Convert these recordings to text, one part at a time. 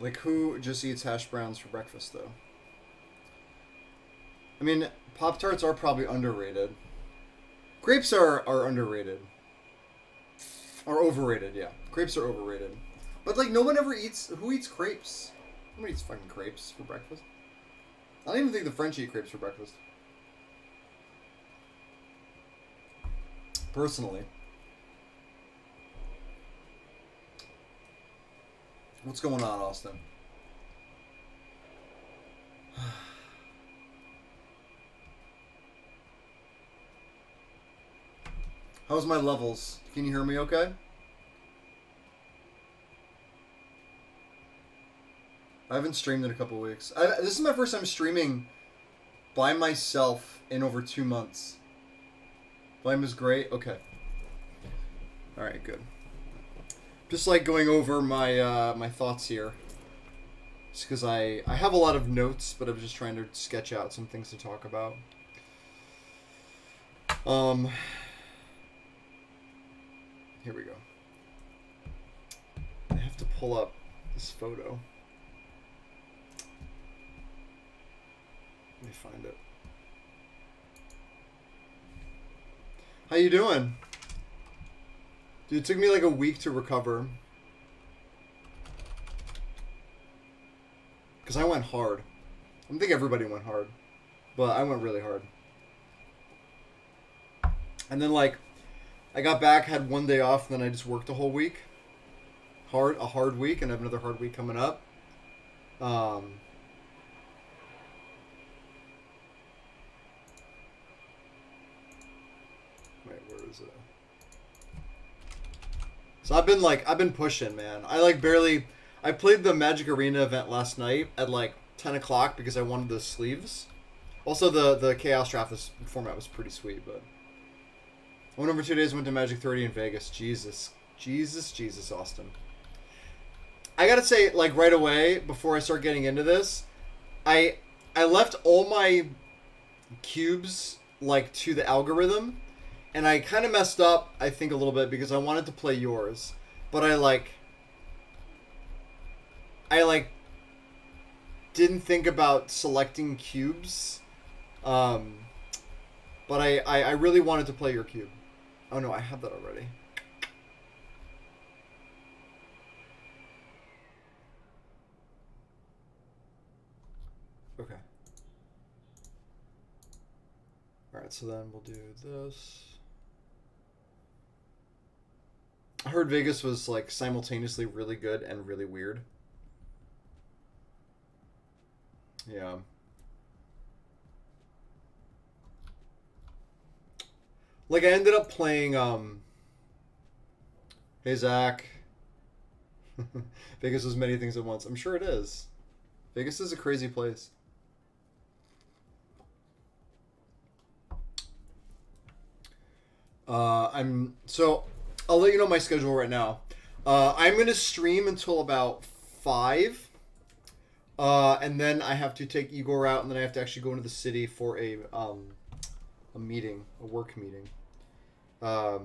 Like, who just eats hash browns for breakfast, though? I mean, Pop-Tarts are probably underrated. Grapes are underrated. Or overrated, yeah. Grapes are overrated. But, like, no one ever eats... Who eats crepes? Nobody eats fucking crepes for breakfast. I don't even think the French eat crepes for breakfast. Personally. What's going on, Austin? How's my levels? Can you hear me okay? I haven't streamed in a couple weeks. This is my first time streaming by myself in over 2 months. Volume is great? Okay. Alright, good. Just like going over my my thoughts here. Just because I have a lot of notes, but I'm just trying to sketch out some things to talk about. Here we go. I have to pull up this photo. Let me find it. How you doing? Dude, it took me like a week to recover. Because I went hard. I think everybody went hard. But I went really hard. And then, like, I got back, had one day off, and then I just worked a whole week. A hard week, and I have another hard week coming up. Wait, where is it? So I've been pushing, man. I played the Magic Arena event last night at like 10 o'clock because I wanted the sleeves. Also, the Chaos Draft format was pretty sweet, but I went over 2 days, went to Magic 30 in Vegas. Jesus, Austin. I gotta say, like, right away, before I start getting into this, I left all my cubes, like, to the algorithm, and I kind of messed up, I think, a little bit, because I wanted to play yours, but I didn't think about selecting cubes, but I really wanted to play your cube. Oh no, I have that already. Okay. Alright, so then we'll do this. I heard Vegas was like simultaneously really good and really weird. Yeah. Like, I ended up playing, hey, Zach. Vegas is many things at once. I'm sure it is. Vegas is a crazy place. I'll let you know my schedule right now. I'm going to stream until about 5. And then I have to take Igor out, and then I have to actually go into the city for a meeting, a work meeting. Oh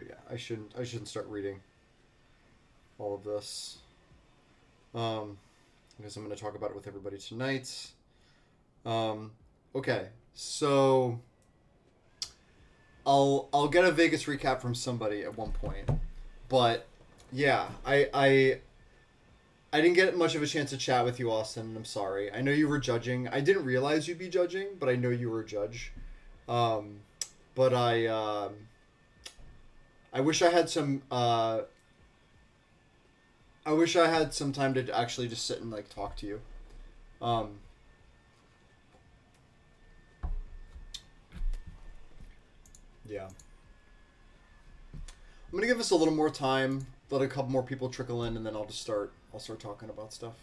yeah, I shouldn't start reading all of this. Because I'm going to talk about it with everybody tonight. Okay, so I'll get a Vegas recap from somebody at one point, but yeah, I didn't get much of a chance to chat with you, Austin. I'm sorry. I know you were judging. I didn't realize you'd be judging, but I know you were a judge. But I wish I had some. I wish I had some time to actually just sit and like talk to you. Yeah. I'm gonna give us a little more time, let a couple more people trickle in, and then I'll start talking about stuff.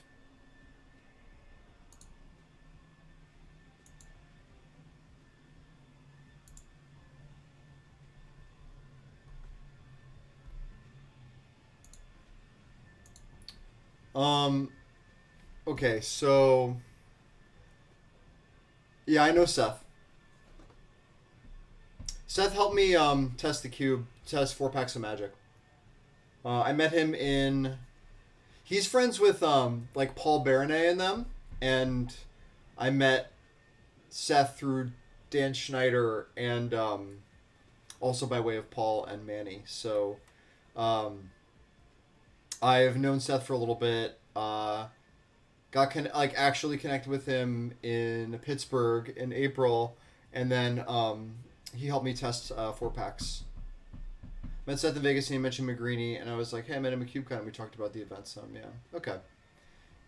Okay, so yeah, I know Seth. Seth helped me test the cube, test 4 packs of Magic. I met him in. He's friends with like Paul Baronet and them, and I met Seth through Dan Schneider and also by way of Paul and Manny. So I've known Seth for a little bit. Actually connected with him in Pittsburgh in April, and then he helped me test 4 packs. Met Seth in Vegas and he mentioned Magrini, and I was like, hey, I met him at CubeCon and we talked about the event some. Yeah, okay.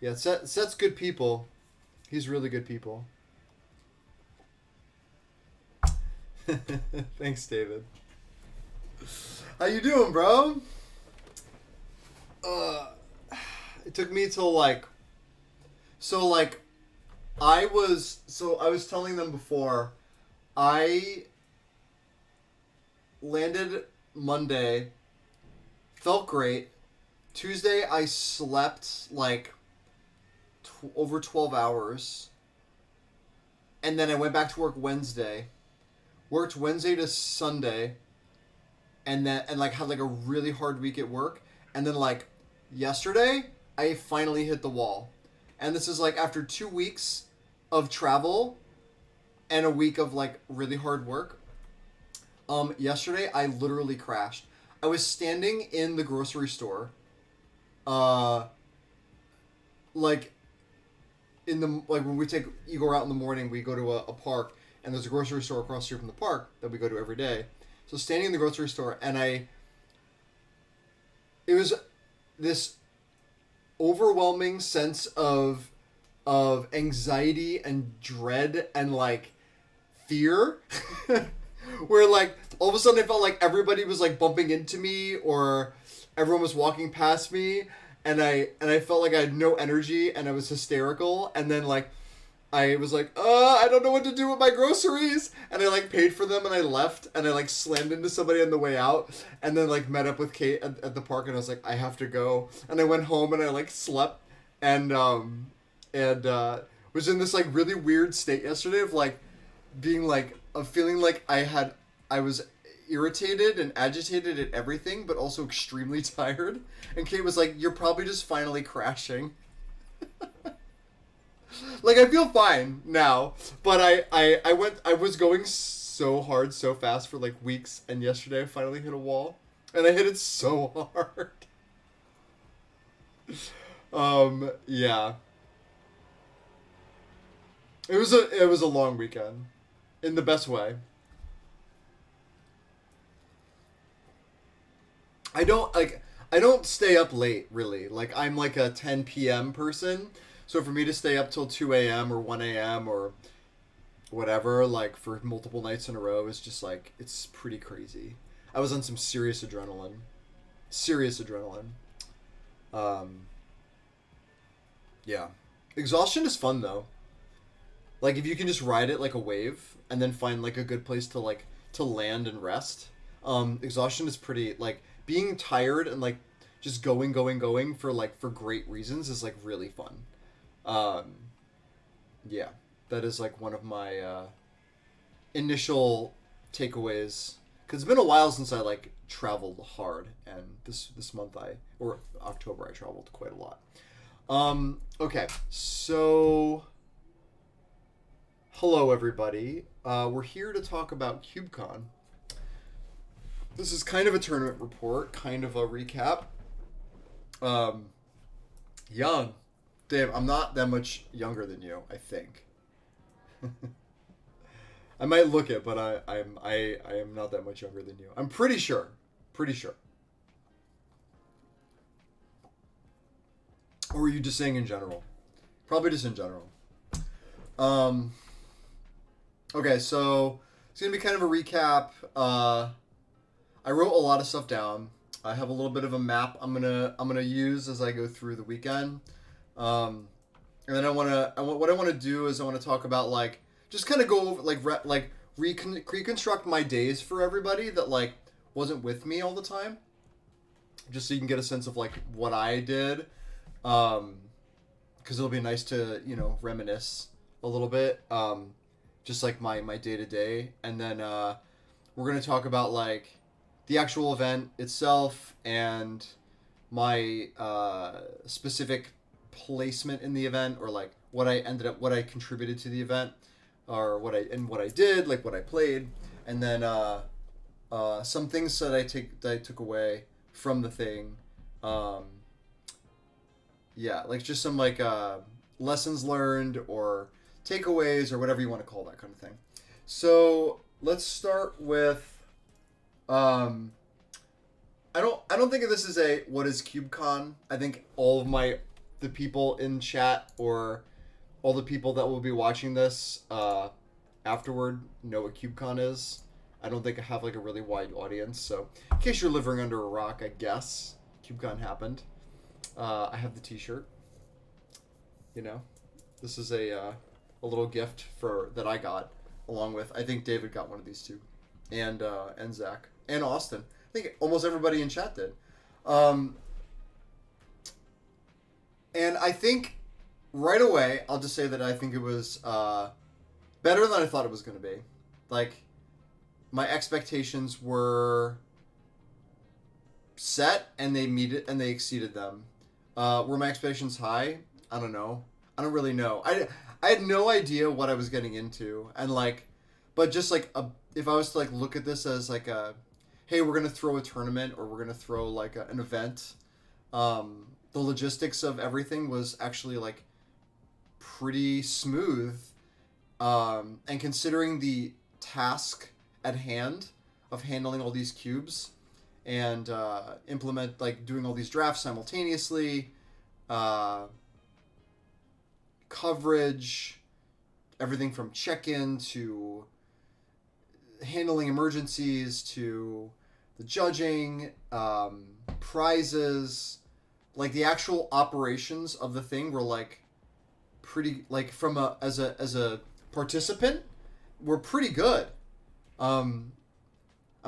Yeah, Seth's good people. He's really good people. Thanks, David. How you doing, bro? It took me till I was telling them before, I landed Monday, felt great. Tuesday I slept like over 12 hours, and then I went back to work Wednesday. Worked Wednesday to Sunday, and like had like a really hard week at work, and then like yesterday I finally hit the wall, and this is like after 2 weeks of travel and a week of like really hard work. Yesterday I literally crashed. I was standing in the grocery store, like in the like when you go out in the morning, we go to a park, and there's a grocery store across the street from the park that we go to every day. So standing in the grocery store, and it was this overwhelming sense of anxiety and dread and like fear where like all of a sudden I felt like everybody was like bumping into me or everyone was walking past me, and I felt like I had no energy and I was hysterical, and then like I was like, I don't know what to do with my groceries, and I like paid for them and I left, and I like slammed into somebody on the way out, and then like met up with Kate at the park, and I was like, I have to go, and I went home and I like slept, and was in this like really weird state yesterday of like being like of feeling like I was irritated and agitated at everything, but also extremely tired, and Kate was like, you're probably just finally crashing. Like, I feel fine now, but I was going so hard, so fast for, like, weeks, and yesterday I finally hit a wall, and I hit it so hard. Yeah. It was a long weekend, in the best way. I don't stay up late, really. Like, I'm like a 10 p.m. person. So for me to stay up till 2 a.m. or 1 a.m. or whatever, like, for multiple nights in a row is just, like, it's pretty crazy. I was on some serious adrenaline. Serious adrenaline. Yeah. Exhaustion is fun, though. Like, if you can just ride it like a wave and then find, like, a good place to, like, to land and rest. Exhaustion is pretty, like, being tired and, like, just going for great reasons is, like, really fun. Yeah, that is like one of my initial takeaways, because it's been a while since I like traveled hard, and this month or October I traveled quite a lot. Okay, so hello everybody. We're here to talk about CubeCon. This is kind of a tournament report, kind of a recap. Young. Dave, I'm not that much younger than you, I think. I might look it, but I am not that much younger than you. I'm pretty sure. Pretty sure. Or were you just saying in general? Probably just in general. Okay, so it's gonna be kind of a recap. I wrote a lot of stuff down. I have a little bit of a map I'm gonna use as I go through the weekend. And then what I want to do is I want to talk about like just kind of go over like reconstruct my days for everybody that like wasn't with me all the time, just so you can get a sense of like what I did, because it'll be nice to reminisce a little bit, just like my day to day, and then we're gonna talk about like the actual event itself and my specific placement in the event, or like what I contributed to the event, or what I did, like what I played, and then some things that I took away from the thing. Yeah, like just some like lessons learned or takeaways or whatever you want to call that kind of thing. So let's start with I don't think of this as a what is CubeCon. I think all of the people in chat or all the people that will be watching this afterward know what CubeCon is. I don't think I have like a really wide audience, so in case you're living under a rock, I guess CubeCon happened. I have the T-shirt. This is a little gift that I got, along with, I think David got one of these too, and Zach and Austin. I think almost everybody in chat did. And I think right away, I'll just say that I think it was better than I thought it was going to be. Like, my expectations were set and they exceeded them. Were my expectations high? I don't know. I don't really know. I had no idea what I was getting into, and like, but just like if I was to like look at this as like a, hey, we're gonna throw a tournament or we're gonna throw like an event. The logistics of everything was actually like pretty smooth, and considering the task at hand of handling all these cubes and implement like doing all these drafts simultaneously, coverage, everything from check-in to handling emergencies to the judging, prizes, like the actual operations of the thing were like pretty, like from a as a participant, were pretty good. I'm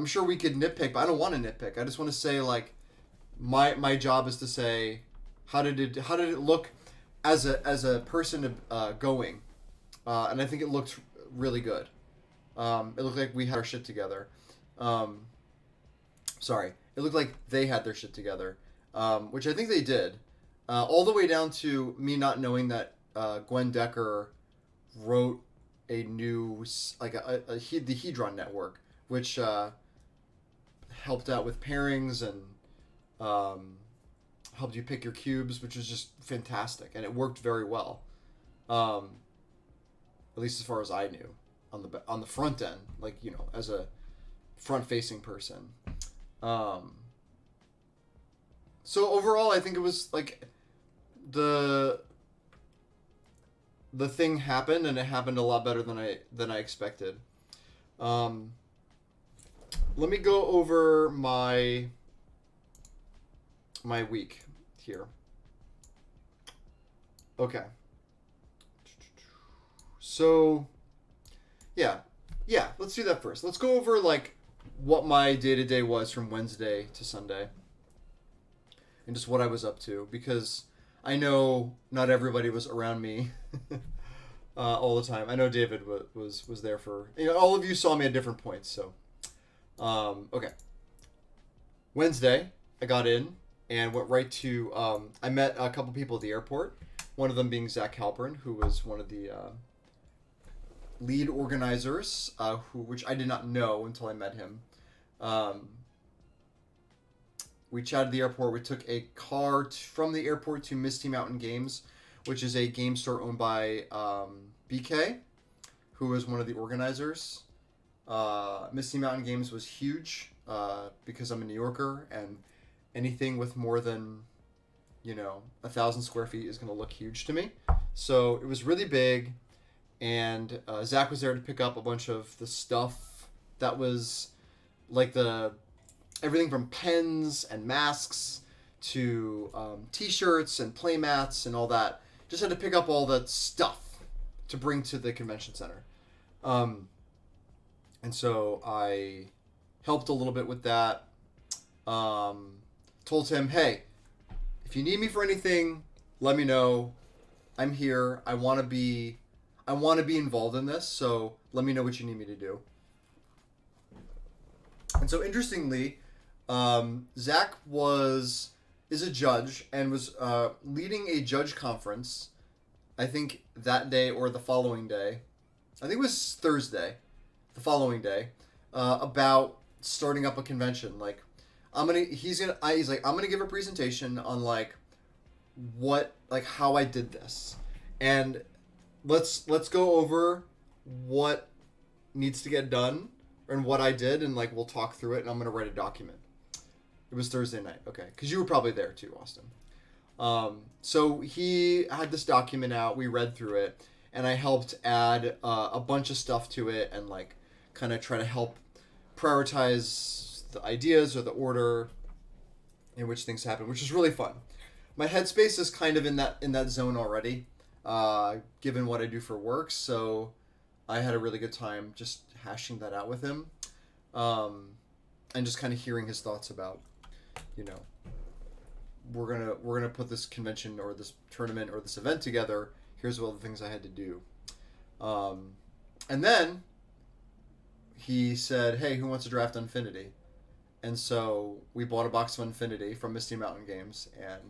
sure we could nitpick, but I don't want to nitpick. I just want to say like my job is to say how did it look as a person going, and I think it looked really good. It looked like we had our shit together. Sorry, it looked like they had their shit together, which I think they did. All the way down to me not knowing that Gwen Decker wrote a new like the Hedron network, which helped out with pairings and helped you pick your cubes, which was just fantastic, and it worked very well. At least as far as I knew, on the front end, like, you know, as a front facing person. So overall, I think it was like the thing happened, and it happened a lot better than I expected. Let me go over my week here. Okay. So, yeah, let's do that first. Let's go over like what my day-to-day was from Wednesday to Sunday, and just what I was up to, because I know not everybody was around me all the time. I know David was there for, you know, all of you saw me at different points. So, okay. Wednesday, I got in and went right to. I met a couple people at the airport. One of them being Zach Halpern, who was one of the lead organizers, which I did not know until I met him. We chatted at the airport. We took a car from the airport to Misty Mountain Games, which is a game store owned by BK, who was one of the organizers. Misty Mountain Games was huge because I'm a New Yorker, and anything with more than, 1,000 square feet is going to look huge to me. So it was really big, and Zach was there to pick up a bunch of the stuff that was like everything from pens and masks to t-shirts and play mats and all that. Just had to pick up all that stuff to bring to the convention center. And so I helped a little bit with that. Told him, hey, if you need me for anything, let me know. I'm here. I want to be involved in this, so let me know what you need me to do. And so interestingly, Zach is a judge and was leading a judge conference, I think that day or the following day. I think it was Thursday, the following day, about starting up a convention. Like, he's gonna give a presentation on how I did this, and let's go over what needs to get done and what I did, and we'll talk through it, and I'm gonna write a document. It was Thursday night, okay, because you were probably there too, Austin. So he had this document out. We read through it, and I helped add a bunch of stuff to it, and kind of try to help prioritize the ideas or the order in which things happen, which is really fun. My headspace is kind of in that zone already, given what I do for work. So I had a really good time just hashing that out with him, and just kind of hearing his thoughts about, we're gonna put this convention or this tournament or this event together. Here's all the things I had to do, and then he said, "Hey, who wants to draft Infinity?" And so we bought a box of Infinity from Misty Mountain Games, and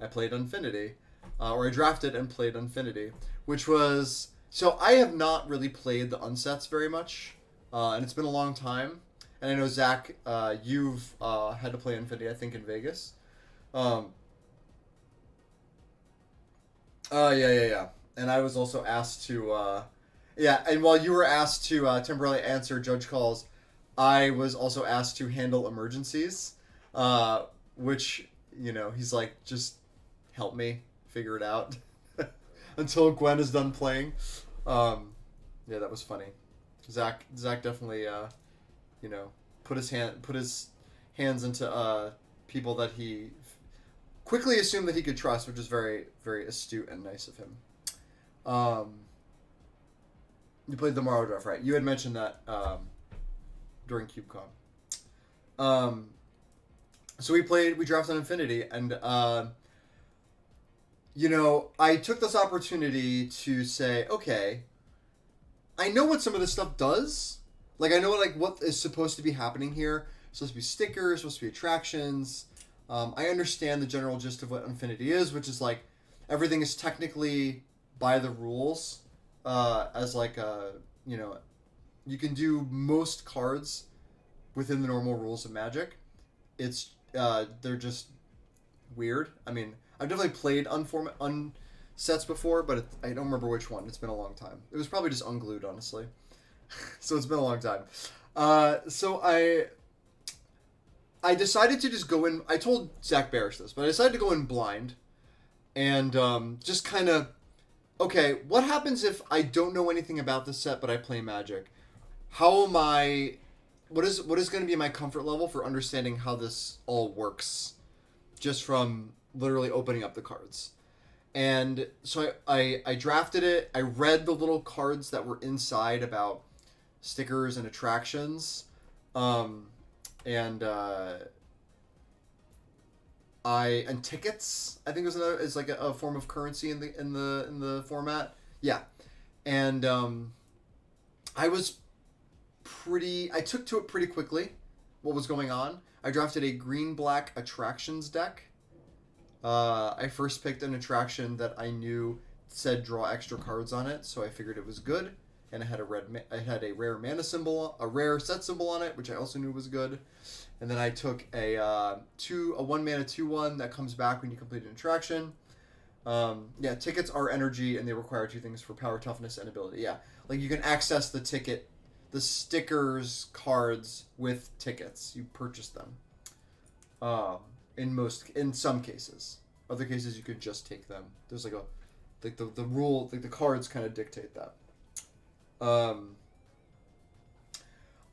I played Infinity, or I drafted and played Infinity, which was... So I have not really played the unsets very much, and it's been a long time. And I know, Zach, you've had to play Infinity, I think, in Vegas. Yeah. And I was also asked to... yeah, and while you were asked to temporarily answer judge calls, I was also asked to handle emergencies, which, you know, he's like, just help me figure it out until Gwen is done playing. Yeah, that was funny. Zach definitely, you know, put his hands into people that he quickly assumed that he could trust, which is very, very astute and nice of him. You played the Morrow Draft, right? You had mentioned that during CubeCon. So we drafted Infinity, and you know, I took this opportunity to say, okay, I know what some of this stuff does. Like, I know what is supposed to be happening here. It's supposed to be stickers, supposed to be attractions. I understand the general gist of what Infinity is, which is like everything is technically by the rules. As like you know, you can do most cards within the normal rules of Magic. It's they're just weird. I mean, I've definitely played unsets before, but I don't remember which one. It's been a long time. It was probably just Unglued, honestly. So it's been a long time. So I decided to just go in. I told Zach Barish this, but I decided to go in blind, and just kind of, okay, what happens if I don't know anything about this set, but I play Magic? How am I? What is going to be my comfort level for understanding how this all works, just from literally opening up the cards? And so I drafted it. I read the little cards that were inside about stickers and attractions, and tickets. I think is like a form of currency in the format. Yeah, and I took to it pretty quickly. What was going on? I drafted a green-black attractions deck. I first picked an attraction that I knew said draw extra cards on it, so I figured it was good. And it had a rare mana symbol, a rare set symbol on it, which I also knew was good. And then I took a 1-mana 2/1 that comes back when you complete an attraction. Yeah, tickets are energy, and they require 2 things for power, toughness, and ability. Yeah, like you can access the stickers cards with tickets. You purchase them. In some cases, other cases you could just take them. There's the rule, like the cards kind of dictate that.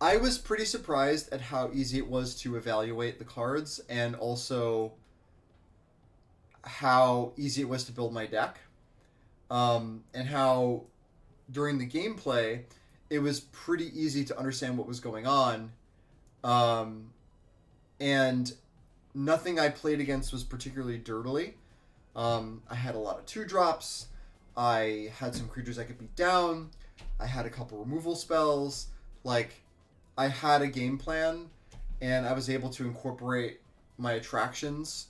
I was pretty surprised at how easy it was to evaluate the cards, and also how easy it was to build my deck, and how during the gameplay it was pretty easy to understand what was going on, and nothing I played against was particularly dirtily. I had a lot of 2-drops. I had some creatures I could beat down. I had a couple removal spells. Like, I had a game plan, and I was able to incorporate my attractions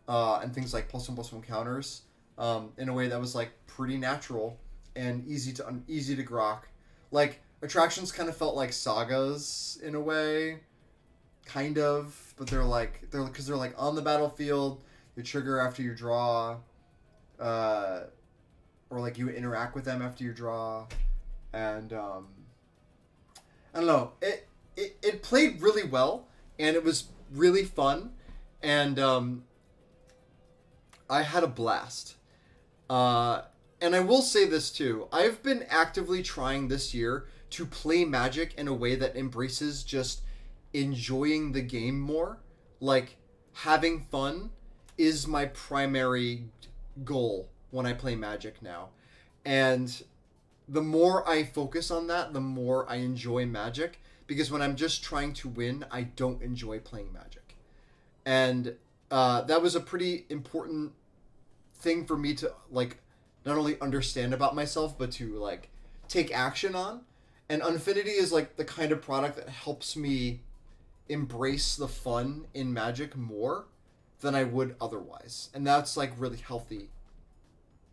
and things like +1/+1 counters in a way that was like pretty natural and easy to grok. Like, attractions kind of felt like sagas in a way, kind of, but they're on the battlefield. They trigger after you draw, or like you interact with them after you draw, and I don't know. It played really well, and it was really fun, and I had a blast. And I will say this too. I've been actively trying this year to play Magic in a way that embraces just enjoying the game more. Like, having fun is my primary goal when I play Magic now. And the more I focus on that, the more I enjoy Magic. Because when I'm just trying to win, I don't enjoy playing Magic. And that was a pretty important thing for me to, like, not only understand about myself, but to, like, take action on. And Infinity is, like, the kind of product that helps me embrace the fun in Magic more than I would otherwise. And that's like really healthy.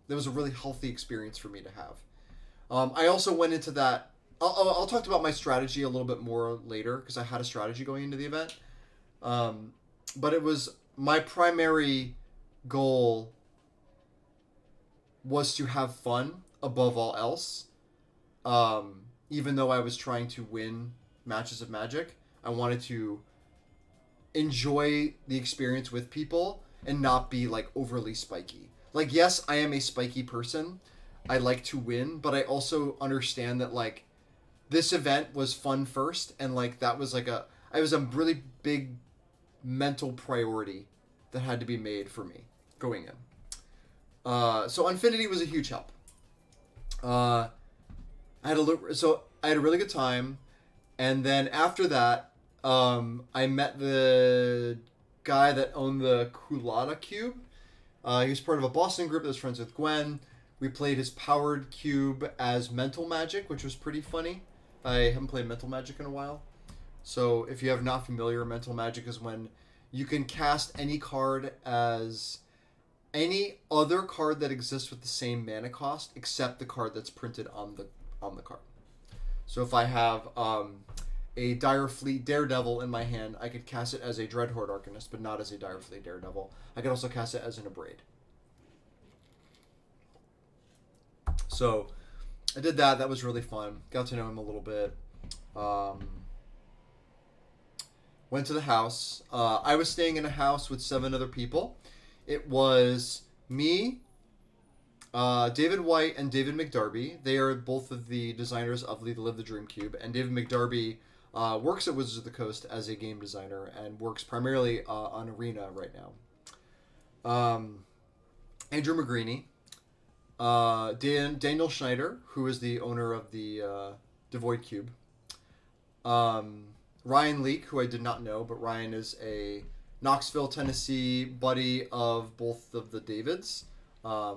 That was a really healthy experience for me to have. I also went into that. I'll talk about my strategy a little bit more later because I had a strategy going into the event. But it was my primary goal was to have fun above all else. Even though I was trying to win matches of Magic, I wanted to enjoy the experience with people and not be like overly spiky. Like, yes, I am a spiky person. I like to win, but I also understand that like this event was fun first, and like that was like it was a really big mental priority that had to be made for me going in. So Infinity was a huge help. I had a really good time, and then after that, I met the guy that owned the Culata Cube. He was part of a Boston group that was friends with Gwen. We played his powered cube as Mental Magic, which was pretty funny. I haven't played Mental Magic in a while. So if you have not familiar, Mental Magic is when you can cast any card as any other card that exists with the same mana cost, except the card that's printed on the card. So if I have a Dire Fleet Daredevil in my hand, I could cast it as a Dreadhorde Arcanist, but not as a Dire Fleet Daredevil. I could also cast it as an Abrade. So I did that. That was really fun. Got to know him a little bit. Went to the house. I was staying in a house with 7 other people. It was me, David White, and David McDarby. They are both of the designers of Live the Dream Cube. And David McDarby works at Wizards of the Coast as a game designer and works primarily on Arena right now. Andrew McGreeny. Daniel Schneider, who is the owner of the Devoid Cube. Ryan Leake, who I did not know, but Ryan is a Knoxville, Tennessee buddy of both of the Davids. I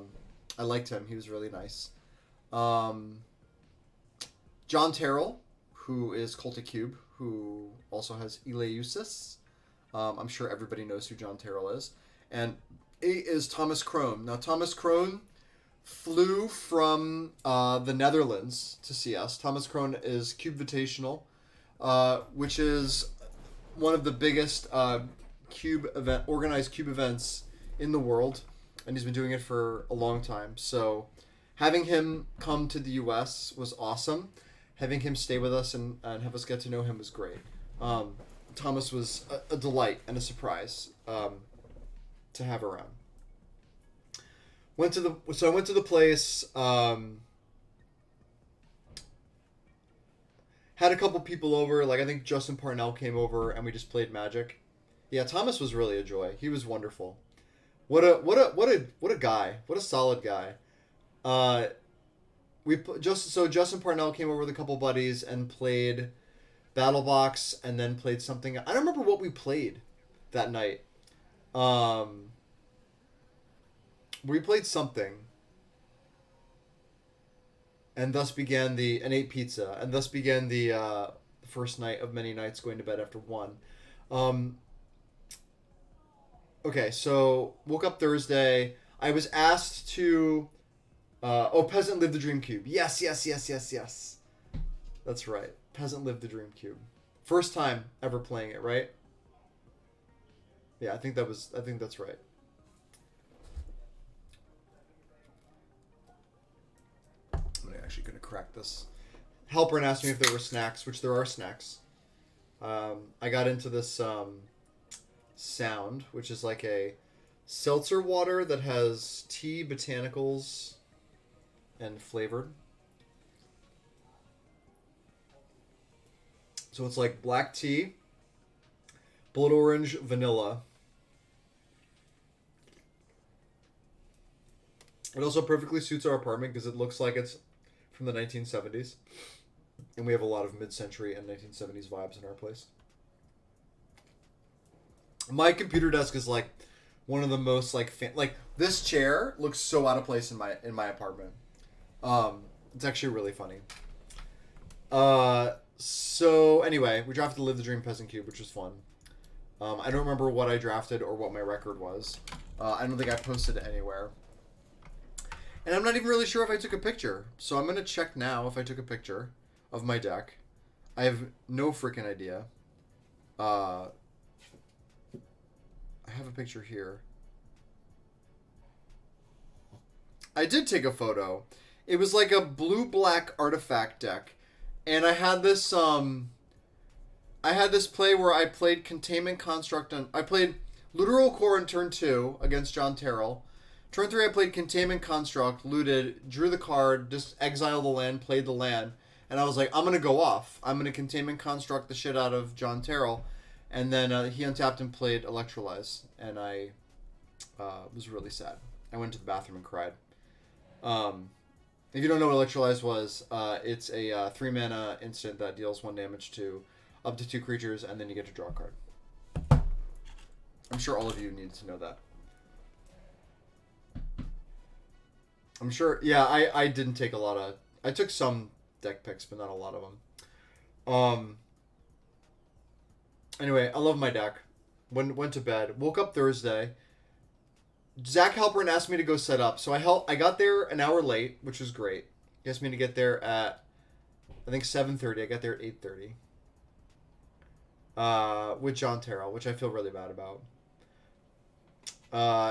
liked him. He was really nice. John Terrell, who is Cultic Cube, who also has Eleusis. I'm sure everybody knows who John Terrell is. And it is Thomas Krohn. Now, Thomas Krohn flew from the Netherlands to see us. Thomas Krohn is Cube Invitational, which is one of the biggest organized cube events in the world, and he's been doing it for a long time. So having him come to the US was awesome. Having him stay with us and have us get to know him was great. Thomas was a delight and a surprise to have around. I went to the place, had a couple people over, like I think Justin Parnell came over and we just played Magic. Yeah, Thomas was really a joy. He was wonderful. What a guy. What a solid guy. Justin Parnell came over with a couple buddies and played BattleBox and then played something. I don't remember what we played that night. We played something, and thus began and ate pizza, and thus began the first night of many nights going to bed after 1. Okay, so woke up Thursday. I was asked to, Peasant Live the Dream Cube. Yes. That's right. Peasant Live the Dream Cube. First time ever playing it, right? Yeah, I think that's right. Actually going to crack this. Halpern asked me if there were snacks, which there are snacks. I got into this sound, which is like a seltzer water that has tea, botanicals, and flavored. So it's like black tea, blood orange, vanilla. It also perfectly suits our apartment because it looks like it's from the 1970s. And we have a lot of mid-century and 1970s vibes in our place. My computer desk is like one of the most like this chair looks so out of place in my apartment. It's actually really funny. So anyway, we drafted Live the Dream Peasant Cube, which was fun. I don't remember what I drafted or what my record was. I don't think I posted it anywhere. And I'm not even really sure if I took a picture. So I'm going to check now if I took a picture of my deck. I have no freaking idea. I have a picture here. I did take a photo. It was like a blue-black artifact deck. And I had this play where I played Containment Construct on... I played Literal Core in turn 2 against John Terrell. Turn 3 I played Containment Construct, looted, drew the card, just exiled the land, played the land. And I was like, I'm going to go off. I'm going to Containment Construct the shit out of John Terrell. And then he untapped and played Electrolyze. And I was really sad. I went to the bathroom and cried. If you don't know what Electrolyze was, it's a 3 mana instant that deals 1 damage to up to 2 creatures, and then you get to draw a card. I'm sure all of you need to know that. I'm sure, yeah, I didn't take a lot of... I took some deck picks, but not a lot of them. Anyway, I love my deck. Went to bed. Woke up Thursday. Zach Halpern asked me to go set up, so I got there an hour late, which was great. He asked me to get there at, I think, 7:30. I got there at 8:30. With John Terrell, which I feel really bad about.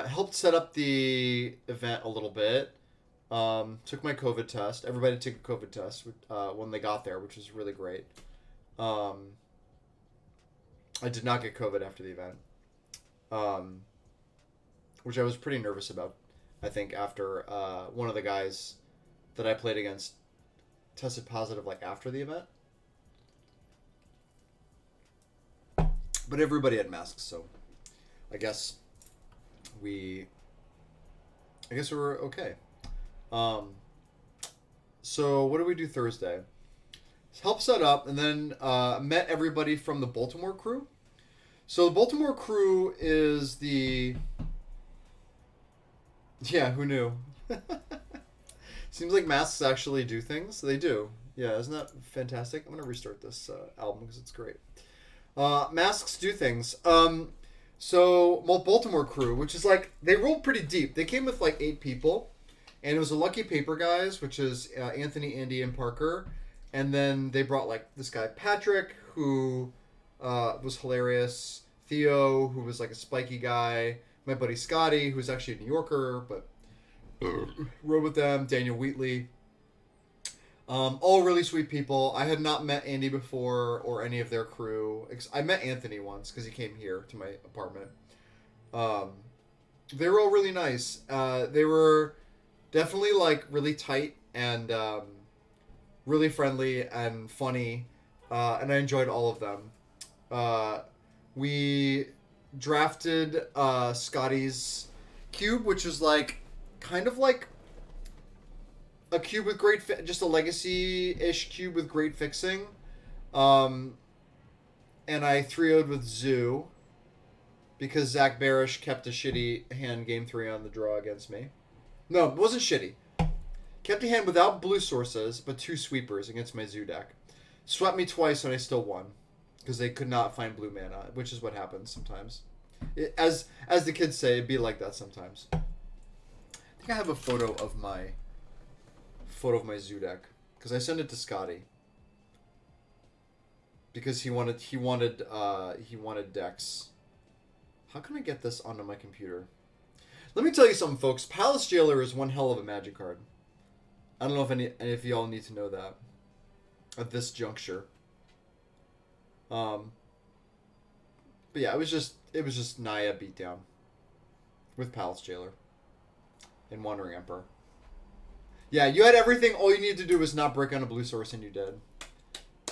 Helped set up the event a little bit. Took my COVID test. Everybody took a COVID test when they got there, which was really great. I did not get COVID after the event. Which I was pretty nervous about, I think, after one of the guys that I played against tested positive, like, after the event. But everybody had masks, so I guess we were okay. So what did we do Thursday? Help set up, and then met everybody from the Baltimore crew. So the Baltimore crew is the... Yeah, who knew? Seems like masks actually do things. They do. Yeah, isn't that fantastic? I'm going to restart this album because it's great. Masks do things. So, Baltimore crew, which is like, they rolled pretty deep. They came with like 8 people. And it was the Lucky Paper guys, which is Anthony, Andy, and Parker. And then they brought like this guy, Patrick, who was hilarious. Theo, who was like a spiky guy. My buddy Scotty, who's actually a New Yorker, but rode with them. Daniel Wheatley. All really sweet people. I had not met Andy before or any of their crew. I met Anthony once because he came here to my apartment. They were all really nice. They were definitely like really tight and really friendly and funny. And I enjoyed all of them. We drafted Scotty's cube, which was like kind of like a cube with great just a legacy-ish cube with great fixing. And I 3-0'd with Zoo because Zach Barish kept a shitty hand game 3 on the draw against me. No, it wasn't shitty. Kept a hand without blue sources, but 2 sweepers against my Zoo deck. Swept me twice and I still won. Because they could not find blue mana, which is what happens sometimes. As the kids say, it'd be like that sometimes. I think I have a photo of my Zoo deck because I sent it to Scotty because he wanted decks. How can I get this onto my computer? Let me tell you something, folks. Palace Jailer is one hell of a Magic card. I don't know if any of y'all need to know that at this juncture. But yeah, it was just Naya beatdown with Palace Jailer and Wandering Emperor. Yeah, you had everything. All you needed to do was not break on a blue source, and you did.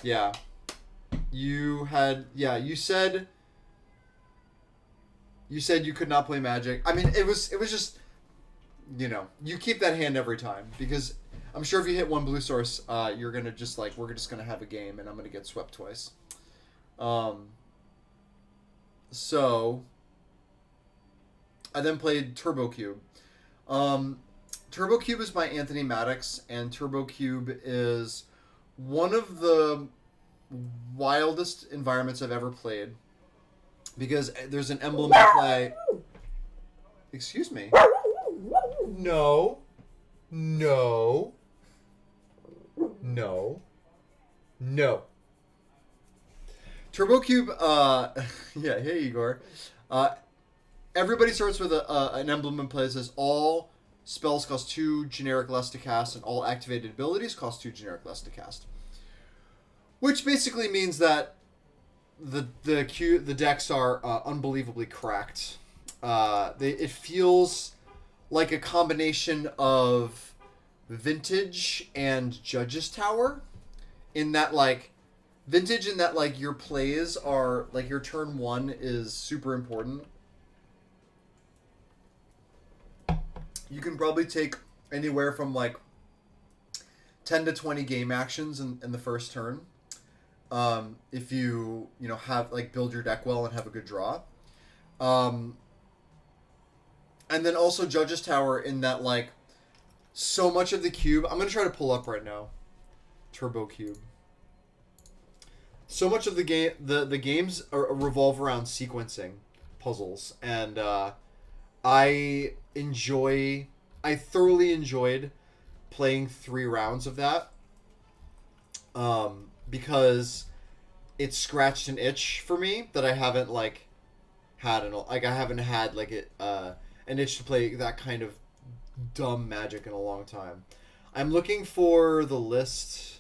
Yeah, you had. Yeah, you said you could not play Magic. I mean, it was just, you know, you keep that hand every time because I'm sure if you hit one blue source, you're gonna just like we're just gonna have a game, and I'm gonna get swept twice. So I then played Turbo Cube. Turbo Cube is by Anthony Maddox, and Turbo Cube is one of the wildest environments I've ever played because there's an emblem in play. Excuse me. No. No. No. No. Turbo Cube, yeah, hey Igor. Everybody starts with an emblem in play that says all spells cost 2 generic less to cast, and all activated abilities cost 2 generic less to cast. Which basically means that the decks are unbelievably cracked. It feels like a combination of Vintage and Judge's Tower, in that Vintage in that your plays are your turn 1 is super important. You can probably take anywhere from 10 to 20 game actions in the first turn. If you have build your deck well and have a good draw. And then also Judge's Tower in that so much of the cube. I'm gonna try to pull up right now. Turbo Cube. So much of the game, the games revolve around sequencing puzzles, and I thoroughly enjoyed playing 3 rounds of that, because it scratched an itch for me that I haven't had I haven't had an itch to play that kind of dumb Magic in a long time. I'm looking for the list.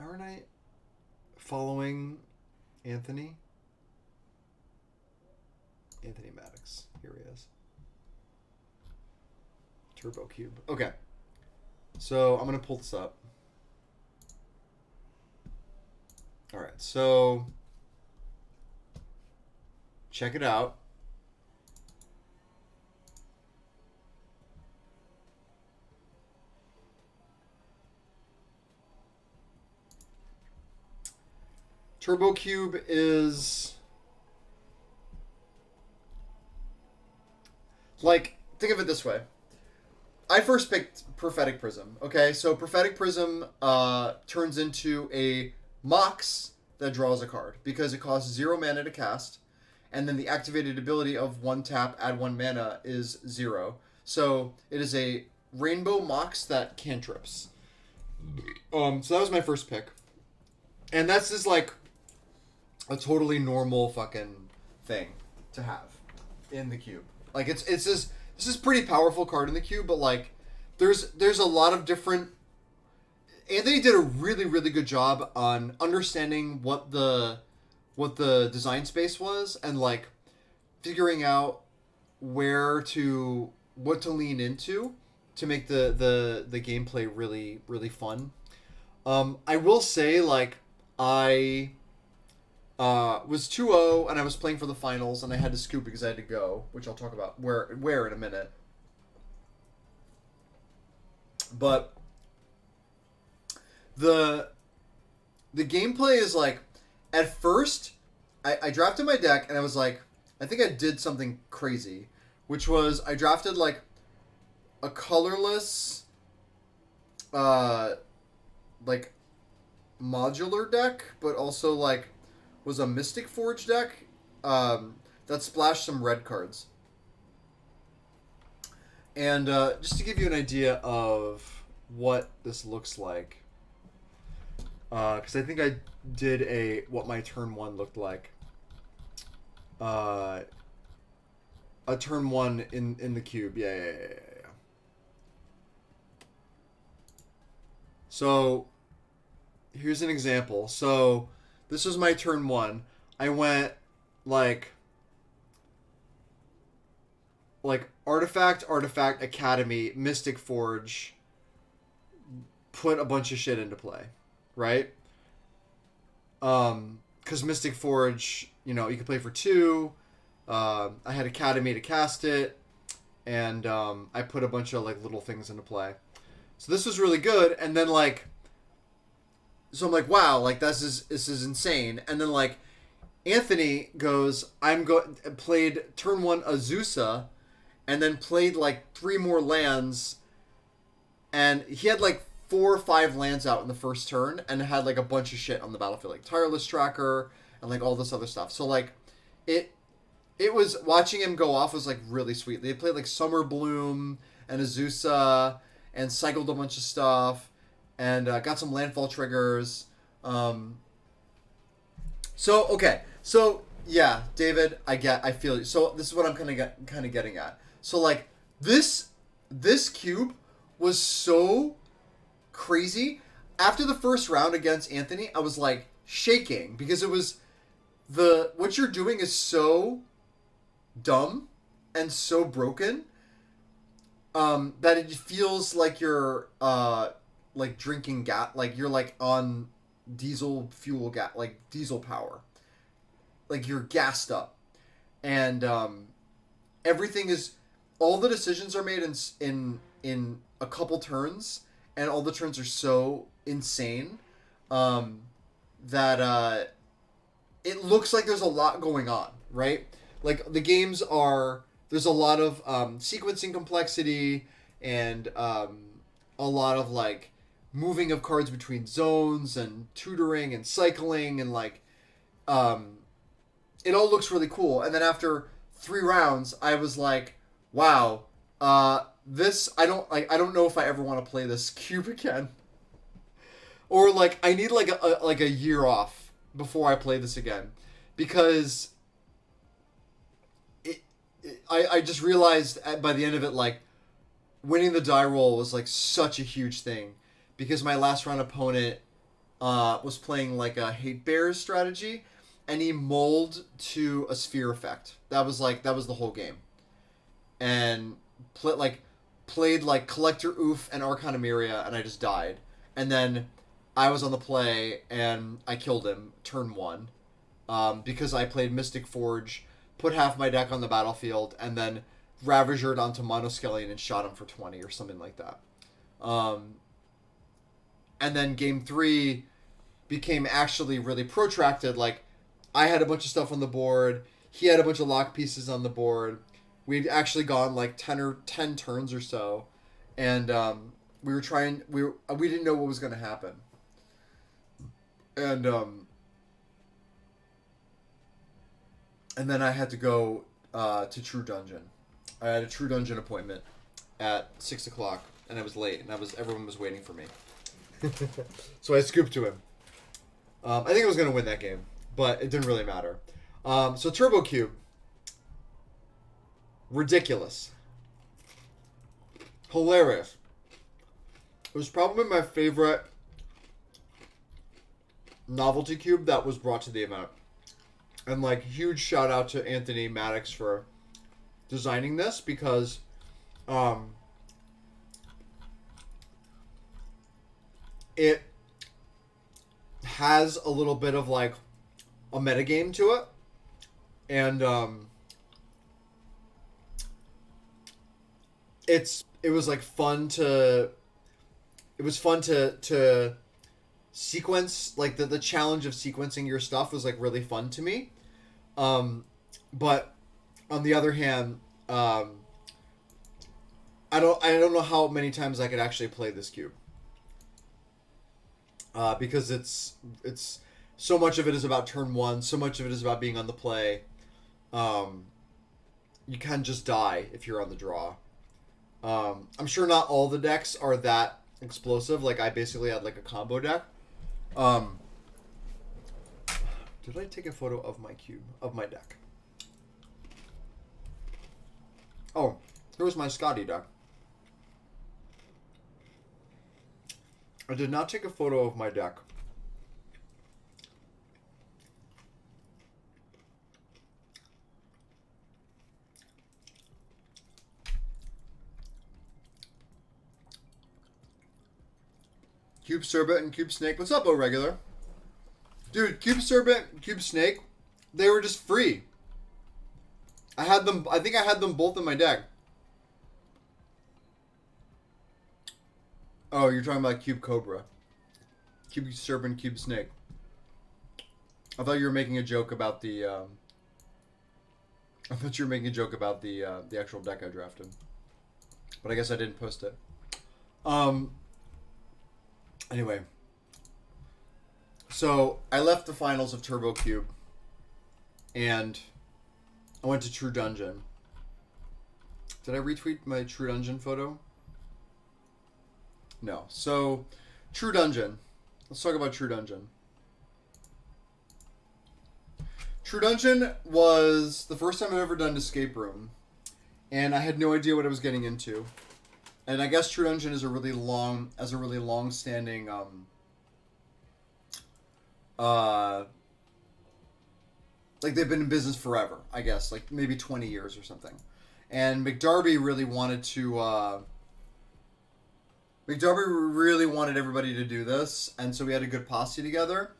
Aren't I following Anthony? Anthony Maddox. Here he is. Turbo Cube. Okay. So I'm going to pull this up. Alright, so check it out. Turbo Cube is think of it this way. I first picked Prophetic Prism. Okay, so Prophetic Prism turns into a Mox that draws a card because it costs 0 mana to cast, and then the activated ability of 1 tap, add 1 mana is 0. So it is a Rainbow Mox that cantrips. So that was my first pick, and that's just a totally normal fucking thing to have in the cube. It's just, this is pretty powerful card in the cube, but there's a lot of different. Anthony did a really, really good job on understanding what the design space was, and figuring out what to lean into to make the gameplay really, really fun. I will say I was 2-0 and I was playing for the finals, and I had to scoop because I had to go, which I'll talk about where in a minute. But the gameplay is at first I drafted my deck and I was I think I did something crazy, which was I drafted a colorless modular deck, but also was a Mystic Forge deck that splashed some red cards. And just to give you an idea of what this looks like, because I think I did what my turn 1 looked like. A turn 1 in the cube. Yeah. So here's an example. So this was my turn 1. I went Artifact, Academy, Mystic Forge, put a bunch of shit into play, right? Because Mystic Forge, you can play for 2. I had Academy to cast it, and I put a bunch of little things into play. So this was really good, and then so I'm wow, this is insane. And then Anthony goes, played turn 1 Azusa, and then played like 3 more lands, and he had like 4 or 5 lands out in the first turn, and had like a bunch of shit on the battlefield, like Tireless Tracker and like all this other stuff. So like it was, watching him go off was like really sweet. They played like Summer Bloom and Azusa and cycled a bunch of stuff and got some landfall triggers. So okay, so yeah, David, I feel you. So this is what I'm kind of getting at. So like this cube was so crazy. After the first round against Anthony, I was like shaking because it was what you're doing is so dumb and so broken that it feels like you're like drinking gas, like you're like on diesel fuel gas, like diesel power, like you're gassed up, and everything is, all the decisions are made in a couple turns, and all the turns are so insane that it looks like there's a lot going on, right? Like the games are, there's a lot of sequencing complexity and a lot of like moving of cards between zones and tutoring and cycling and like it all looks really cool. And then after 3 rounds, I was like, wow, this, I don't know if I ever want to play this cube again. Or like I need like a year off before I play this again, because I just realized by the end of it, like, winning the die roll was like such a huge thing, because my last round opponent was playing like a Hate Bears strategy, and he mulled to a Sphere effect. That was the whole game, and played like Collector Oof and Arcana Myria, and I just died. And then I was on the play and I killed him turn 1 because I played Mystic Forge, put half my deck on the battlefield, and then Ravagered onto Monoskelion and shot him for 20 or something like that. And then game 3 became actually really protracted. Like, I had a bunch of stuff on the board, he had a bunch of lock pieces on the board. We'd actually gone like 10 turns or so, and we didn't know what was going to happen. And then I had to go to True Dungeon. I had a True Dungeon appointment at 6 o'clock, and I was late, and everyone was waiting for me. So I scooped to him. I think I was going to win that game, but it didn't really matter. So Turbo Cube. Ridiculous. Hilarious. It was probably my favorite novelty cube that was brought to the event. And like, huge shout out to Anthony Maddox for designing this, because it has a little bit of like a metagame to it, and it was fun to sequence, like the challenge of sequencing your stuff was like really fun to me. But on the other hand, I don't know how many times I could actually play this cube. Because it's so much of it is about turn 1, so much of it is about being on the play. You can just die if you're on the draw. I'm sure not all the decks are that explosive. Like, I basically had like a combo deck. Did I take a photo of my cube, of my deck? Oh, here's my Scotty deck. I did not take a photo of my deck. Cube Serpent and Cube Snake. What's up, O Regular? Dude, Cube Serpent and Cube Snake, they were just free. I think I had them both in my deck. Oh, you're talking about Cube Cobra. Cube Serpent, Cube Snake. I thought you were making a joke about the I thought you were making a joke about the actual deck I drafted, but I guess I didn't post it. Anyway, so I left the finals of Turbo Cube, and I went to True Dungeon. Did I retweet my True Dungeon photo? No. So, True Dungeon. Let's talk about True Dungeon. True Dungeon was the first time I've ever done escape room, and I had no idea what I was getting into. And I guess True Dungeon is a really long-standing like they've been in business forever, I guess, like maybe 20 years or something. And McDarby really wanted everybody to do this, and so we had a good posse together.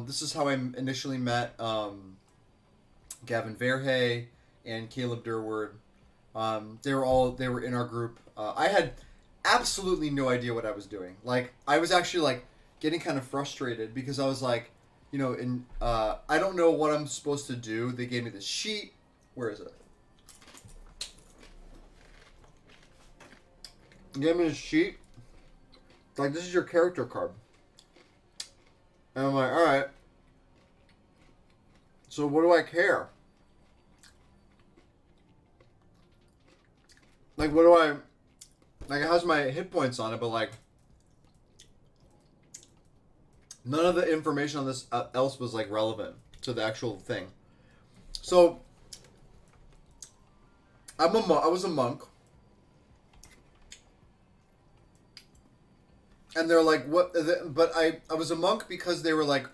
This is how I initially met Gavin Verhey and Caleb Durward. They were in our group. I had absolutely no idea what I was doing. Like, I was actually like getting kind of frustrated because I was like, you know, I don't know what I'm supposed to do. They gave me this sheet. Where is it? They gave me this sheet. Like, this is your character card. And I'm like, all right. So what do I care? Like, what do I... Like, it has my hit points on it, but, like... None of the information on this else was, like, relevant to the actual thing. So... I was a monk. And they're like, what... But I was a monk because they were like,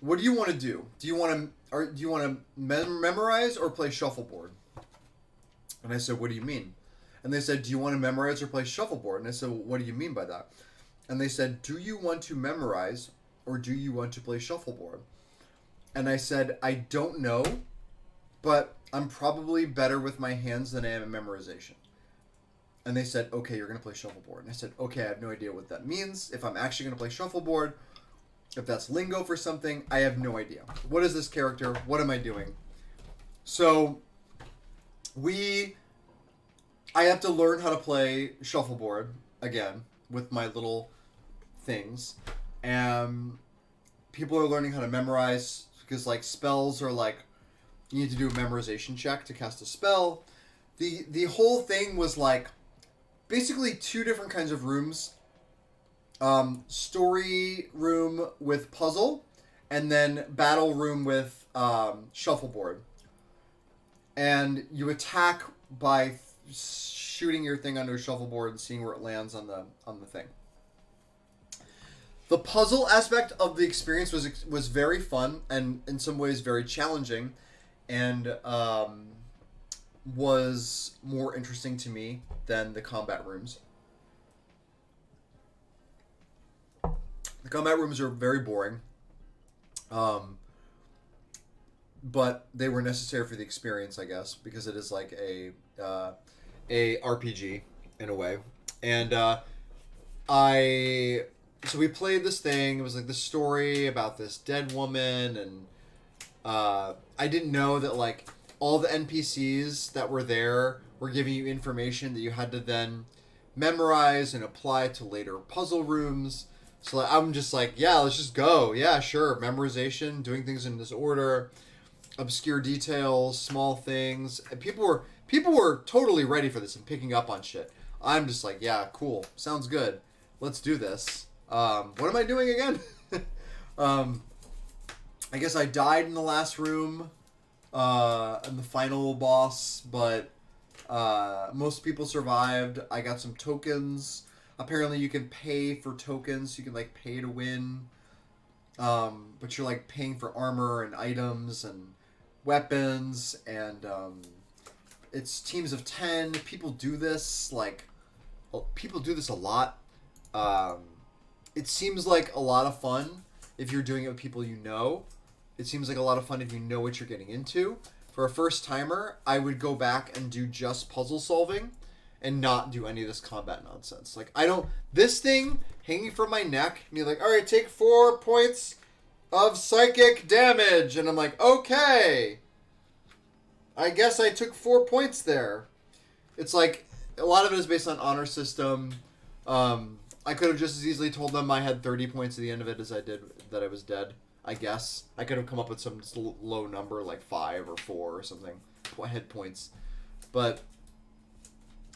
what do you want to do? Do you want to memorize or play shuffleboard? And I said, what do you mean? And they said, do you want to memorize or play shuffleboard? And I said, well, what do you mean by that? And they said, do you want to memorize or do you want to play shuffleboard? And I said, I don't know, but I'm probably better with my hands than I am in memorization. And they said, okay, you're going to play shuffleboard. And I said, okay, I have no idea what that means. If I'm actually going to play shuffleboard, if that's lingo for something, I have no idea. What is this character? What am I doing? So I have to learn how to play shuffleboard again with my little things. And people are learning how to memorize because, like, spells are like, you need to do a memorization check to cast a spell. The whole thing was like basically two different kinds of rooms. Story room with puzzle, and then battle room with shuffleboard. And you attack by shooting your thing under a shuffleboard and seeing where it lands on the thing. The puzzle aspect of the experience was very fun and in some ways very challenging, and was more interesting to me than the combat rooms. The combat rooms are very boring, but they were necessary for the experience, I guess, because it is like a RPG in a way. And so we played this thing. It was like the story about this dead woman, and I didn't know that like all the NPCs that were there were giving you information that you had to then memorize and apply to later puzzle rooms. So like, I'm just like, yeah, let's just go. Yeah, sure. Memorization, doing things in this order, obscure details, small things. And people were totally ready for this and picking up on shit. I'm just like, yeah, cool. Sounds good. Let's do this. What am I doing again? I guess I died in the last room, in the final boss, but most people survived. I got some tokens. Apparently you can pay for tokens. You can like pay to win. But you're like paying for armor and items and weapons, and it's teams of 10. People do this a lot. It seems like a lot of fun if you're doing it with people you know. It seems like a lot of fun if you know what you're getting into. For a first timer, I would go back and do just puzzle solving and not do any of this combat nonsense. Like, this thing hanging from my neck, and you're like, all right, take 4 points of psychic damage. And I'm like, okay. I guess I took 4 points there. It's like a lot of it is based on honor system. I could have just as easily told them I had 30 points at the end of it as I did that I was dead. I guess I could have come up with some low number like 5 or 4 or something hit points, but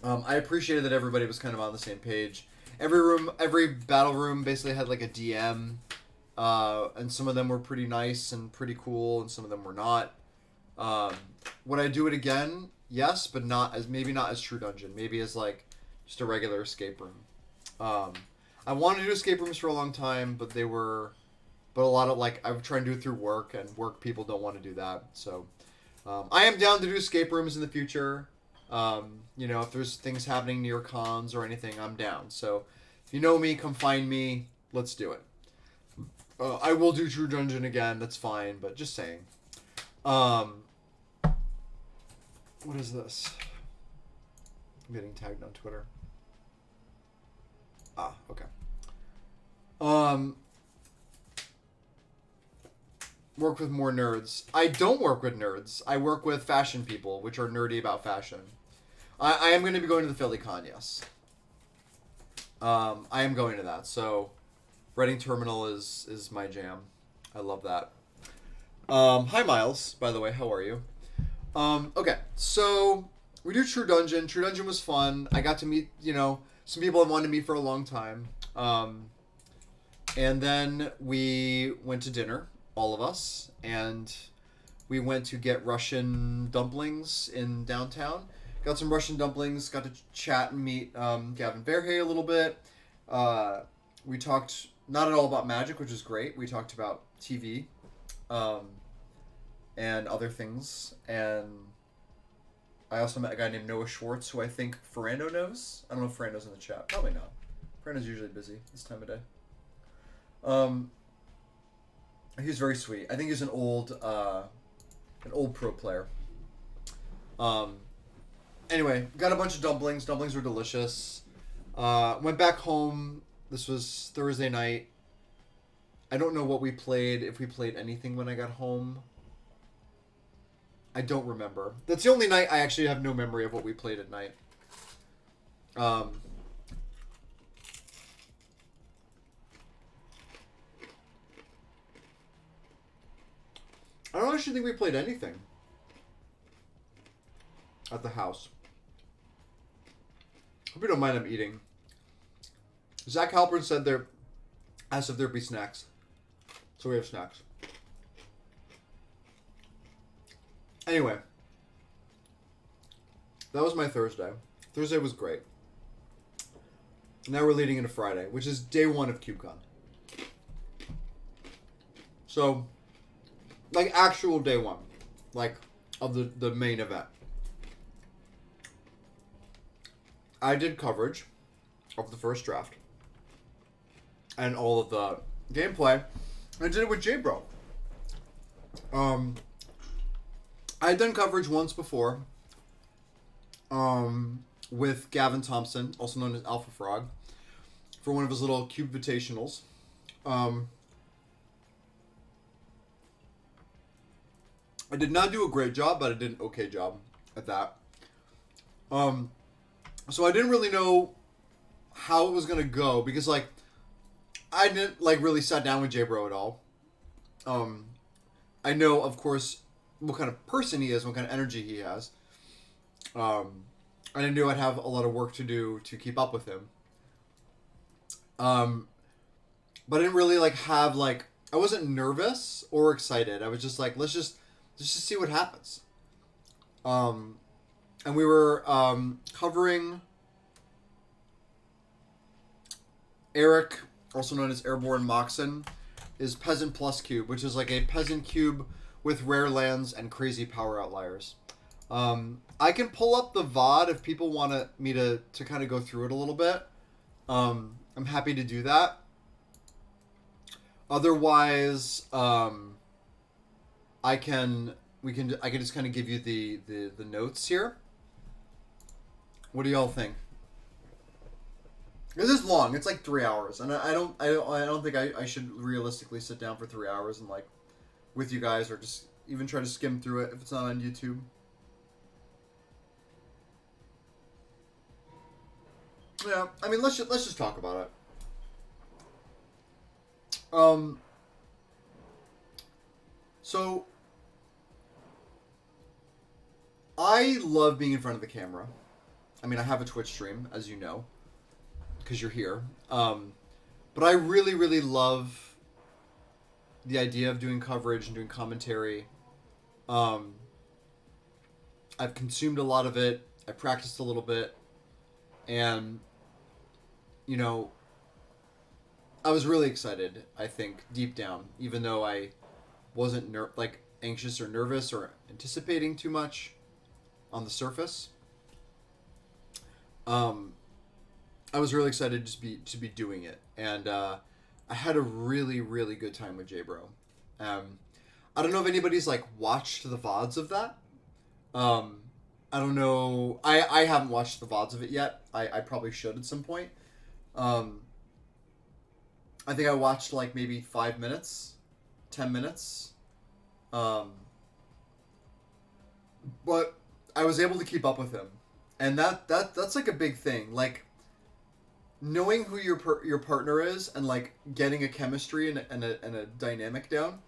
I appreciated that everybody was kind of on the same page. Every battle room basically had like a DM, and some of them were pretty nice and pretty cool, and some of them were not. Would I do it again? Yes, but maybe not as True Dungeon. Maybe as like just a regular escape room. I wanted to do escape rooms for a long time, but a lot of like I'm trying to do it through work, and work people don't want to do that. So I am down to do escape rooms in the future. If there's things happening near cons or anything, I'm down. So if you know me, come find me. Let's do it. I will do True Dungeon again. That's fine, but just saying. What is this? I'm getting tagged on Twitter. Okay. Work with more nerds. I don't work with nerds. I work with fashion people, which are nerdy about fashion. I am going to be going to the PhillyCon, yes. I am going to that. So, Reading Terminal is my jam. I love that. Hi, Miles, by the way. How are you? Okay, so we do True Dungeon. True Dungeon was fun. I got to meet, some people I wanted to meet for a long time. And then we went to dinner, all of us, and we went to get Russian dumplings in downtown. Got some Russian dumplings, got to chat and meet Gavin Verhey a little bit. We talked not at all about Magic, which is great. We talked about TV and other things. And I also met a guy named Noah Schwartz, who I think Ferrando knows. I don't know if Ferrando's in the chat. Probably not. Ferrando's usually busy this time of day. He was very sweet. I think he's an old pro player. Anyway, got a bunch of dumplings. Dumplings were delicious. Went back home. This was Thursday night. I don't know what we played, if we played anything when I got home. I don't remember. That's the only night I actually have no memory of what we played at night. I don't actually think we played anything at the house. Hope you don't mind I'm eating. Zach Halpern said asked if there'd be snacks. So we have snacks. Anyway. That was my Thursday. Thursday was great. Now we're leading into Friday, which is day 1 of CubeCon. So, like actual day 1. Like, of the main event. I did coverage of the first draft and all of the gameplay. I did it with J-Bro. I had done coverage once before with Gavin Thompson, also known as Alpha Frog, for one of his little Cube Invitationals. I did not do a great job, but I did an okay job at that. So I didn't really know how it was going to go because, like, I didn't, like, really sat down with J-Bro at all. I know, of course, what kind of person he is, what kind of energy he has. I knew I'd have a lot of work to do to keep up with him. But I didn't really, like, have, like, I wasn't nervous or excited. I was just like, let's just see what happens. And we were covering Eric, also known as Airborne Moxon, is Peasant Plus Cube, which is like a peasant cube with rare lands and crazy power outliers. I can pull up the VOD if people want me to kind of go through it a little bit. I'm happy to do that. Otherwise, I can just kind of give you the notes here. What do y'all think? This is long. It's like 3 hours, and I don't think I should realistically sit down for 3 hours and like with you guys, or just even try to skim through it if it's not on YouTube. Yeah, I mean, let's just talk about it. So I love being in front of the camera. I mean, I have a Twitch stream, as you know, because you're here. But I really, really love the idea of doing coverage and doing commentary. Um, I've consumed a lot of it. I practiced a little bit, and you know, I was really excited. I think deep down, even though I wasn't anxious or nervous or anticipating too much on the surface. I was really excited to be doing it, and I had a really, really good time with J-Bro. I don't know if anybody's like watched the VODs of that. I don't know. I haven't watched the VODs of it yet. I probably should at some point. I think I watched like maybe 5 minutes, 10 minutes. But I was able to keep up with him, and that's like a big thing. Like knowing who your partner is and like getting a chemistry and a dynamic down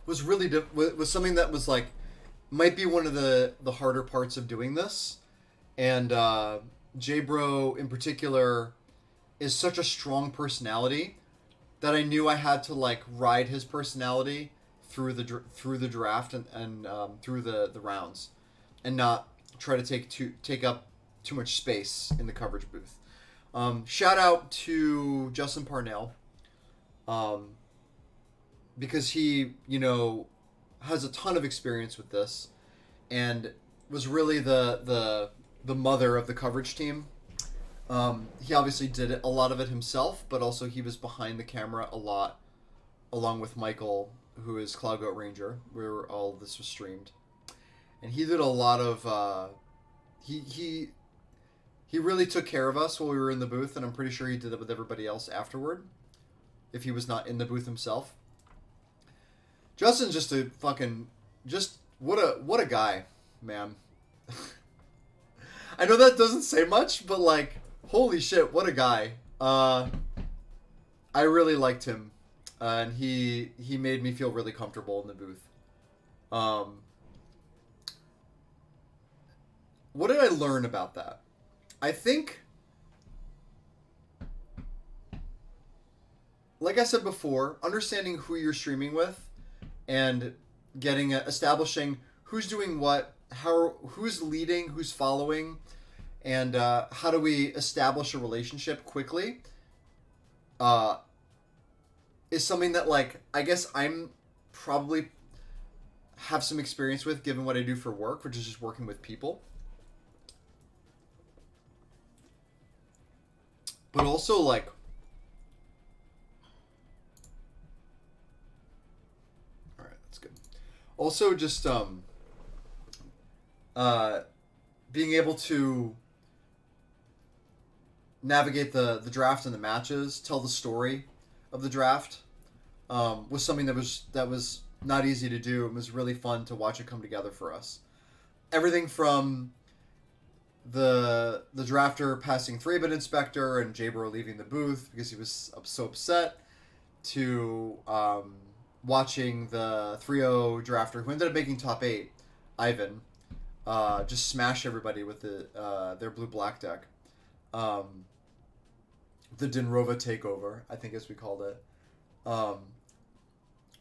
was really was something that was like might be one of the harder parts of doing this. And J-Bro in particular is such a strong personality that I knew I had to like ride his personality through the draft and through the rounds, and not try to take up too much space in the coverage booth. Shout out to Justin Parnell, because he has a ton of experience with this, and was really the mother of the coverage team. He obviously did a lot of it himself, but also he was behind the camera a lot, along with Michael, who is Cloud Goat Ranger, where all this was streamed. And he did a lot of he really took care of us while we were in the booth, and I'm pretty sure he did it with everybody else afterward, if he was not in the booth himself. Justin's just a fucking what a guy, man. I know that doesn't say much, but like, holy shit, what a guy. I really liked him, and he made me feel really comfortable in the booth. What did I learn about that? I think, like I said before, understanding who you're streaming with and establishing who's doing what, who's leading, who's following, and how do we establish a relationship quickly is something that, like, I guess I'm probably have some experience with, given what I do for work, which is just working with people. But also, like, alright, that's good. Also, just being able to navigate the draft and the matches, tell the story of the draft, was something that was not easy to do. It was really fun to watch it come together for us. Everything from the drafter passing 3-bit inspector and J-Bro leaving the booth because he was so upset, to watching the 3-0 drafter who ended up making top 8, Ivan, just smash everybody with their blue-black deck. The Dinrova takeover, I think as we called it,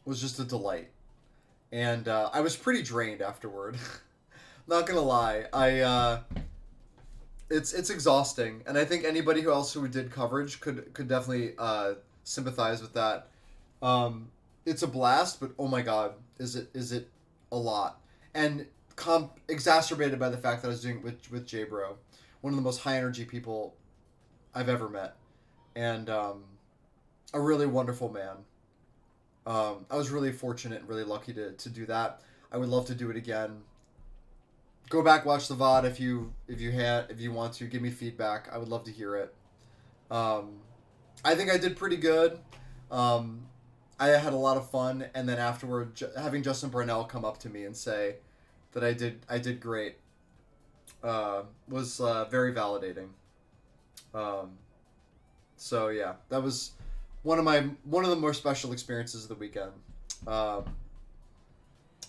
was just a delight. And I was pretty drained afterward. Not gonna lie, it's exhausting, and I think anybody who did coverage could definitely sympathize with that. It's a blast, but oh my god, is it a lot, and exacerbated by the fact that I was doing it with J-Bro, one of the most high energy people I've ever met, and a really wonderful man. I was really fortunate and really lucky to do that. I would love to do it again. Go back, watch the VOD if you want to. Give me feedback. I would love to hear it. I think I did pretty good. I had a lot of fun, and then afterward, having Justin Brunell come up to me and say that I did great was very validating. Um, so yeah, that was one of the more special experiences of the weekend. Um,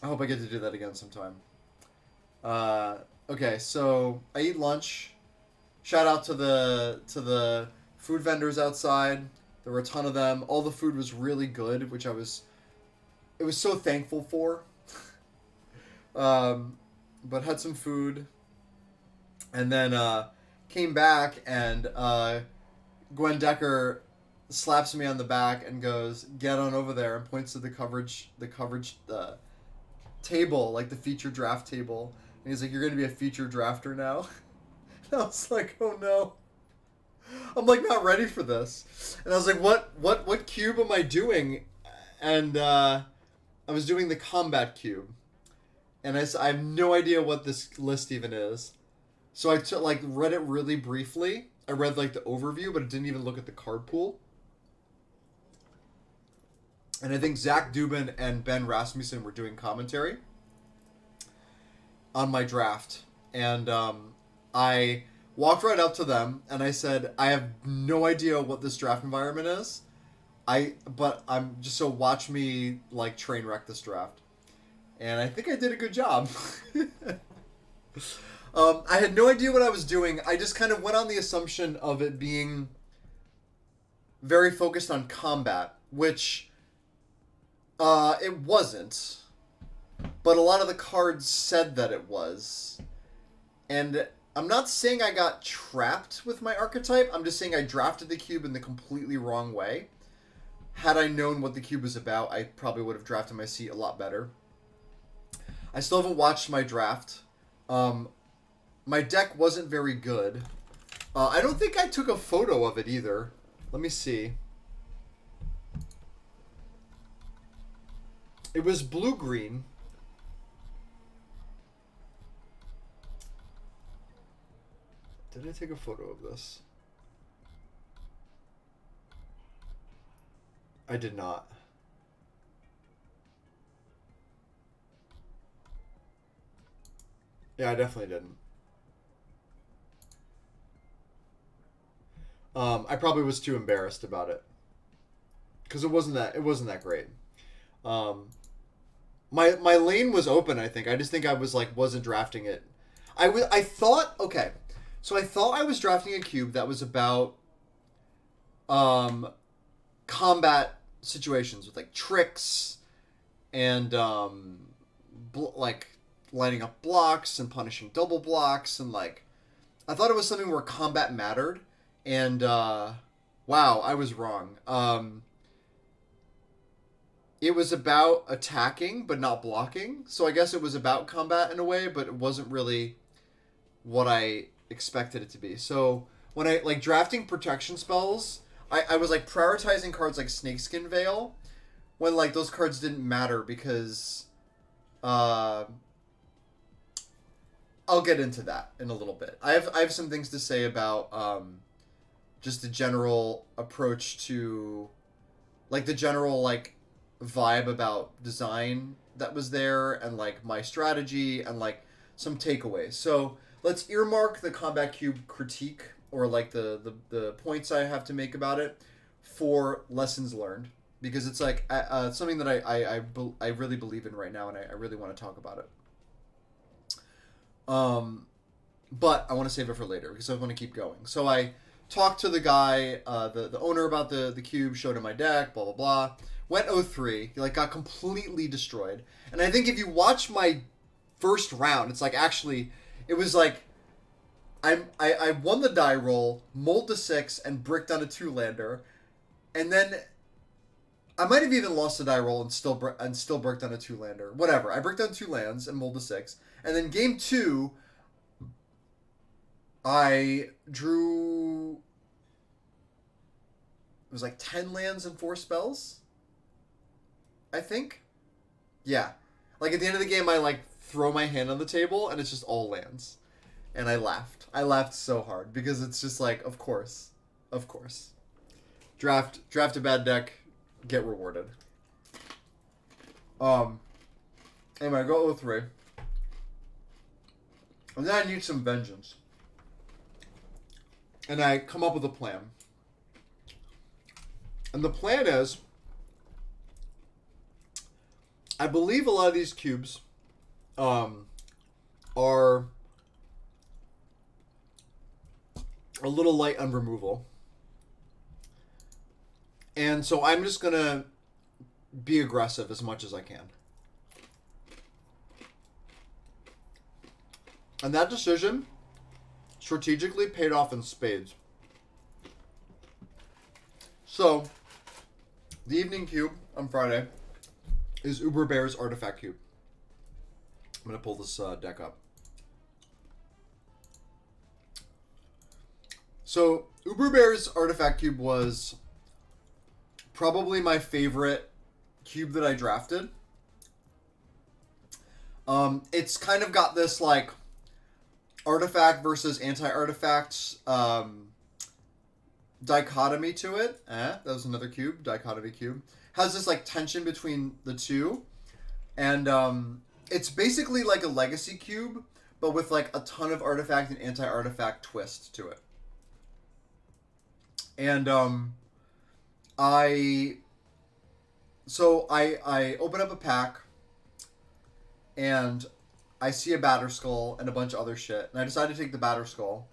I hope I get to do that again sometime. Okay, so I eat lunch. Shout out to the food vendors outside. There were a ton of them. All the food was really good, which it was so thankful for. um, but had some food, and then came back, and Gwen Decker slaps me on the back and goes, "Get on over there," and points to the coverage table, like the feature draft table. And he's like, "You're going to be a feature drafter now." And I was like, "Oh no." I'm like not ready for this. And I was like, what cube am I doing? And I was doing the combat cube. And I have no idea what this list even is. So I read it really briefly. I read like the overview, but it didn't even look at the card pool. And I think Zach Dubin and Ben Rasmussen were doing commentary on my draft. And I walked right up to them and I said, "I have no idea what this draft environment is. But I'm just so watch me like train wreck this draft." And I think I did a good job. I had no idea what I was doing. I just kind of went on the assumption of it being very focused on combat, which it wasn't. But a lot of the cards said that it was. And I'm not saying I got trapped with my archetype. I'm just saying I drafted the cube in the completely wrong way. Had I known what the cube was about, I probably would have drafted my seat a lot better. I still haven't watched my draft. My deck wasn't very good. I don't think I took a photo of it either. Let me see. It was blue-green. Did I take a photo of this? I did not. Yeah, I definitely didn't. I probably was too embarrassed about it because it wasn't that great. My lane was open. I think I just think I was like wasn't drafting it. I thought okay, so I thought I was drafting a cube that was about combat situations with like tricks and like lining up blocks and punishing double blocks and like I thought it was something where combat mattered. And, wow, I was wrong. It was about attacking, but not blocking. So I guess it was about combat in a way, but it wasn't really what I expected it to be. So when I, like, drafting protection spells, I was, like, prioritizing cards like Snakeskin Veil when, like, those cards didn't matter because, I'll get into that in a little bit. I have some things to say about, just the general approach to, like, the general, like, vibe about design that was there and, like, my strategy and, like, some takeaways. So let's earmark the combat cube critique or, like, the points I have to make about it for lessons learned because it's, like, something that I really believe in right now and I really want to talk about it. But I want to save it for later because I want to keep going. So I talked to the guy, the owner about the cube, showed him my deck, blah, blah, blah. Went 0-3. He, like, got completely destroyed. And I think if you watch my first round, it's, like, actually, it was, like, I won the die roll, mulled to 6, and bricked on a 2-lander. And then I might have even lost the die roll and still bricked on a 2-lander. Whatever. I bricked on 2 lands and mulled to 6. And then game 2... I drew, it was like 10 lands and 4 spells, I think. Yeah. Like at the end of the game, I like throw my hand on the table and it's just all lands. And I laughed. I laughed so hard because it's just like, of course. Of course. Draft a bad deck, get rewarded. Anyway, I go 0-3. And then I need some vengeance. and I come up with a plan. And the plan is, I believe a lot of these cubes are a little light on removal. And so I'm just going to be aggressive as much as I can. And that decision strategically paid off in spades. So, the evening cube on Friday is Uber Bear's Artifact Cube. I'm going to pull this deck up. So, Uber Bear's Artifact Cube was probably my favorite cube that I drafted. It's kind of got this, like, artifact versus anti-artifact dichotomy to it. That was another cube, dichotomy cube. Has this, like, tension between the two. And it's basically like a legacy cube, but with, like, a ton of artifact and anti-artifact twist to it. And I open up a pack, and I see a Batter Skull and a bunch of other shit, and I decide to take the Batter Skull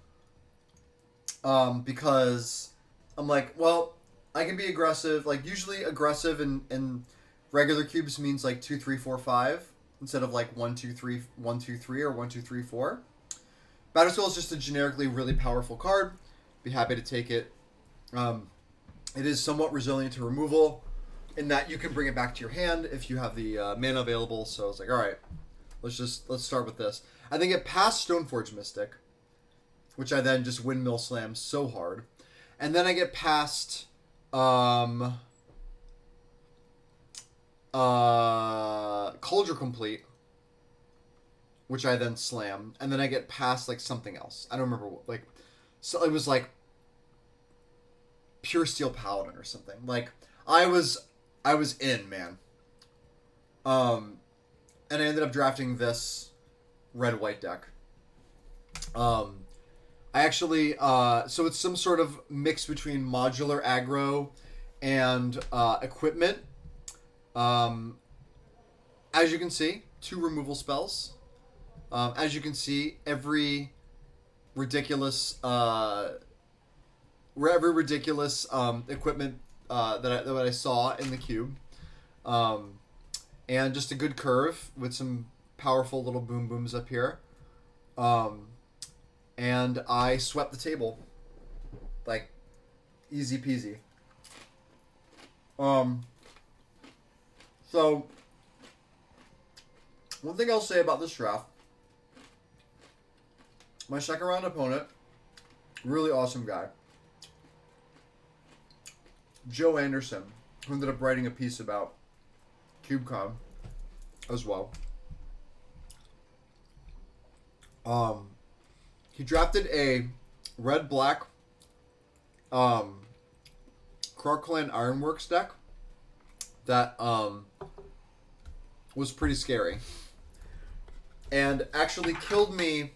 because I'm like, well, I can be aggressive. Like, usually aggressive in regular cubes means like 2, 3, 4, 5 instead of like 1, 2, 3, 1, 2, 3 or 1, 2, 3, 4. Batter Skull is just a generically really powerful card. Be happy to take it. It is somewhat resilient to removal in that you can bring it back to your hand if you have the mana available. So I was like, all right, let's start with this. I think it passed Stoneforge Mystic, which I then just windmill slam so hard, and then I get past Cauldron Complete, which I then slam, and then I get past like something else. I don't remember what, like, so it was like Pure Steel Paladin or something. Like I was in, man. And I ended up drafting this red-white deck. I actually, so it's some sort of mix between modular aggro and equipment. As you can see, 2 removal spells. As you can see, every ridiculous equipment that I saw in the cube. And just a good curve with some powerful little boom booms up here. And I swept the table. Like, easy peasy. So, one thing I'll say about this draft. My second round opponent, really awesome guy. Joe Anderson, who ended up writing a piece about CubeCon as well. He drafted a red-black Krark-Clan Ironworks deck that was pretty scary. And actually killed me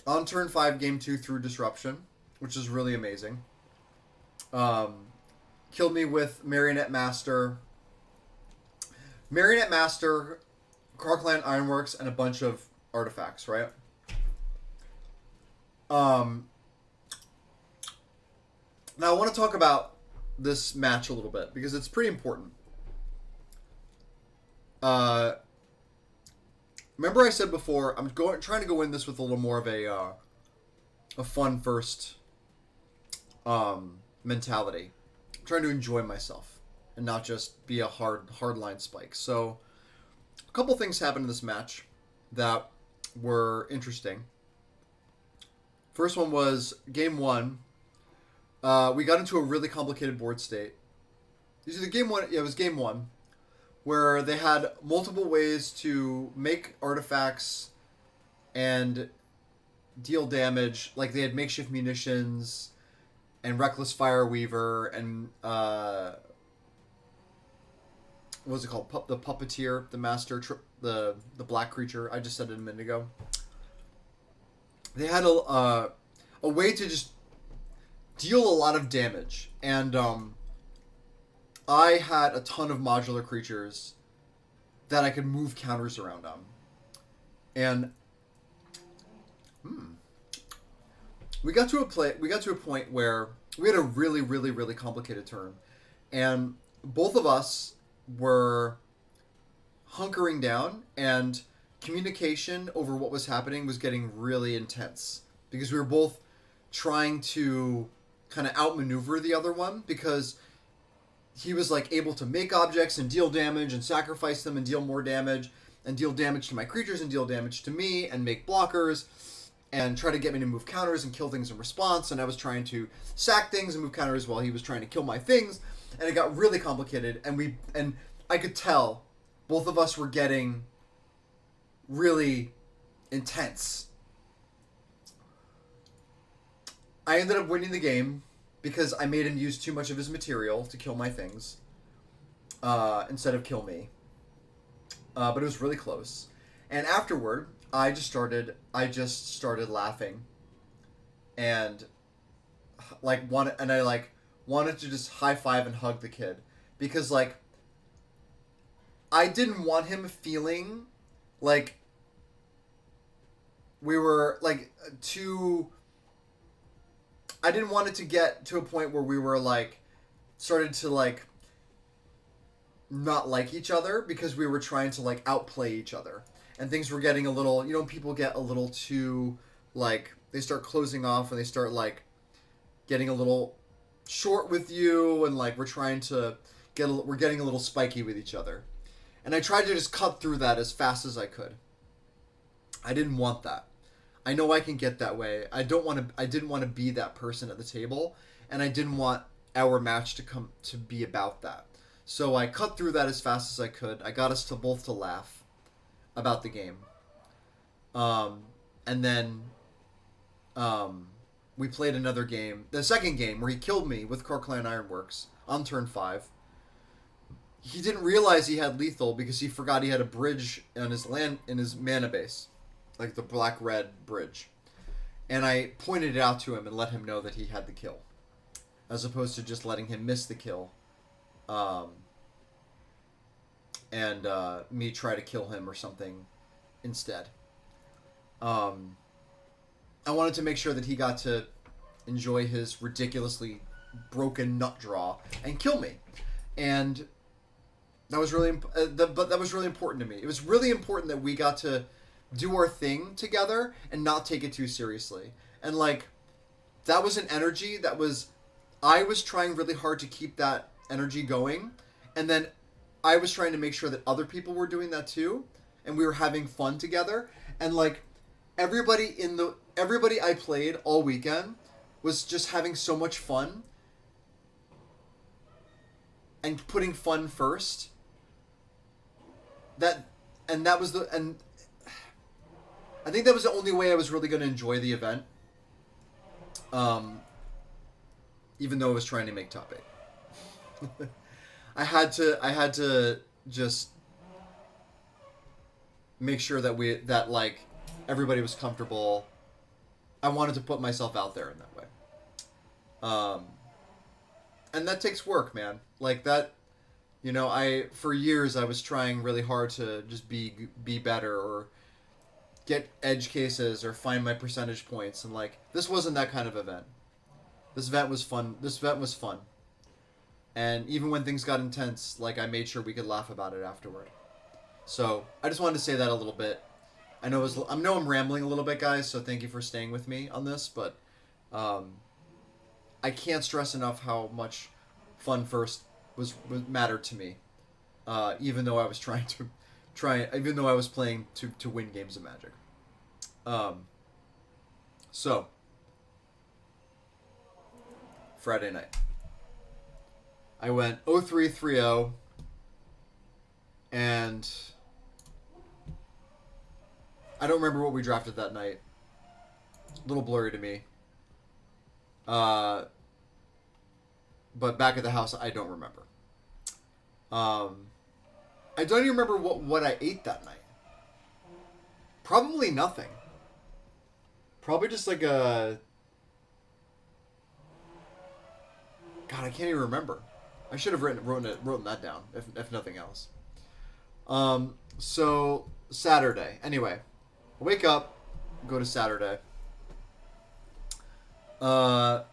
on turn 5, game 2 through Disruption, which is really amazing. Killed me with Marionette Master, Krark-Clan Ironworks, and a bunch of artifacts, right? Now I want to talk about this match a little bit because it's pretty important. Remember I said before, I'm trying to go in this with a little more of a fun first mentality. I'm trying to enjoy myself and not just be a hardline spike. So a couple things happened in this match that were interesting. First one was game 1. We got into a really complicated board state. It was game 1, where they had multiple ways to make artifacts and deal damage. Like they had makeshift munitions and Reckless Fireweaver and what was it called? The Puppeteer, the Master, the black creature. I just said it a minute ago. They had a a way to just deal a lot of damage. And I had a ton of modular creatures that I could move counters around on. And we got to a point where we had a really, really, really complicated turn. And both of us were hunkering down, and communication over what was happening was getting really intense because we were both trying to kind of outmaneuver the other one, because he was like able to make objects and deal damage and sacrifice them and deal more damage and deal damage to my creatures and deal damage to me and make blockers and try to get me to move counters and kill things in response. And I was trying to sack things and move counters while he was trying to kill my things. And it got really complicated, and I could tell both of us were getting really intense. I ended up winning the game because I made him use too much of his material to kill my things instead of kill me. But it was really close. And afterward, I just started laughing, and I wanted to just high five and hug the kid, because like I didn't want him feeling like we were like I didn't want it to get to a point where we were like started to like not like each other, because we were trying to like outplay each other, and things were getting a little, people get a little too like, they start closing off and they start like getting a little short with you, and like we're getting a little spiky with each other. And I tried to just cut through that as fast as I could. I didn't want that. I know I can get that way. I didn't want to be that person at the table, and I didn't want our match to be about that. So I cut through that as fast as I could. I got us both to laugh about the game. And then we played another game, the second game, where he killed me with Karklan Ironworks on turn 5. He didn't realize he had lethal because he forgot he had a bridge in his mana base, like the black-red bridge. And I pointed it out to him and let him know that he had the kill, as opposed to just letting him miss the kill, and me try to kill him or something instead. I wanted to make sure that he got to enjoy his ridiculously broken nut draw and kill me, and that was really but that was really important to me. It was really important that we got to do our thing together and not take it too seriously. And like, that was an energy I was trying really hard to keep that energy going, and then I was trying to make sure that other people were doing that too, and we were having fun together. And like, everybody I played all weekend was just having so much fun and putting fun first. I think that was the only way I was really going to enjoy the event. Even though I was trying to make top 8. I had to just make sure that like everybody was comfortable. I wanted to put myself out there in that way. And that takes work, man. Like that, for years I was trying really hard to just be better, or get edge cases, or find my percentage points, and like, this wasn't that kind of event. This event was fun. And even when things got intense, like, I made sure we could laugh about it afterward. So I just wanted to say that a little bit. I know I'm rambling a little bit, guys, so thank you for staying with me on this, but I can't stress enough how much fun first was mattered to me, even though I was even though I was playing to win games of Magic. So Friday night, I went 0-3-3-0, and I don't remember what we drafted that night. A little blurry to me. But back at the house, I don't remember. I don't even remember what I ate that night. Probably nothing. Probably just like a God, I can't even remember. I should have written that down, if nothing else. So Saturday. Anyway, I wake up, go to Saturday. I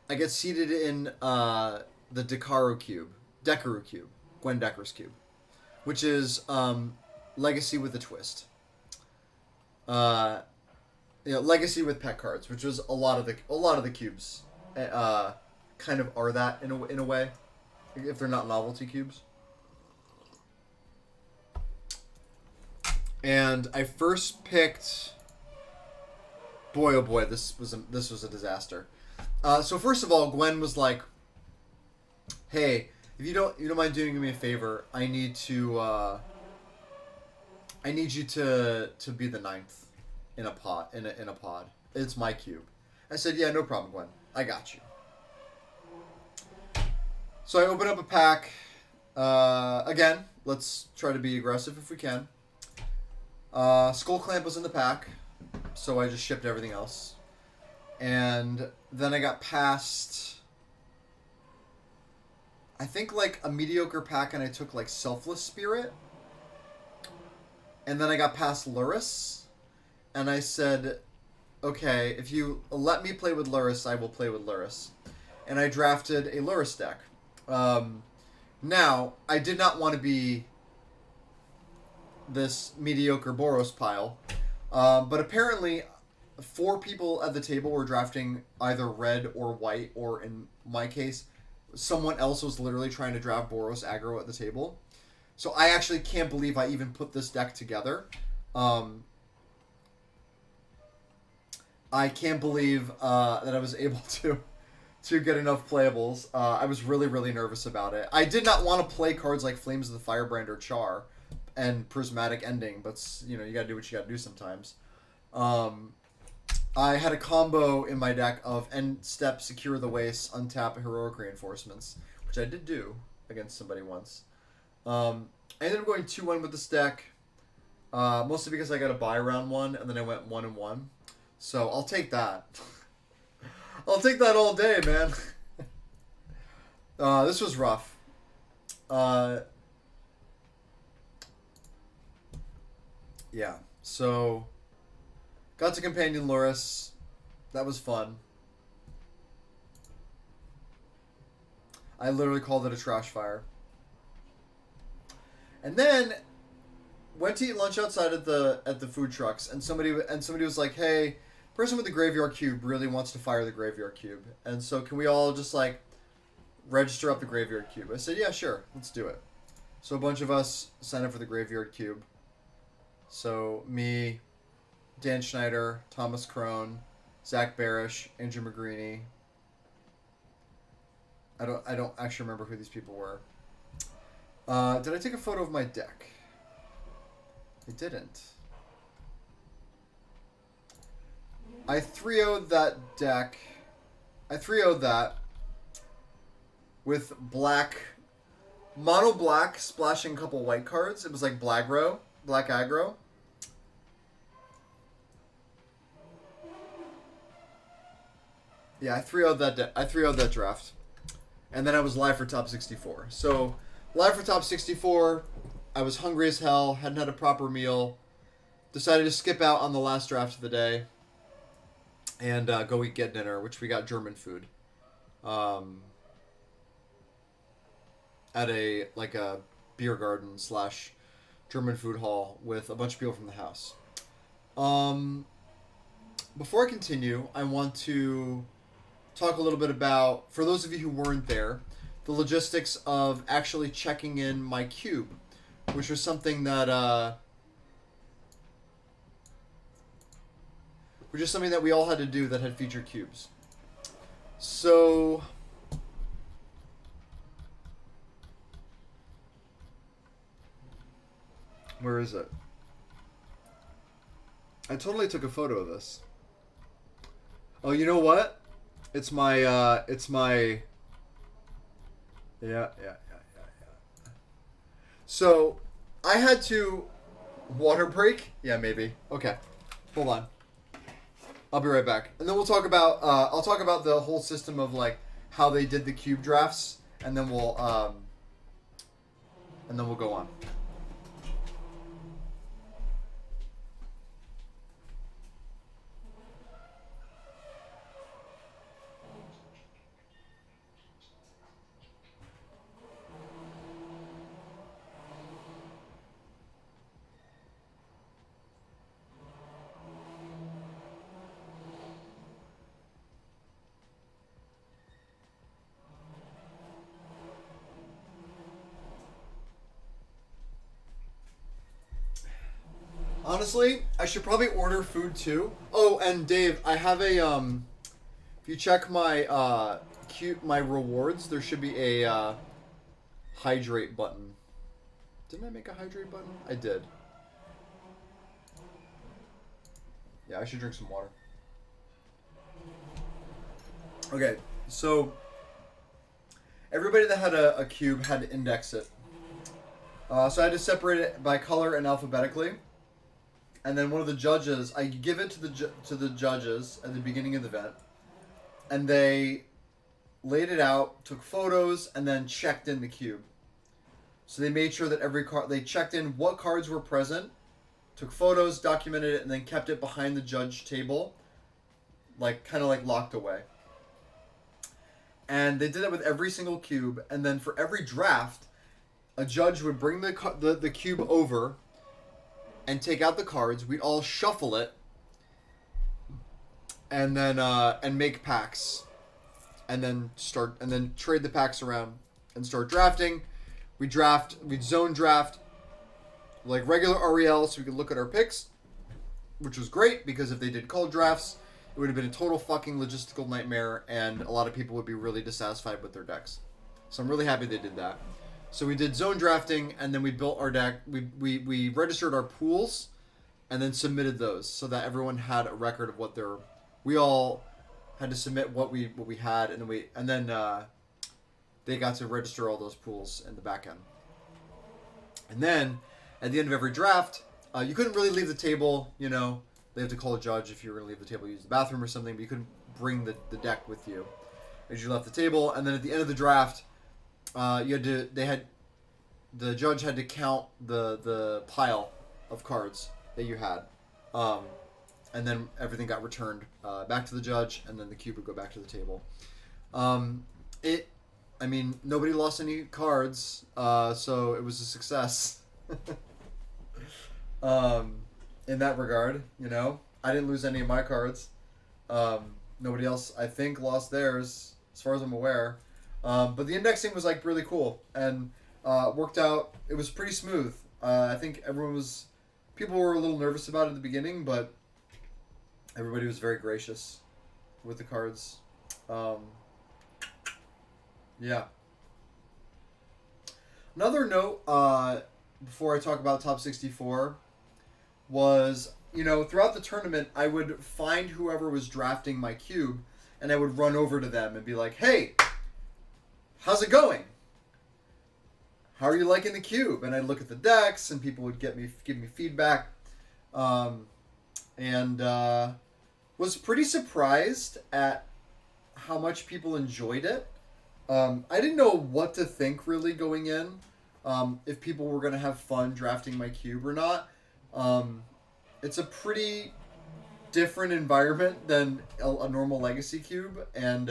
get seated in the Decaru cube, Gwen Decker's cube, which is Legacy with a twist. Legacy with pet cards, which was a lot of the cubes, kind of are that in a way, if they're not novelty cubes. And I first picked. Boy, oh boy, this was a disaster. So first of all, Gwen was like, "Hey, if you don't mind doing me a favor, I need you to be the ninth in a pod. It's my cube." I said, "Yeah, no problem, Gwen. I got you." So I open up a pack. Again, let's try to be aggressive if we can. Skull Clamp was in the pack, so I just shipped everything else. And then I got past, I think, like a mediocre pack, and I took like Selfless Spirit. And then I got past Luris, and I said, okay, if you let me play with Luris, I will play with Luris. And I drafted a Luris deck. Now, I did not want to be this mediocre Boros pile, but apparently 4 people at the table were drafting either red or white, or in my case, someone else was literally trying to draft Boros aggro at the table. So I actually can't believe I even put this deck together. I can't believe that I was able to get enough playables. I was really, really nervous about it. I did not want to play cards like Flames of the Firebrand or Char and Prismatic Ending, but you gotta do what you gotta do sometimes. I had a combo in my deck of End Step, Secure the Waste, untap Heroic Reinforcements, which I did do against somebody once. I ended up going 2-1 with this deck, mostly because I got a buy round 1, and then I went 1-1. So I'll take that. I'll take that all day, man. This was rough. Yeah, so got to Companion Luris. That was fun. I literally called it a trash fire. And then went to eat lunch outside at the food trucks, and somebody was like, "Hey, person with the Graveyard Cube really wants to fire the Graveyard Cube, and so can we all just like register up the Graveyard Cube?" I said, "Yeah, sure, let's do it." So a bunch of us signed up for the Graveyard Cube. So me, Dan Schneider, Thomas Crone, Zach Barish, Andrew McGreeny. I don't actually remember who these people were. Did I take a photo of my deck? I didn't. I 3-0'd that deck. I 3-0'd that with black, mono black, splashing a couple white cards. It was like black aggro. Yeah, I 3-0'd that. I 3-0'd that draft, and then I was live for top 64. So live for top 64. I was hungry as hell. Hadn't had a proper meal. Decided to skip out on the last draft of the day and go get dinner, which we got German food at a beer garden / German food hall with a bunch of people from the house. Before I continue, I want to talk a little bit about, for those of you who weren't there, the logistics of actually checking in my cube, which was something that we all had to do that had featured cubes. So where is it? I totally took a photo of this. Oh, you know what? It's my yeah. So I had to water break. Yeah, maybe. Okay, hold on. I'll be right back, and then we'll talk about. I'll talk about the whole system of like how they did the cube drafts, and then we'll go on. Honestly, I should probably order food too. Oh, and Dave, I have a if you check my my rewards, there should be a hydrate button. Didn't I make a hydrate button? I did. Yeah, I should drink some water. Okay, so everybody that had a cube had to index it. So I had to separate it by color and alphabetically. And then one of the judges, I give it to the judges at the beginning of the event, and they laid it out, took photos, and then checked in the cube. So they made sure that every card, they checked in what cards were present, took photos, documented it, and then kept it behind the judge table, like kind of like locked away. And they did that with every single cube, and then for every draft, a judge would bring the cube over and take out the cards. We'd all shuffle it, and then and make packs, and then trade the packs around and start drafting. We'd zone draft like regular REL, so we could look at our picks, which was great because if they did cold drafts, it would have been a total fucking logistical nightmare, and a lot of people would be really dissatisfied with their decks. So I'm really happy they did that. So we did zone drafting, and then we built our deck. We registered our pools, and then submitted those so that everyone had a record of what their. We all had to submit what we had, and then they got to register all those pools in the back end. And then at the end of every draft, you couldn't really leave the table. You know, they have to call a judge if you were going to leave the table, use the bathroom or something. But you couldn't bring the deck with you as you left the table. And then at the end of the draft. The judge had to count the pile of cards that you had, and then everything got returned back to the judge, and then the cube would go back to the table. Nobody lost any cards, so it was a success. In that regard, you know, I didn't lose any of my cards. Nobody else, I think, lost theirs, as far as I'm aware. But the indexing was like really cool and worked out. It was pretty smooth. I think people were a little nervous about it at the beginning, but everybody was very gracious with the cards. Yeah. Another note before I talk about Top 64 was, you know, throughout the tournament, I would find whoever was drafting my cube, and I would run over to them and be like, "Hey, how's it going? How are you liking the cube?" And I'd look at the decks, and people would give me feedback, and was pretty surprised at how much people enjoyed it. I didn't know what to think really going in, if people were going to have fun drafting my cube or not. It's a pretty different environment than a normal Legacy cube, and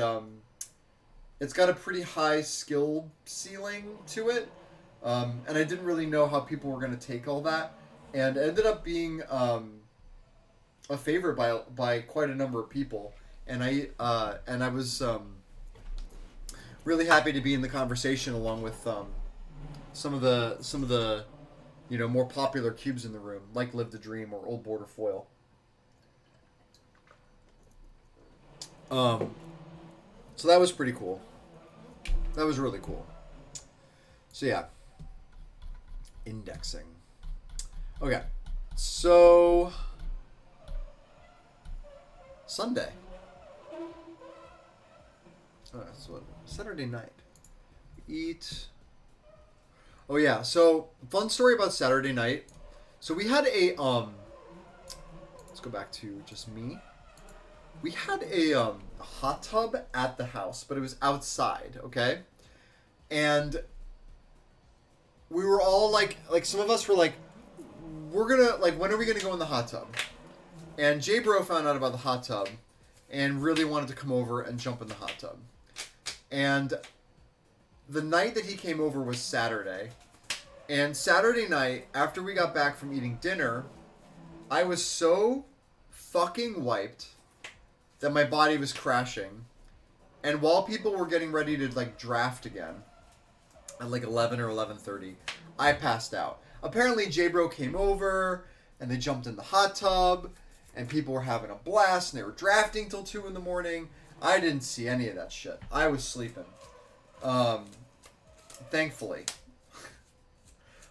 it's got a pretty high skill ceiling to it, and I didn't really know how people were going to take all that, and it ended up being a favorite by quite a number of people, and I was really happy to be in the conversation along with some of the you know, more popular cubes in the room, like Live the Dream or Old Border Foil. So that was pretty cool. That was really cool. So yeah. Indexing. Okay. So Sunday. So Saturday night. We eat. Oh yeah, so fun story about Saturday night. So we had a let's go back to just me. we had a hot tub at the house, but it was outside, okay? And we were all like some of us were like, we're gonna, like, when are we gonna go in the hot tub? And Jay Bro found out about the hot tub and really wanted to come over and jump in the hot tub. And the night that he came over was Saturday. And Saturday night, after we got back from eating dinner, I was so fucking wiped that my body was crashing. And while people were getting ready to, like, draft again at like 11 or 11:30, I passed out. Apparently, J-Bro came over and they jumped in the hot tub and people were having a blast and they were drafting till 2 in the morning. I didn't see any of that shit. I was sleeping. Thankfully,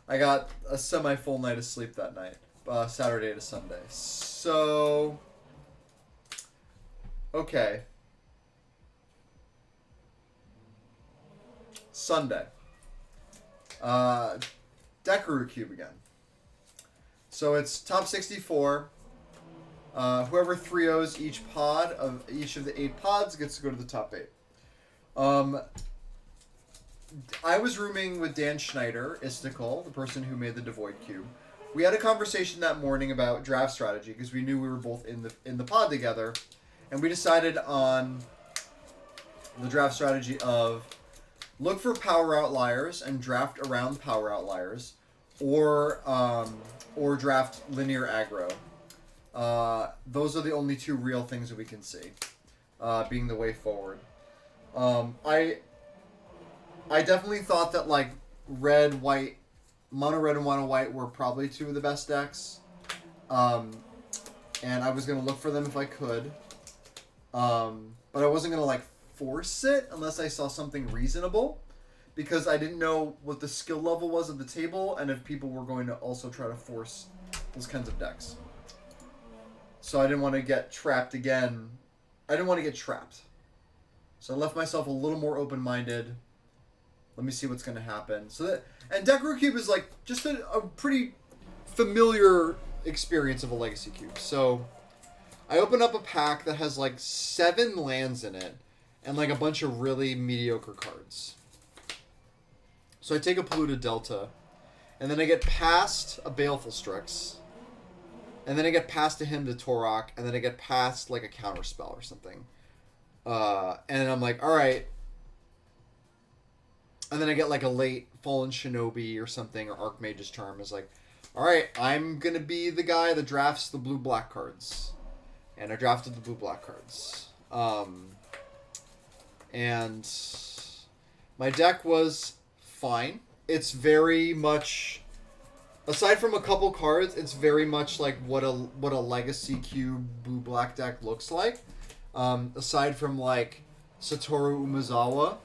I got a semi-full night of sleep that night, Saturday to Sunday. So, okay. Sunday. Dekaroo Cube again. So it's top 64. Whoever 3-0s each pod of each of the 8 pods gets to go to the top 8. I was rooming with Dan Schneider, Istical, the person who made the Devoid Cube. We had a conversation that morning about draft strategy because we knew we were both in the pod together, and we decided on the draft strategy of look for power outliers and draft around power outliers, or draft linear aggro. Those are the only 2 real things that we can see being the way forward. I definitely thought that, like, red, white, mono red and mono white were probably 2 of the best decks. And I was going to look for them if I could. But I wasn't going to, like, force it unless I saw something reasonable. Because I didn't know what the skill level was of the table and if people were going to also try to force those kinds of decks. So I didn't want to get trapped again. I didn't want to get trapped. So I left myself a little more open-minded. Let me see what's going to happen. And Dekaroo Cube is like just a pretty familiar experience of a Legacy Cube. So I open up a pack that has like 7 lands in it and like a bunch of really mediocre cards. So I take a Polluted Delta, and then I get past a Baleful Strix, and then I get past a Hymn to Torok, and then I get past like a Counterspell or something. And I'm like, all right. And then I get like a late Fallen Shinobi or something, or Archmage's Charm. Is like, all right, I'm going to be the guy that drafts the blue-black cards. And I drafted the blue-black cards. And my deck was fine. It's very much, aside from a couple cards, it's very much like what a Legacy Cube blue-black deck looks like. Aside from like Satoru Umezawa,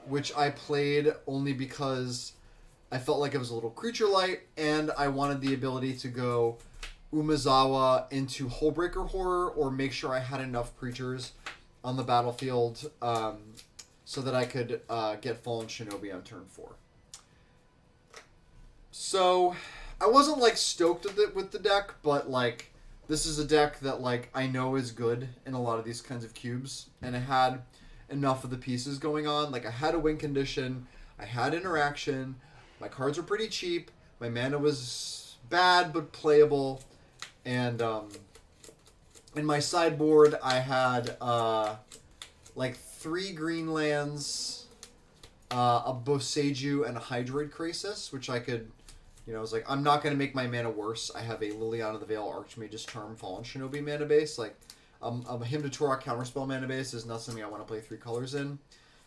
which I played only because I felt like it was a little creature light, and I wanted the ability to go Umezawa into Hullbreaker Horror, or make sure I had enough creatures on the battlefield so that I could get Fallen Shinobi on turn 4. So I wasn't like stoked with the deck, but like this is a deck that like I know is good in a lot of these kinds of cubes, and it had enough of the pieces going on. Like I had a win condition, I had interaction, my cards were pretty cheap, my mana was bad but playable, and in my sideboard I had like 3 green lands, a Boseiju, and a Hydroid Krasis, which I could, I was like, I'm not going to make my mana worse. I have a Liliana the Veil, Archmage's Charm, Fallen Shinobi mana base. Like, a Hymn to Torok Counterspell mana base is not something I want to play 3 colors in.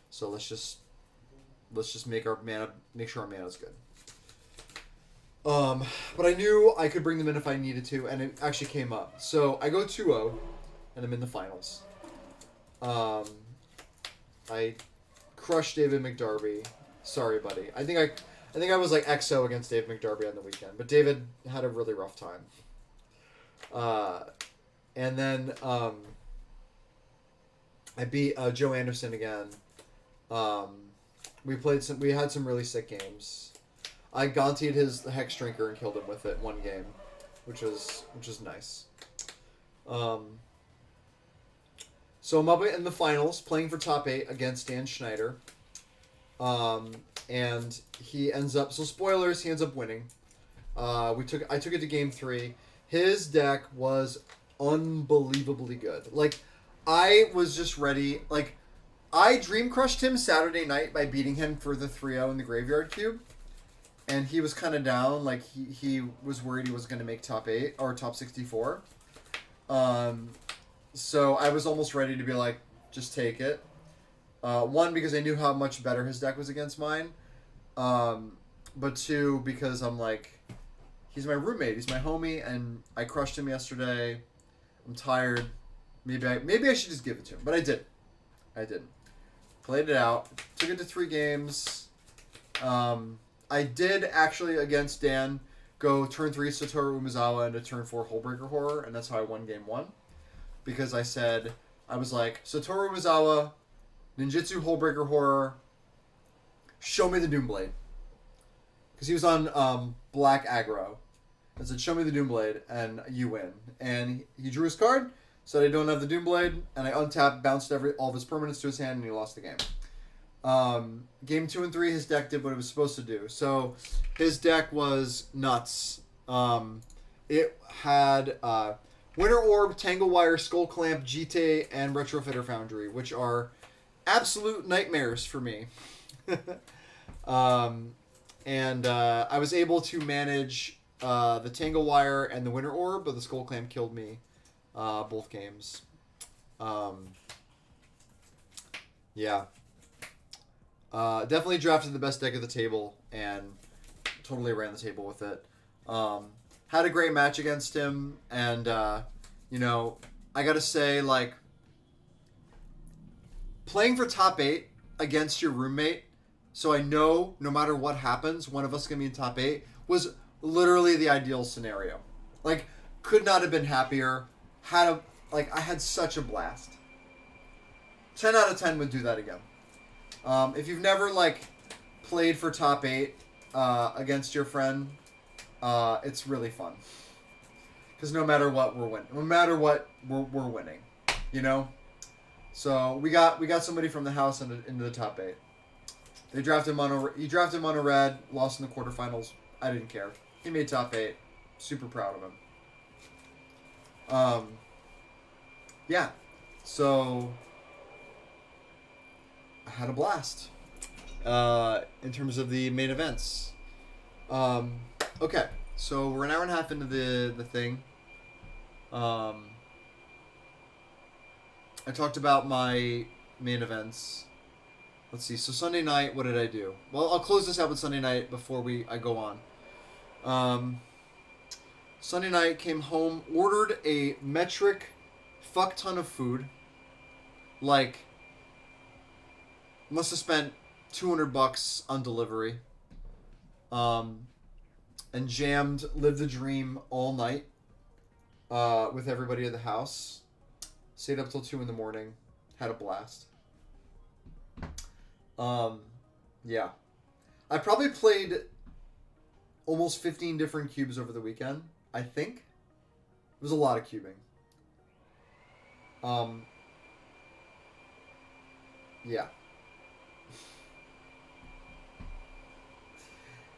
So let's just make sure our mana is good. But I knew I could bring them in if I needed to, and it actually came up. So I go 2-0, and I'm in the finals. I crushed David McDarby. Sorry, buddy. I think I was like XO against Dave McDarby on the weekend, but David had a really rough time. And then I beat Joe Anderson again. We had some really sick games. I Gontied his Hex Drinker and killed him with it one game, which was nice. So I'm up in the finals, playing for top 8 against Dan Schneider. And he ends up. So spoilers, he ends up winning. I took it to game 3. His deck was unbelievably good. Like, I was just ready. Like, I dream crushed him Saturday night by beating him for the 3-0 in the Graveyard Cube. And he was kind of down. Like, he was worried he was going to make top 8 or top 64. So I was almost ready to be like, just take it. One, because I knew how much better his deck was against mine. But two, because I'm like, he's my roommate, he's my homie, and I crushed him yesterday. I'm tired. Maybe I should just give it to him, but I didn't. Played it out. Took it to 3 games. I did actually against Dan go turn 3 Satoru Umezawa into turn 4 Hullbreaker Horror, and that's how I won game 1. Because I was like, Satoru Umezawa, Ninjutsu Hullbreaker Horror, show me the Doomblade. Because he was on Black Aggro. I said, show me the Doomblade, and you win. And he drew his card, said I don't have the Doomblade, and I untapped, bounced all of his permanents to his hand, and he lost the game. Game 2 and 3, his deck did what it was supposed to do. So his deck was nuts. It had Winter Orb, Tangle Wire, Skull Clamp, Jite, and Retrofitter Foundry, which are absolute nightmares for me. And I was able to manage the Tangle Wire and the Winter Orb, but the Skull Clamp killed me both games. Yeah. Definitely drafted the best deck at the table and totally ran the table with it. Had a great match against him, and I gotta say, like, playing for top 8 against your roommate, so I know no matter what happens, one of us is gonna be in top 8, was literally the ideal scenario. Like, could not have been happier. I had such a blast. 10 out of 10 would do that again. If you've never played for top 8 against your friend, it's really fun. Because no matter what, we're winning. No matter what, we're winning. You know. So we got somebody from the house into the top 8. He drafted mono red, lost in the quarterfinals. I didn't care. He made top 8. Super proud of him. Yeah. So I had a blast. In terms of the main events. Okay. So we're an hour and a half into the thing. I talked about my main events. Let's see. So Sunday night, what did I do? Well, I'll close this out with Sunday night before I go on. Sunday night, came home, ordered a metric fuck ton of food. Must have spent $200 on delivery. And jammed, lived the dream all night with everybody at the house. Stayed up till 2 in the morning. Had a blast. Yeah. I probably played almost 15 different cubes over the weekend, I think. It was a lot of cubing. Yeah.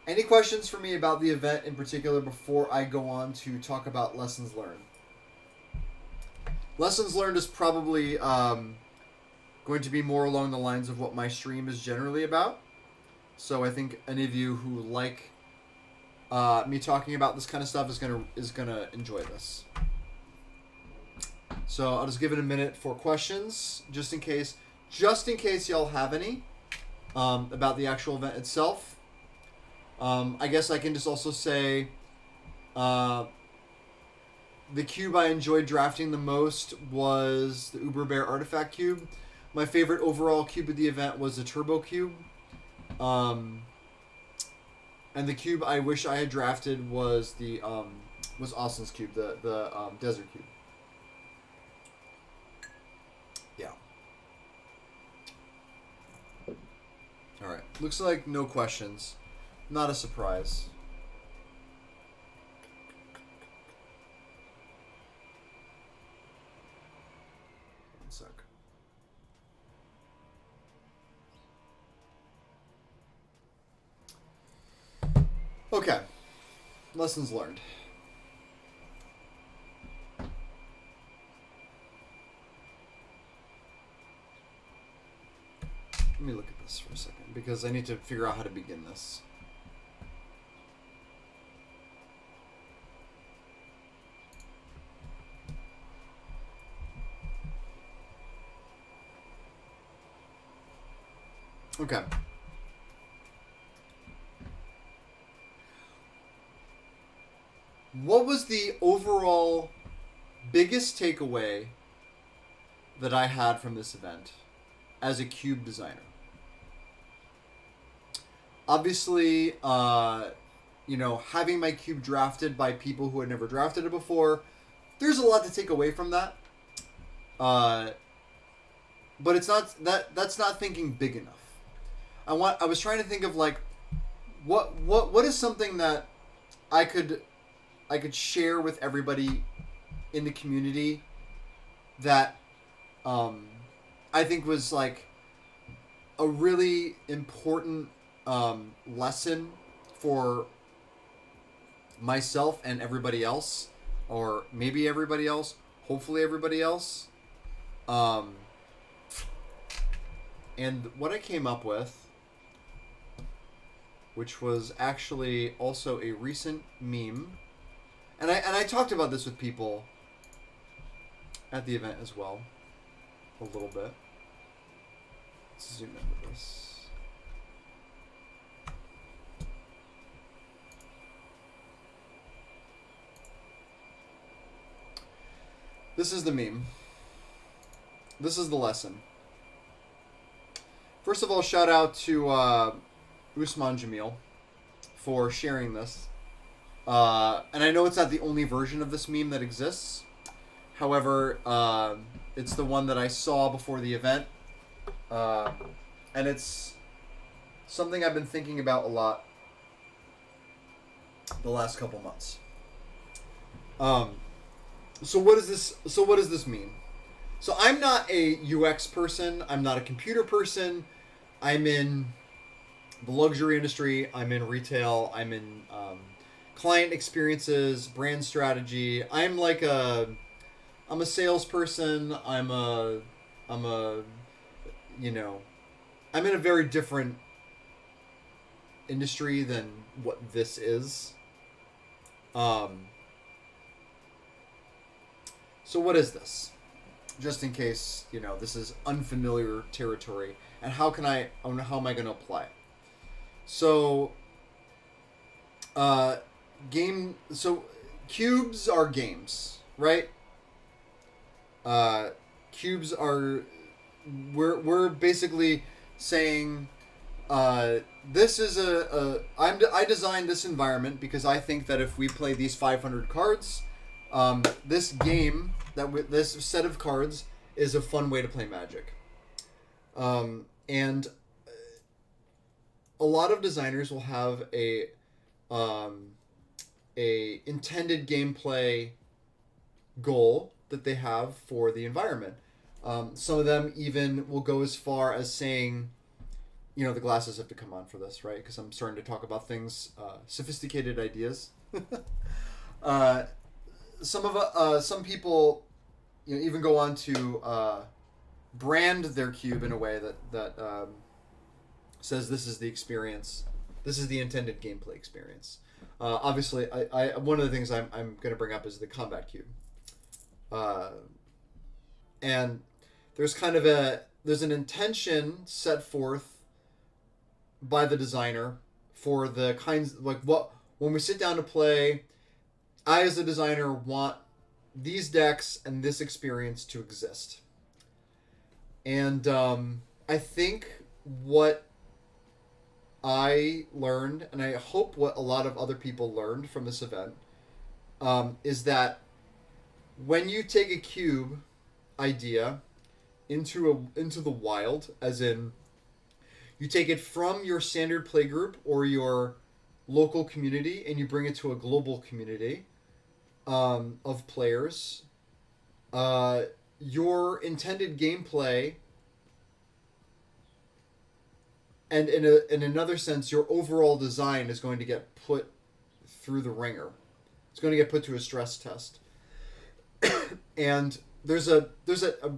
Any questions for me about the event in particular before I go on to talk about lessons learned? Lessons learned is probably going to be more along the lines of what my stream is generally about. So I think any of you who like me talking about this kind of stuff is gonna enjoy this. So I'll just give it a minute for questions, just in case y'all have any about the actual event itself. I guess I can just also say the cube I enjoyed drafting the most was the Uber Bear Artifact Cube. My favorite overall cube of the event was the Turbo Cube. And the cube I wish I had drafted was Austin's cube, the Desert Cube. Yeah. Alright. Looks like no questions. Not a surprise. One sec. Okay. Lessons learned. Let me look at this for a second because I need to figure out how to begin this. Okay. What was the overall biggest takeaway that I had from this event as a cube designer? Obviously, having my cube drafted by people who had never drafted it before, there's a lot to take away from that. But it's not that's not thinking big enough. I was trying to think of like what is something that I could share with everybody in the community that I think was like a really important lesson for myself and everybody else, or maybe everybody else, hopefully everybody else. And what I came up with, which was actually also a recent meme, and I talked about this with people at the event as well, a little bit. Let's zoom into this. This is the meme. This is the lesson. First of all, shout out to Usman Jamil for sharing this. And I know it's not the only version of this meme that exists. However, it's the one that I saw before the event. And it's something I've been thinking about a lot the last couple months. So what does this mean? So I'm not a UX person. I'm not a computer person. I'm in the luxury industry. I'm in retail. I'm in client experiences, brand strategy. I'm a salesperson. I'm in a very different industry than what this is. So what is this? Just in case, this is unfamiliar territory, and how am I going to apply it? So, cubes are games, right? Cubes are, we're basically saying, this is I designed this environment because I think that if we play these 500 cards, this game, this set of cards is a fun way to play Magic. And a lot of designers will have a intended gameplay goal that they have for the environment. Some of them even will go as far as saying, the glasses have to come on for this, right? Because I'm starting to talk about things, sophisticated ideas. Some people, even go on to brand their cube in a way that says this is the experience, this is the intended gameplay experience. Obviously, I one of the things I'm going to bring up is the combat cube, and there's there's an intention set forth by the designer for the kinds when we sit down to play. I, as a designer, want these decks and this experience to exist. And I think what I learned, and I hope what a lot of other people learned from this event, is that when you take a cube idea into the wild, as in you take it from your standard playgroup or your local community and you bring it to a global community of players, your intended gameplay, and in another sense, your overall design is going to get put through the ringer. It's going to get put to a stress test. And there's a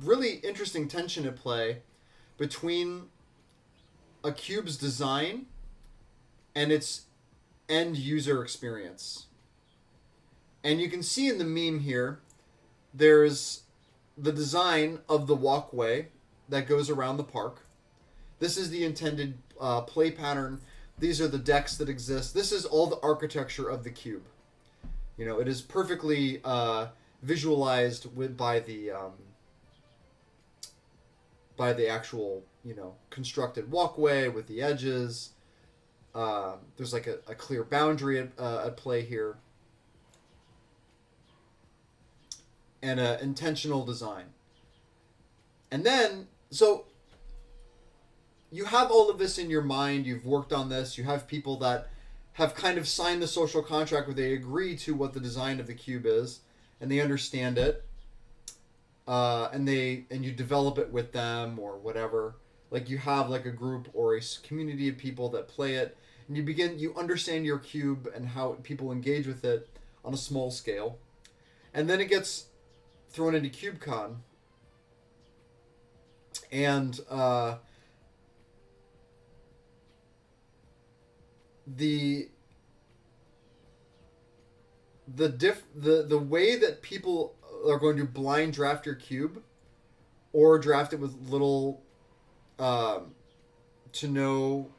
really interesting tension at play between a cube's design and its end user experience. And you can see in the meme here, there's the design of the walkway that goes around the park. This is the intended play pattern. These are the decks that exist. This is all the architecture of the cube. You know, it is perfectly visualized by the actual, you know, constructed walkway with the edges. There's like a clear boundary at play here. And an intentional design. And then, so you have all of this in your mind. You've worked on this. You have people that have kind of signed the social contract where they agree to what the design of the cube is, and they understand it. And you develop it with them or whatever. Like you have like a group or a community of people that play it, and you understand your cube and how people engage with it on a small scale. And then it gets thrown into CubeCon, and the way that people are going to blind draft your cube or draft it with little to no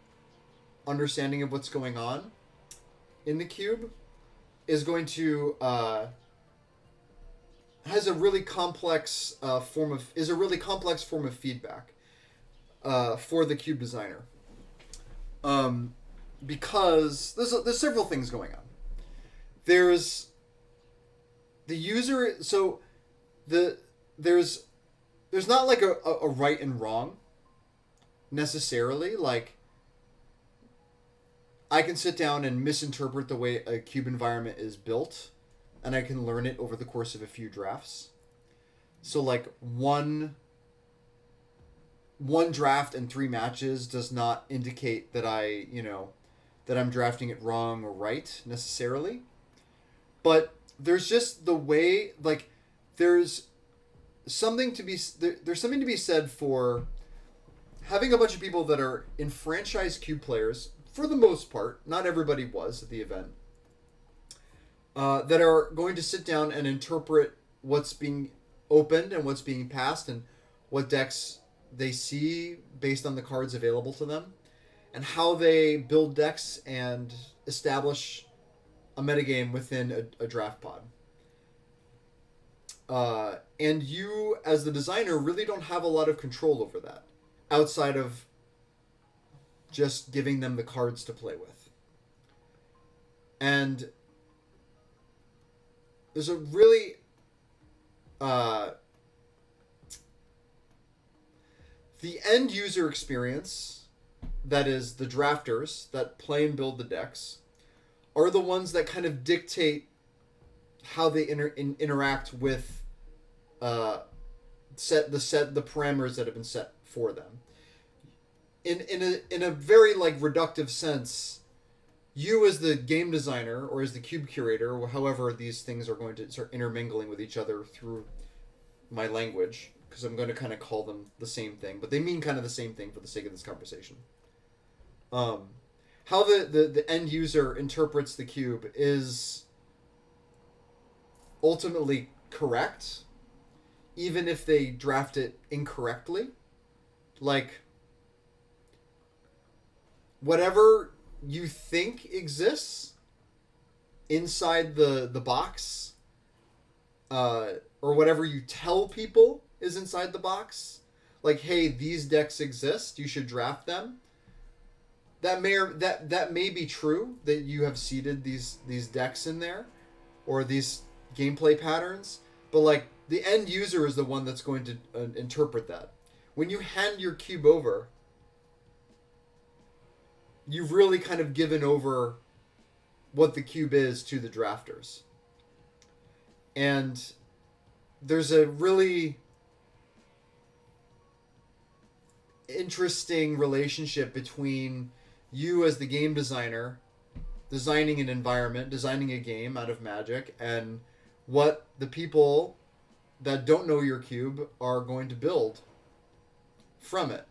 understanding of what's going on in the cube is going to has a really complex form of feedback for the cube designer, because there's several things going on. There's the user, so there's not like a right and wrong necessarily. Like I can sit down and misinterpret the way a cube environment is built, and I can learn it over the course of a few drafts. So like one draft and 3 matches does not indicate that that I'm drafting it wrong or right necessarily. But there's just the way, like, there's something to be said for having a bunch of people that are enfranchised cube players, for the most part. Not everybody was at the event. That are going to sit down and interpret what's being opened and what's being passed and what decks they see based on the cards available to them, and how they build decks and establish a metagame within a draft pod. And you, as the designer, really don't have a lot of control over that, outside of just giving them the cards to play with. And there's a really the end user experience, that is the drafters that play and build the decks, are the ones that kind of dictate how they interact with the parameters that have been set for them. In a very like reductive sense, you as the game designer or as the cube curator, or however these things are going to start intermingling with each other through my language, because I'm going to kind of call them the same thing, but they mean kind of the same thing for the sake of this conversation. How the end user interprets the cube is ultimately correct, even if they draft it incorrectly. Like, whatever you think exists inside the box, or whatever you tell people is inside the box, like, hey, these decks exist, you should draft them. That may be true, that you have seeded these decks in there, or these gameplay patterns, but like the end user is the one that's going to interpret that. When you hand your cube over, you've really kind of given over what the cube is to the drafters. And there's a really interesting relationship between you as the game designer designing an environment, designing a game out of Magic, and what the people that don't know your cube are going to build from it.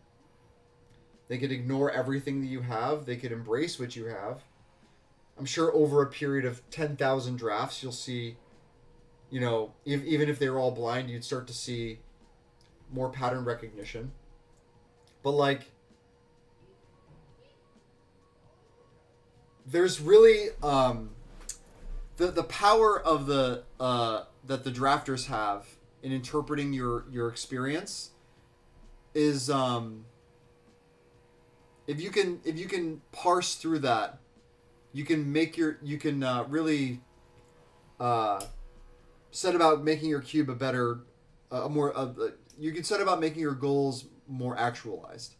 They could ignore everything that you have. They could embrace what you have. I'm sure over a period of 10,000 drafts, you'll see, you know, even if they were all blind, you'd start to see more pattern recognition. But, like, there's really the power of the that the drafters have in interpreting your experience is if you can parse through that, you can really set about making your cube a better you can set about making your goals more actualized.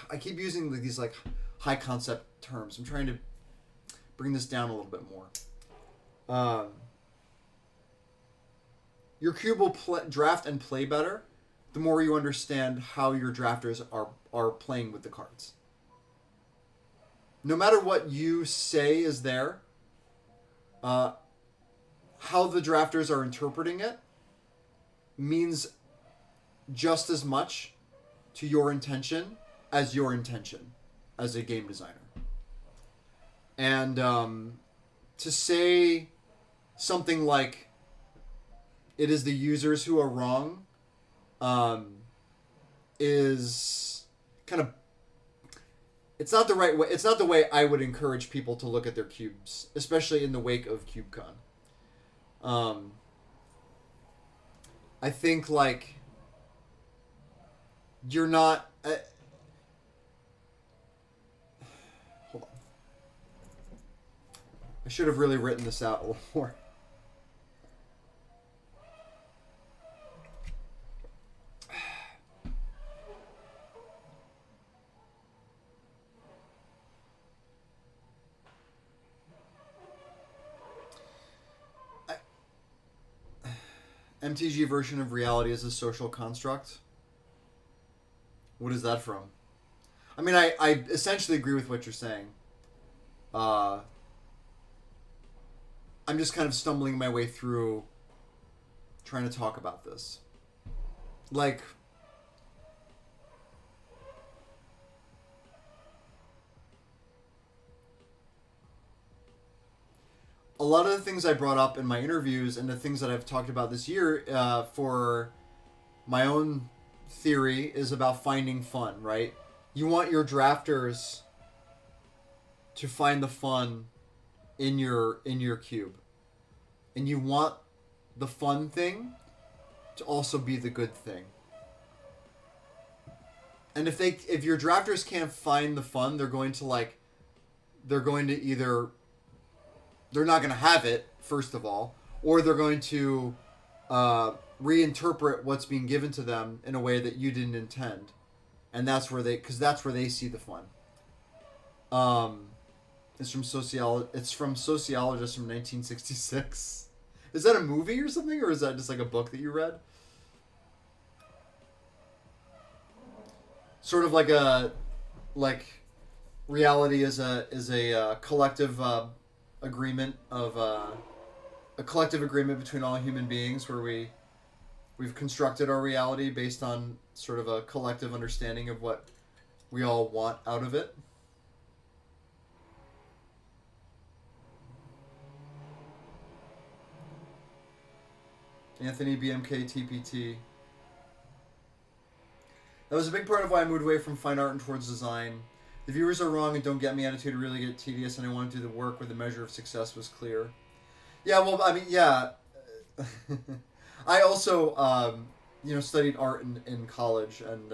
I keep using these like high concept terms. I'm trying to bring this down a little bit more. Your cube will draft and play better the more you understand how your drafters are playing with the cards. No matter what you say is there, how the drafters are interpreting it means just as much to your intention as your intention as a game designer. And to say something like it is the users who are wrong is kind of, it's not the right way. It's not the way I would encourage people to look at their cubes, especially in the wake of CubeCon. I think like you're not. Hold on. I should have really written this out a little more. MTG version of reality is a social construct. What is that from? I mean, I essentially agree with what you're saying. I'm just kind of stumbling my way through trying to talk about this. Like, a lot of the things I brought up in my interviews and the things that I've talked about this year for my own theory is about finding fun, right? You want your drafters to find the fun in your cube. And you want the fun thing to also be the good thing. And if your drafters can't find the fun, they're going to either, they're not going to have it, first of all, or they're going to reinterpret what's being given to them in a way that you didn't intend. And that's where they see the fun. It's from Sociologists from 1966. Is that a movie or something, or is that just like a book that you read? Sort of like reality is a collective agreement of a collective agreement between all human beings, where we've constructed our reality based on sort of a collective understanding of what we all want out of it. Anthony BMK TPT. That was a big part of why I moved away from fine art and towards design. The viewers are wrong and don't get me attitude really get tedious, and I want to do the work where the measure of success was clear. Yeah, well, I mean, yeah. I also, studied art in college, and,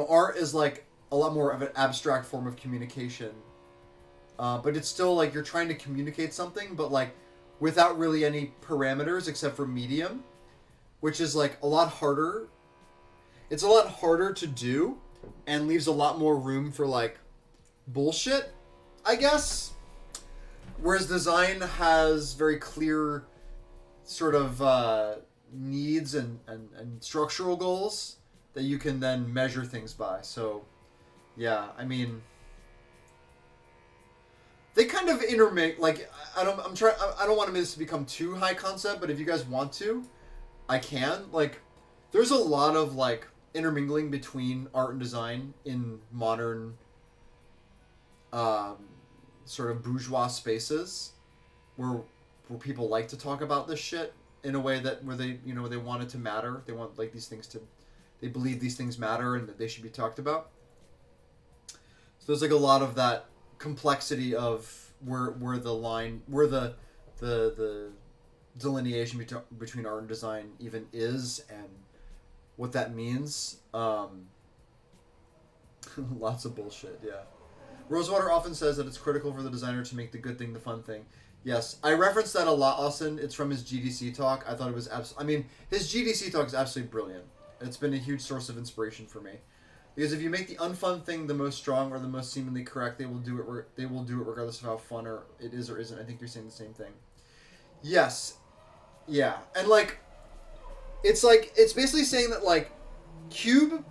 art is like a lot more of an abstract form of communication. But it's still like you're trying to communicate something, but like without really any parameters except for medium, which is like a lot harder. It's a lot harder to do and leaves a lot more room for like bullshit, I guess. Whereas design has very clear sort of needs and structural goals that you can then measure things by. So, yeah, I mean, they kind of intermingle. Like I don't want this to become too high concept, but if you guys want to, I can. Like there's a lot of like intermingling between art and design in modern sort of bourgeois spaces where people like to talk about this shit in a way that where they they want it to matter. They want like these things to, they believe these things matter and that they should be talked about. So there's like a lot of that complexity of where the delineation between art and design even is and what that means. Lots of bullshit, yeah. Rosewater often says that it's critical for the designer to make the good thing the fun thing. Yes, I referenced that a lot, Austin. It's from his GDC talk. I thought it was his GDC talk is absolutely brilliant. It's been a huge source of inspiration for me. Because if you make the unfun thing the most strong or the most seemingly correct, they will do it regardless of how fun or it is or isn't. I think you're saying the same thing. Yes. Yeah. And it's basically saying that like Cube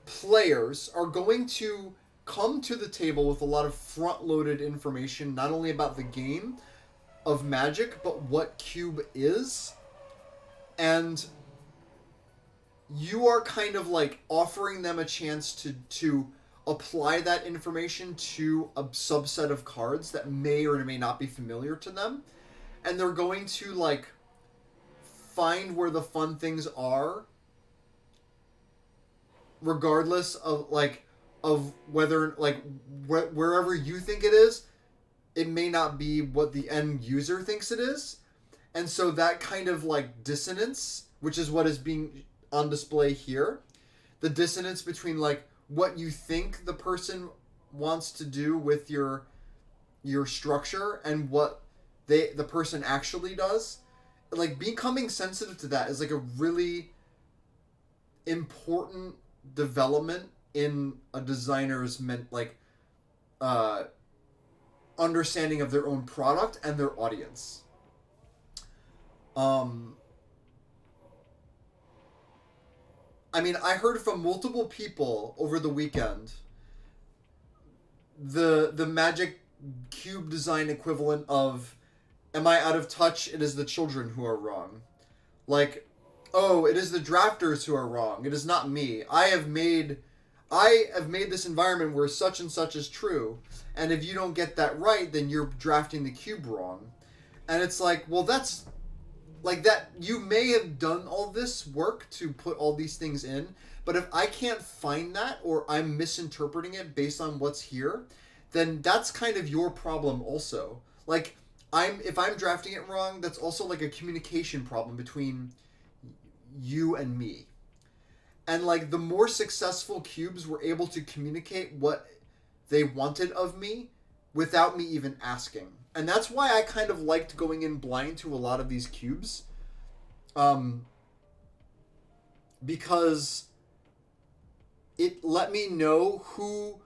players are going to come to the table with a lot of front-loaded information, not only about the game of Magic, but what Cube is. And you are kind of like offering them a chance to apply that information to a subset of cards that may or may not be familiar to them. And they're going to like find where the fun things are, regardless of whether wherever you think it is, it may not be what the end user thinks it is. And so that kind of like dissonance, which is what is being on display here, the dissonance between like what you think the person wants to do with your structure and what the person actually does, like becoming sensitive to that is like a really important development in a designer's understanding of their own product and their audience. I mean, I heard from multiple people over the weekend the Magic Cube design equivalent of, am I out of touch? It is the children who are wrong. Like, oh, it is the drafters who are wrong. It is not me. I have made this environment where such and such is true. And if you don't get that right, then you're drafting the cube wrong. And it's like, well, that's like that. You may have done all this work to put all these things in, but if I can't find that or I'm misinterpreting it based on what's here, then that's kind of your problem also. Like if I'm drafting it wrong, that's also like a communication problem between you and me. And like the more successful cubes were able to communicate what they wanted of me without me even asking. And that's why I kind of liked going in blind to a lot of these cubes. Because it let me know who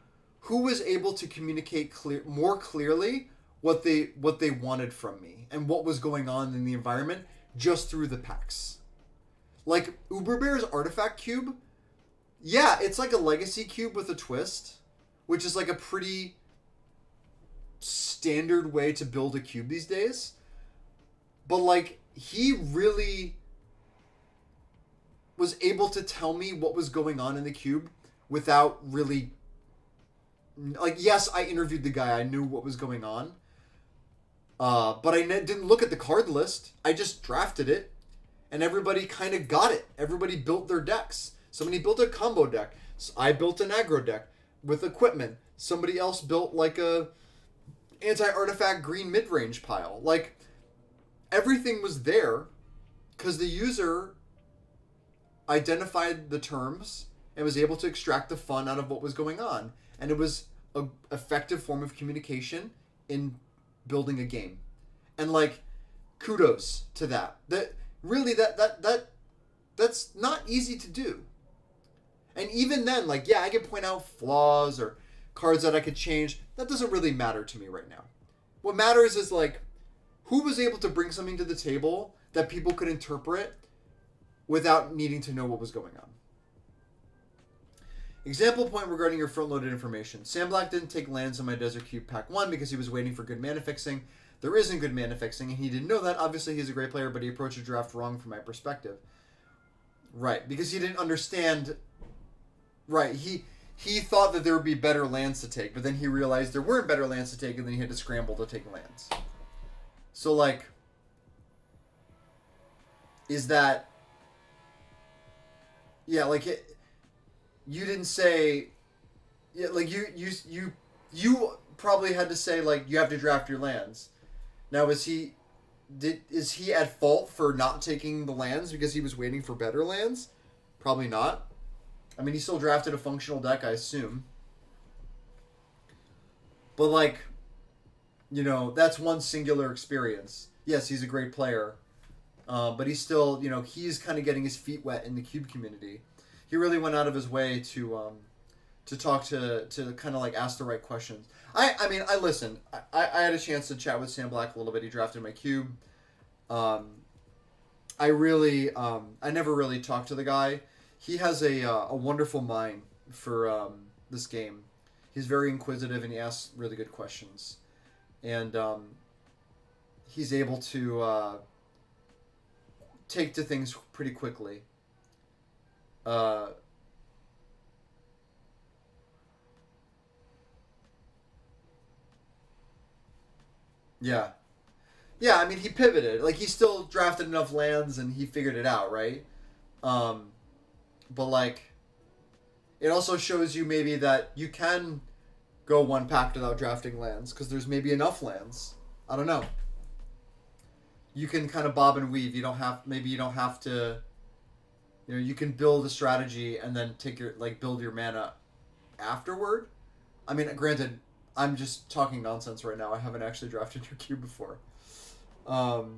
was able to communicate more clearly what they wanted from me and what was going on in the environment just through the packs. Like Uberbear's Artifact Cube, yeah, it's like a legacy cube with a twist, which is like a pretty standard way to build a cube these days. But like he really was able to tell me what was going on in the cube without really, like, yes, I interviewed the guy, I knew what was going on, but I didn't look at the card list. I just drafted it and everybody kind of got it. Everybody built their decks. Somebody built a combo deck. I built an aggro deck with equipment. Somebody else built like a anti-artifact green mid-range pile. Like, everything was there because the user identified the terms and was able to extract the fun out of what was going on. And it was an effective form of communication in building a game. And like, kudos to that. That's not easy to do. And even then, like, yeah, I could point out flaws or cards that I could change. That doesn't really matter to me right now. What matters is, like, who was able to bring something to the table that people could interpret without needing to know what was going on. Example point regarding your front-loaded information. Sam Black didn't take lands in my Desert Cube Pack 1 because he was waiting for good mana fixing. There isn't good mana fixing, and he didn't know that. Obviously, he's a great player, but he approached the draft wrong from my perspective. Right, because he didn't understand... Right, he thought that there would be better lands to take, but then he realized there weren't better lands to take, and then he had to scramble to take lands. So, like... Is that... Yeah, like... You didn't say... Yeah, like, you probably had to say, like, you have to draft your lands. Now, is he at fault for not taking the lands because he was waiting for better lands? Probably not. I mean, he still drafted a functional deck, I assume. But, like, you know, that's one singular experience. Yes, he's a great player. But he's still, you know, he's kind of getting his feet wet in the Cube community. He really went out of his way to talk to kind of like ask the right questions. I mean, I listened. I had a chance to chat with Sam Black a little bit. He drafted my cube. I never really talked to the guy. He has a wonderful mind for this game. He's very inquisitive and he asks really good questions. And he's able to take to things pretty quickly. Yeah. Yeah, I mean, he pivoted. Like, he still drafted enough lands and he figured it out, right? But, like, it also shows you maybe that you can go one pack without drafting lands because there's maybe enough lands. I don't know. You can kind of bob and weave. You don't have to... You know, you can build a strategy and then build your mana afterward. I mean, granted, I'm just talking nonsense right now. I haven't actually drafted your cube before. But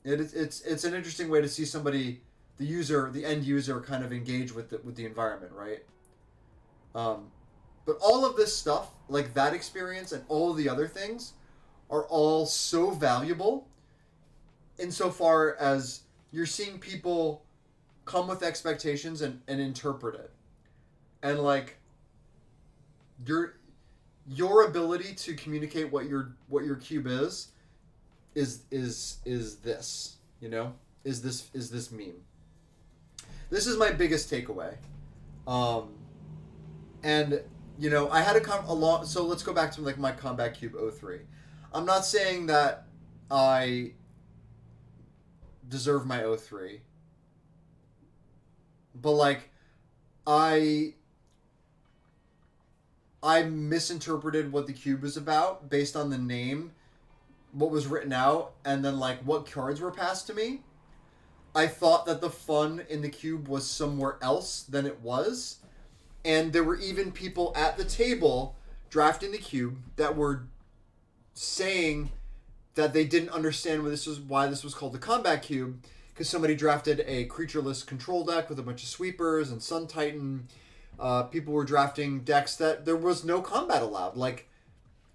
it's an interesting way to see somebody, the end user, kind of engage with the environment, right? But all of this stuff, like that experience and all of the other things, are all so valuable insofar as you're seeing people come with expectations and interpret it. And like your ability to communicate what your cube is this, you know? Is this meme. This is my biggest takeaway. And you know, I had so let's go back to like my Combat Cube 03. I'm not saying that I deserve my 03. But like I misinterpreted what the cube was about based on the name, what was written out, and then like what cards were passed to me. I thought that the fun in the cube was somewhere else than it was. And there were even people at the table drafting the cube that were saying that they didn't understand why this was called the Combat Cube, because somebody drafted a creatureless control deck with a bunch of sweepers and Sun Titan. People were drafting decks that there was no combat allowed. Like,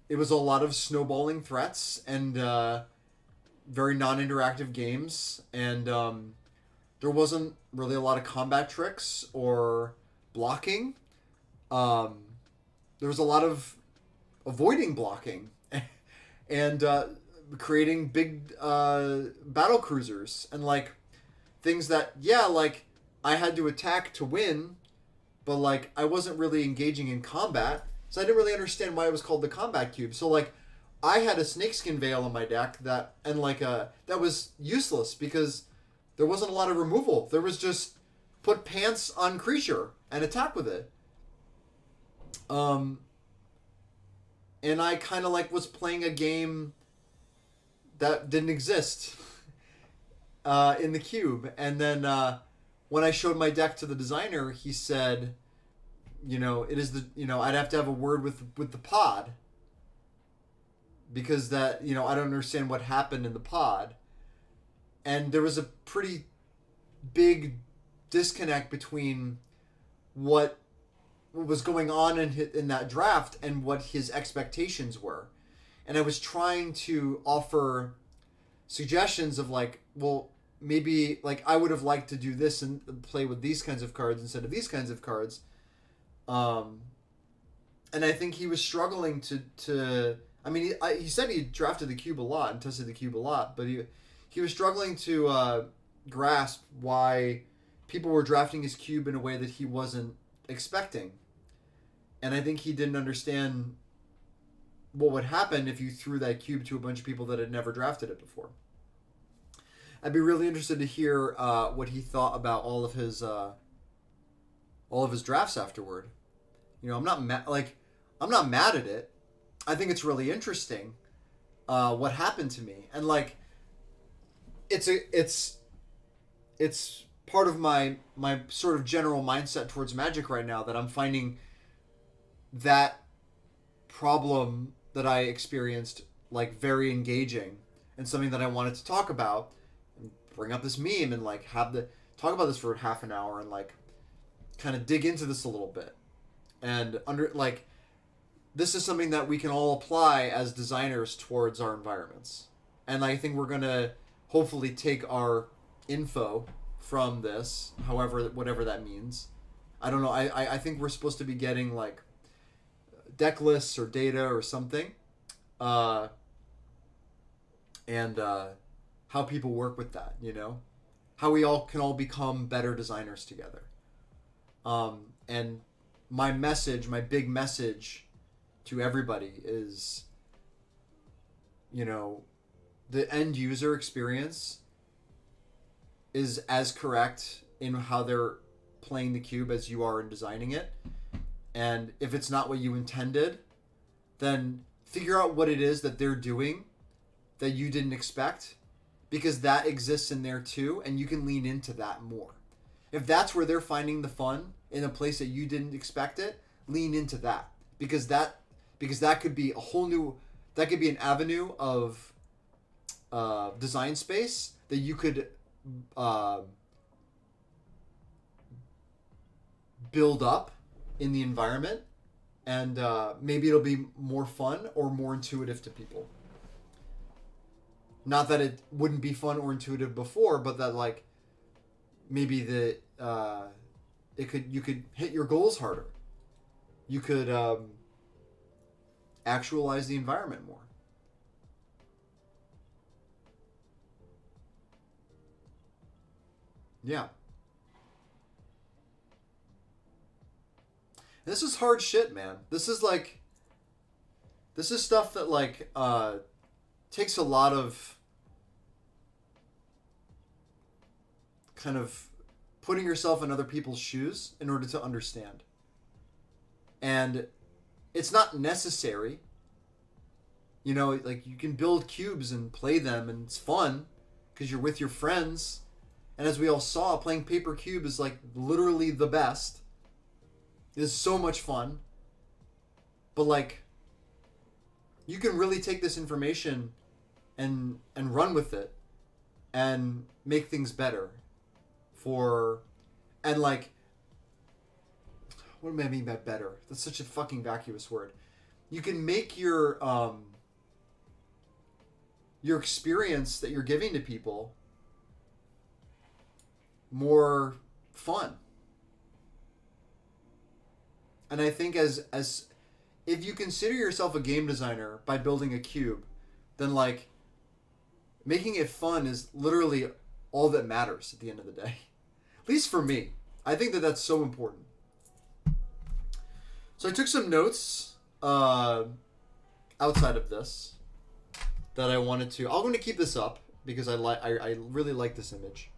it was a lot of snowballing threats and very non-interactive games. And there wasn't really a lot of combat tricks or blocking. There was a lot of avoiding blocking and creating big battle cruisers and like things that, yeah, like I had to attack to win, but like I wasn't really engaging in combat, so I didn't really understand why it was called the Combat Cube. So like I had a Snakeskin Veil in my deck that was useless because there wasn't a lot of removal. There was just put pants on creature and attack with it. And I kind of like was playing a game that didn't exist in the cube. And then when I showed my deck to the designer, he said, you know, I'd have to have a word with the pod because that, you know, I don't understand what happened in the pod. And there was a pretty big disconnect between what was going on in that draft and what his expectations were. And I was trying to offer suggestions of like, well, maybe like I would have liked to do this and play with these kinds of cards instead of these kinds of cards. And I think he was struggling to I mean, he said he drafted the cube a lot and tested the cube a lot, but he was struggling to grasp why people were drafting his cube in a way that he wasn't expecting. And I think he didn't understand what would happen if you threw that cube to a bunch of people that had never drafted it before. I'd be really interested to hear what he thought about all of his drafts afterward. You know, I'm not mad at it. I think it's really interesting what happened to me, and like it's part of my sort of general mindset towards Magic right now, that I'm finding that problem that I experienced like very engaging and something that I wanted to talk about and bring up this meme and like talk about this for half an hour and like kind of dig into this a little bit. And this is something that we can all apply as designers towards our environments. And I think we're going to hopefully take our info from this, whatever that means. I don't know. I think we're supposed to be getting like deck lists or data or something. And how people work with that, you know? How we all can become better designers together. And my big message to everybody is, you know, the end user experience is as correct in how they're playing the cube as you are in designing it. And if it's not what you intended, then figure out what it is that they're doing that you didn't expect, because that exists in there too, and you can lean into that more. If that's where they're finding the fun in a place that you didn't expect it, lean into that, because that could be that could be an avenue of design space that you could build up in the environment, and maybe it'll be more fun or more intuitive to people. Not that it wouldn't be fun or intuitive before, but that like maybe you could hit your goals harder. You could actualize the environment more. Yeah. This is hard shit, man. This is stuff that like takes a lot of kind of putting yourself in other people's shoes in order to understand. And it's not necessary. You know, like you can build cubes and play them and it's fun because you're with your friends. And as we all saw, playing Paper Cube is like literally the best. It is so much fun. But like, you can really take this information and run with it and make things better and like, what do I mean by better? That's such a fucking vacuous word. You can make your experience that you're giving to people more fun. And I think as if you consider yourself a game designer by building a cube, then like making it fun is literally all that matters at the end of the day. At least for me. I think that that's so important. So I took some notes outside of this that I wanted to. I'm going to keep this up because I really like this image.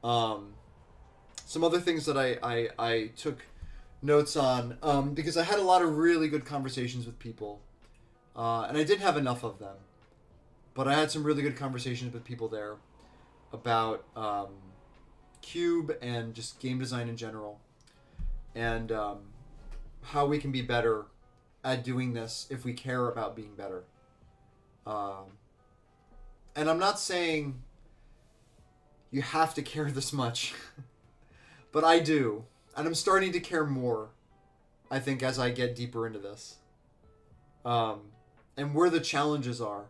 Some other things that I took notes on because I had a lot of really good conversations with people, and I didn't have enough of them, but I had some really good conversations with people there about Cube and just game design in general, and how we can be better at doing this if we care about being better. And I'm not saying you have to care this much, but I do. And I'm starting to care more, I think, as I get deeper into this. And where the challenges are.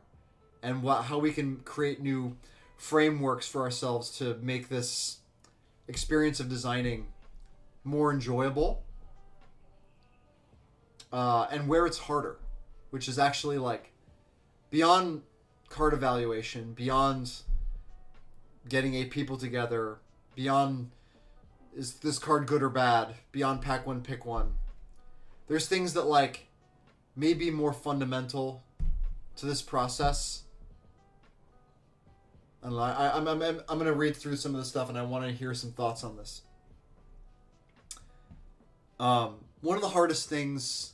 And how we can create new frameworks for ourselves to make this experience of designing more enjoyable, and where it's harder, which is actually like beyond card evaluation, beyond getting 8 people together, beyond is this card good or bad, beyond pack one, pick one. There's things that like may be more fundamental to this process. And I'm going to read through some of the stuff, and I want to hear some thoughts on this. One of the hardest things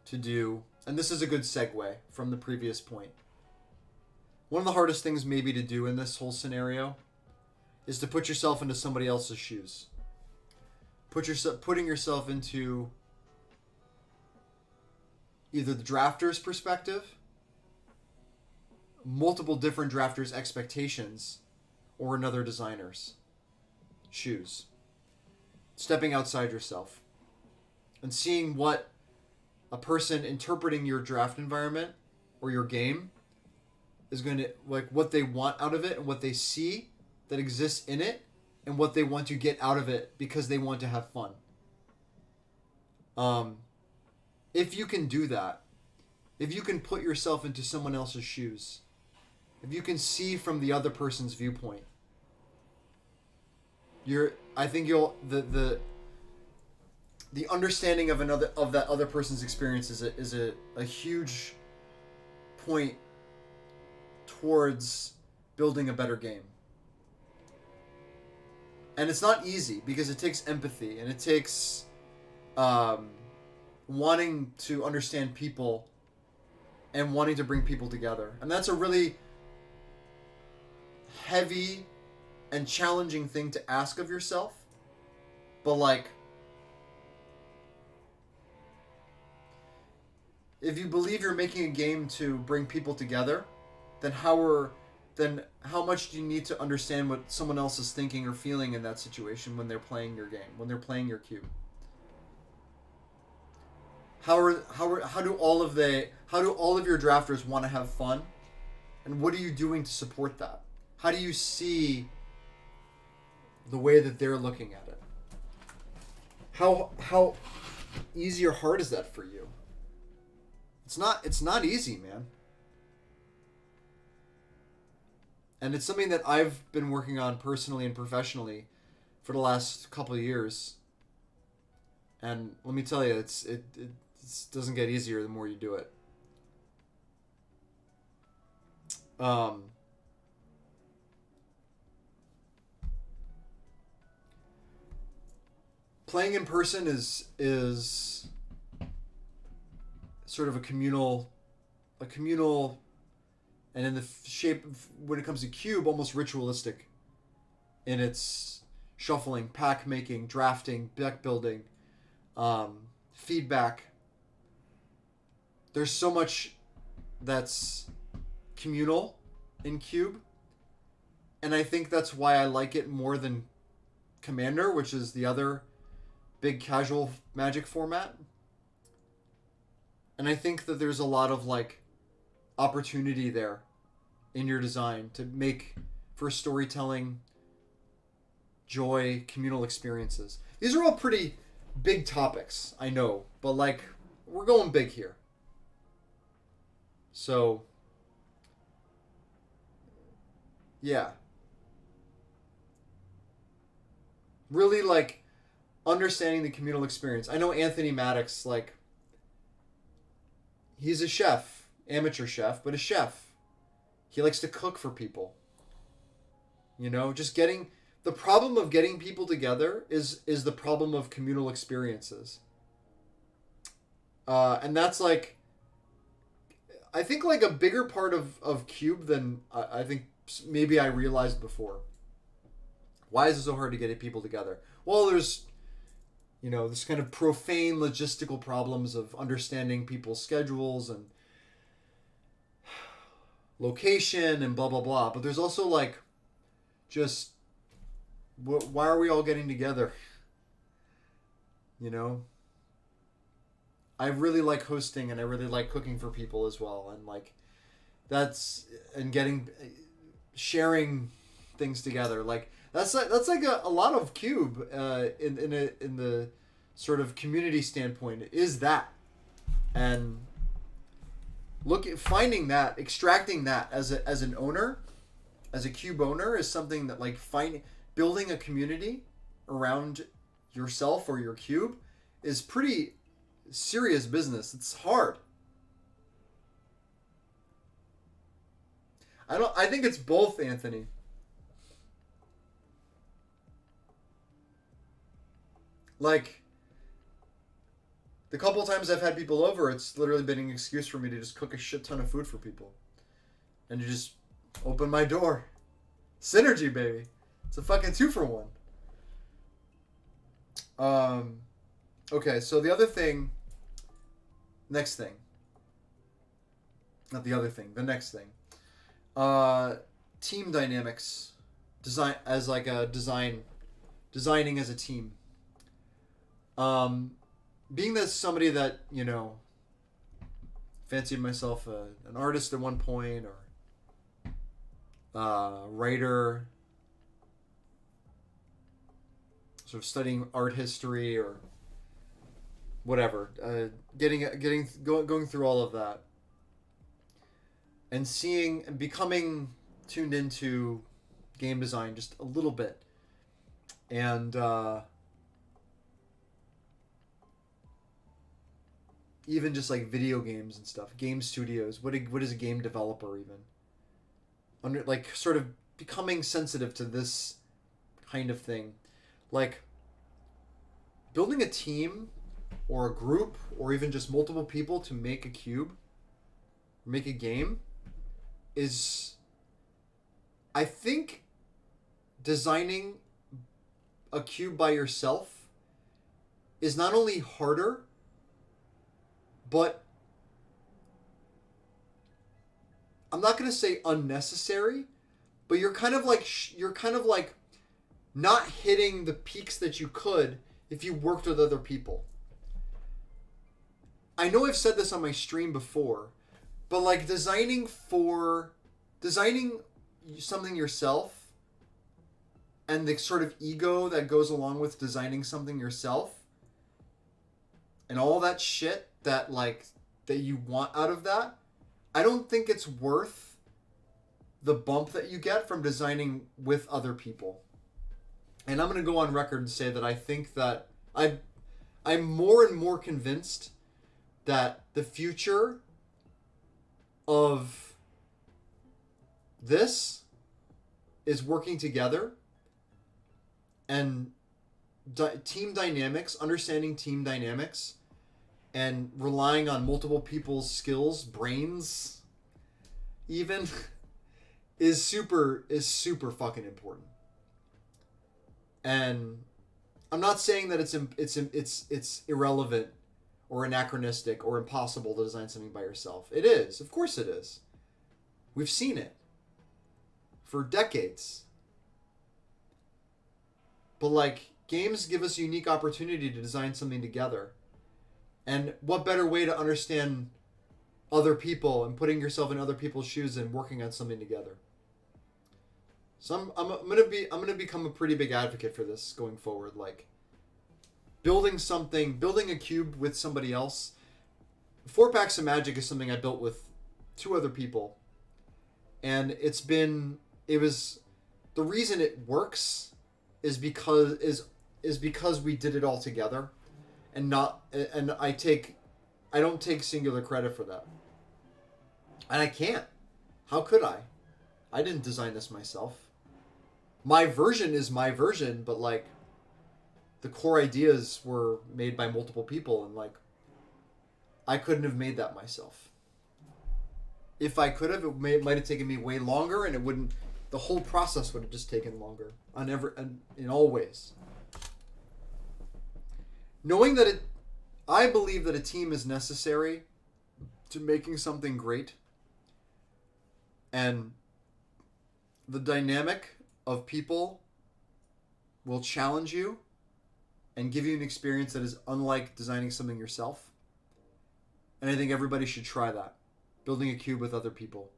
to do, and this is a good segue from the previous point. One of the hardest things maybe to do in this whole scenario is to put yourself into somebody else's shoes. Putting yourself into either the drafter's perspective, multiple different drafters' expectations, or another designer's shoes. Stepping outside yourself and seeing what a person interpreting your draft environment or your game is going to, like, what they want out of it and what they see that exists in it and what they want to get out of it because they want to have fun. If you can do that, if you can put yourself into someone else's shoes, if you can see from the other person's viewpoint, I think you'll the understanding of that other person's experience is a huge point towards building a better game. And it's not easy because it takes empathy and it takes wanting to understand people and wanting to bring people together. And that's a really heavy and challenging thing to ask of yourself. But like, if you believe you're making a game to bring people together, then how much do you need to understand what someone else is thinking or feeling in that situation when they're playing your game, when they're playing your cube? How do all of your drafters want to have fun, and what are you doing to support that? How do you see the way that they're looking at it? How easy or hard is that for you? It's not easy, man. And it's something that I've been working on personally and professionally for the last couple of years. And let me tell you, it doesn't get easier the more you do it. Playing in person is sort of a communal, and in the shape of, when it comes to cube, almost ritualistic in its shuffling, pack making, drafting, deck building, feedback. There's so much that's communal in cube, and I think that's why I like it more than Commander, which is the other big casual Magic format. And I think that there's a lot of like opportunity there in your design to make for storytelling, joy, communal experiences. These are all pretty big topics, I know, but like, we're going big here. So, yeah. Really like understanding the communal experience. I know Anthony Maddox, like, he's a chef, amateur chef, but a chef. He likes to cook for people. You know, just getting... The problem of getting people together is the problem of communal experiences. And that's like... I think like a bigger part of Cube than I think maybe I realized before. Why is it so hard to get people together? Well, there's... You know, this kind of profane logistical problems of understanding people's schedules and location and blah, blah, blah. But there's also, like, just, why are we all getting together? You know? I really like hosting and I really like cooking for people as well. And, like, and getting sharing things together. Like that's like a lot of Cube in the sort of community standpoint is that, and finding that, extracting that as an owner, as a Cube owner, is something that like building a community around yourself or your Cube is pretty serious business. It's hard. I think it's both, Anthony. Like, the couple times I've had people over, it's literally been an excuse for me to just cook a shit ton of food for people. And you just open my door. Synergy, baby. It's a fucking 2-for-1. Okay, so the other thing, next thing. Not the other thing, the next thing. Team dynamics. Designing as a team. Being that somebody that, you know, fancied myself an artist at one point, or writer, sort of studying art history or whatever, going through all of that, and seeing and becoming tuned into game design just a little bit, and even just like video games and stuff, game studios. What is a game developer even? Sort of becoming sensitive to this kind of thing, like building a team or a group or even just multiple people to make a cube, make a game, is, I think, designing a cube by yourself is not only harder, but I'm not going to say unnecessary, but you're kind of like not hitting the peaks that you could if you worked with other people. I know I've said this on my stream before, but like designing something yourself and the sort of ego that goes along with designing something yourself and all that shit that you want out of that, I don't think it's worth the bump that you get from designing with other people. And I'm going to go on record and say that I think that I'm more and more convinced that the future of this is working together and team dynamics, understanding team dynamics, and relying on multiple people's skills, brains, even, is super fucking important. And I'm not saying that it's irrelevant or anachronistic or impossible to design something by yourself. It is. Of course it is. We've seen it for decades. But like, games give us a unique opportunity to design something together. And what better way to understand other people and putting yourself in other people's shoes and working on something together? So I'm gonna become a pretty big advocate for this going forward. Like, building a cube with somebody else. 4 Packs of Magic is something I built with 2 other people, and the reason it works is because we did it all together, and I don't take singular credit for that, and I can't. How could I? I didn't design this myself. My version is my version, but like, the core ideas were made by multiple people, and like, I couldn't have made that myself. If I could have, it might have taken me way longer, and the whole process would have just taken longer in all ways. Knowing that I believe that a team is necessary to making something great, and the dynamic of people will challenge you and give you an experience that is unlike designing something yourself. And I think everybody should try that. Building a cube with other people.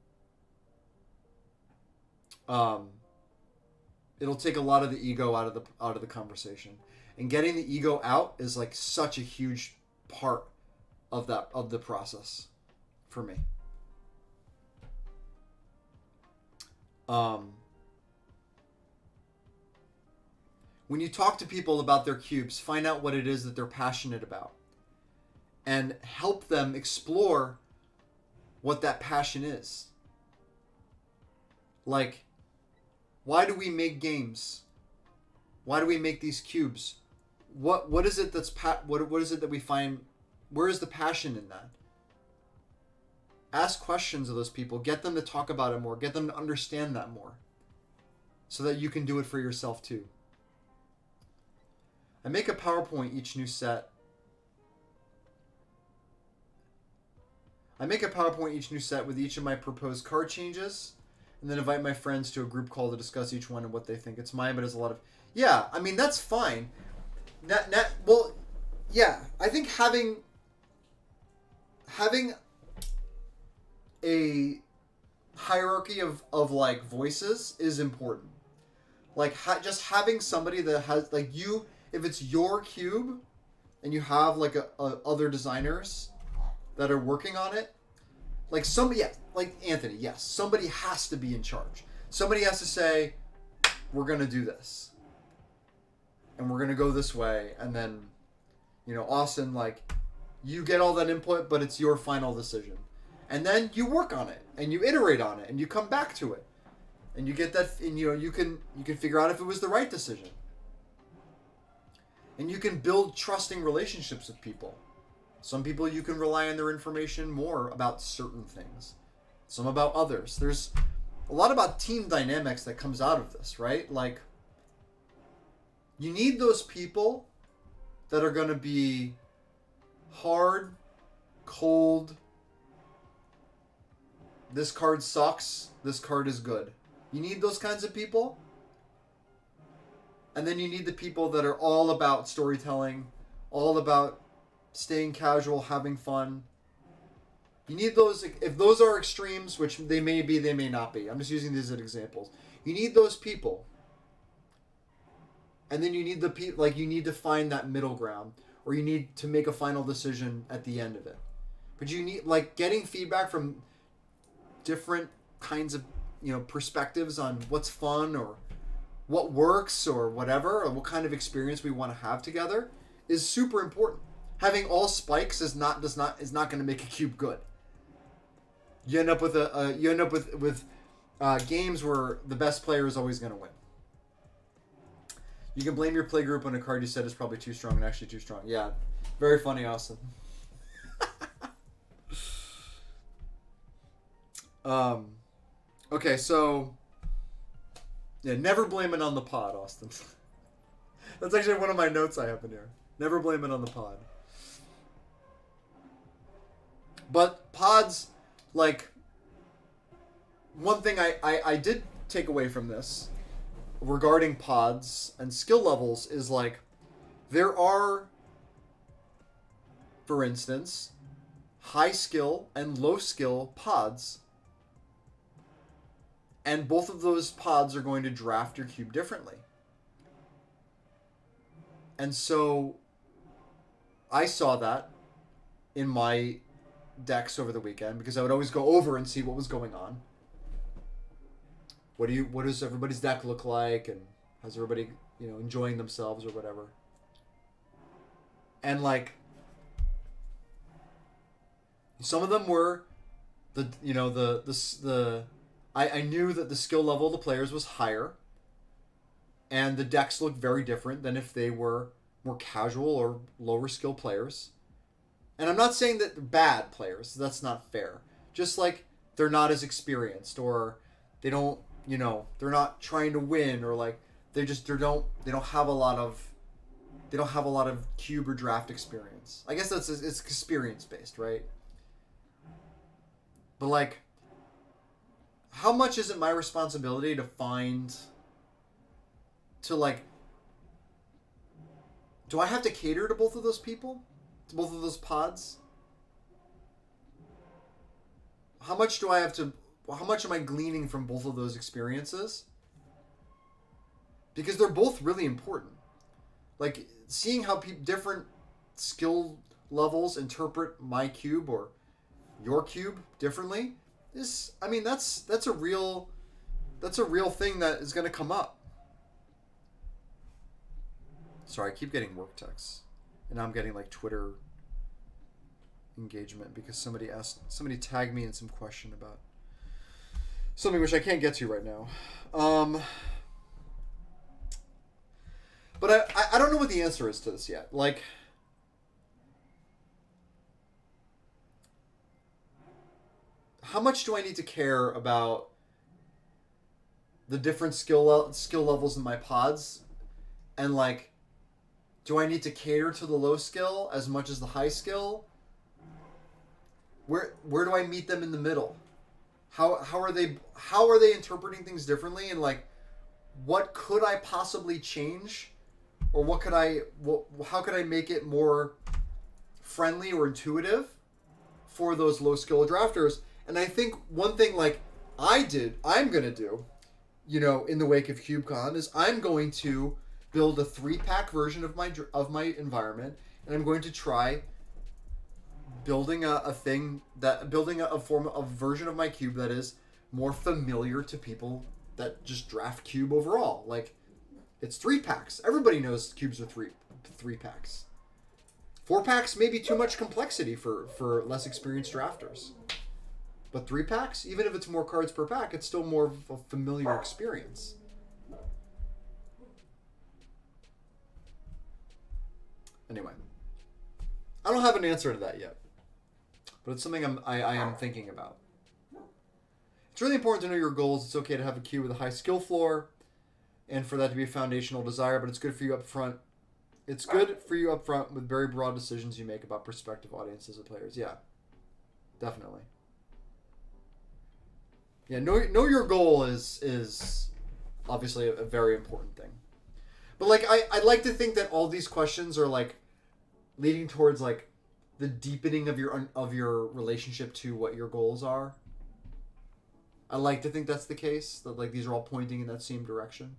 It'll take a lot of the ego out of the conversation, and getting the ego out is like such a huge part of the process for me. When you talk to people about their cubes, find out what it is that they're passionate about and help them explore what that passion is. Like, why do we make games? Why do we make these cubes? What is it that's what is it that we find? Where is the passion in that? Ask questions of those people. Get them to talk about it more. Get them to understand that more, so that you can do it for yourself too. I make a PowerPoint each new set. With each of my proposed card changes, and then invite my friends to a group call to discuss each one and what they think. It's mine, but it's a lot of... Yeah, I mean, that's fine. Well, yeah, I think having a hierarchy of like voices is important. Like just having somebody that has like you, if it's your cube and you have like other designers that are working on it, like somebody, yeah, like Anthony, yes, somebody has to be in charge. Somebody has to say, we're gonna do this, and we're gonna go this way, and then, Austin, like, you get all that input, but it's your final decision, and then you work on it, and you iterate on it, and you come back to it, and you get that, and you can figure out if it was the right decision, and you can build trusting relationships with people. Some people you can rely on their information more about certain things, some about others. There's a lot about team dynamics that comes out of this, right? Like, you need those people that are going to be hard, cold, this card sucks, this card is good. You need those kinds of people. And then you need the people that are all about storytelling, all about staying casual, having fun. You need those. If those are extremes, which they may be, they may not be. I'm just using these as examples. You need those people. And then you need you need to find that middle ground, or you need to make a final decision at the end of it. But you need, like, getting feedback from different kinds of, perspectives on what's fun or what works or whatever, or what kind of experience we want to have together is super important. Having all spikes is not going to make a cube good. You end up with with games where the best player is always going to win. You can blame your play group on a card you said is probably too strong and actually too strong. Yeah, very funny, Austin. Okay, so yeah, never blame it on the pod, Austin. That's actually one of my notes I have in here. Never blame it on the pod. But pods, like, one thing I did take away from this regarding pods and skill levels is, like, there are, for instance, high skill and low skill pods. And both of those pods are going to draft your cube differently. And so I saw that in my decks over the weekend, because I would always go over and see what was going on. What does everybody's deck look like, and how's everybody, enjoying themselves or whatever. And, like, some of them were I knew that the skill level of the players was higher, and the decks looked very different than if they were more casual or lower skill players. And I'm not saying that they're bad players. That's not fair. Just, like, they're not as experienced, or they don't, they're not trying to win, or, like, they don't have a lot of cube or draft experience. I guess it's experience based, right? But, like, how much is it my responsibility to do I have to cater to both of those people? To both of those pods? How much do I have to how much am I gleaning from both of those experiences? Because they're both really important. Like seeing how different skill levels interpret my cube or your cube differently is, I mean, that's a real thing that is going to come up. Sorry, I keep getting work texts, and now I'm getting like Twitter engagement because somebody tagged me in some question about something which I can't get to right now. But I don't know what the answer is to this yet. Like, how much do I need to care about the different skill levels in my pods? And like, do I need to cater to the low skill as much as the high skill? Where do I meet them in the middle? How are they interpreting things differently? And like, what could I possibly change? Or how could I make it more friendly or intuitive for those low skill drafters? And I think one thing like I'm going to do, you know, in the wake of CubeCon is I'm going to build a 3-pack version of my environment, and I'm going to try building a version of my cube that is more familiar to people that just draft cube overall. Like, it's 3-packs. Everybody knows cubes are three packs. 4-packs may be too much complexity for less experienced drafters. But 3-packs, even if it's more cards per pack, it's still more of a familiar experience. Anyway, I don't have an answer to that yet, but it's something I am thinking about. It's really important to know your goals. It's okay to have a cube with a high skill floor, and for that to be a foundational desire, but it's good for you up front. It's good for you up front with very broad decisions you make about prospective audiences of players. Yeah, definitely. Yeah, know your goal is obviously a very important thing. But like I'd like to think that all these questions are like leading towards like the deepening of your relationship to what your goals are. I like to think that's the case, that like these are all pointing in that same direction.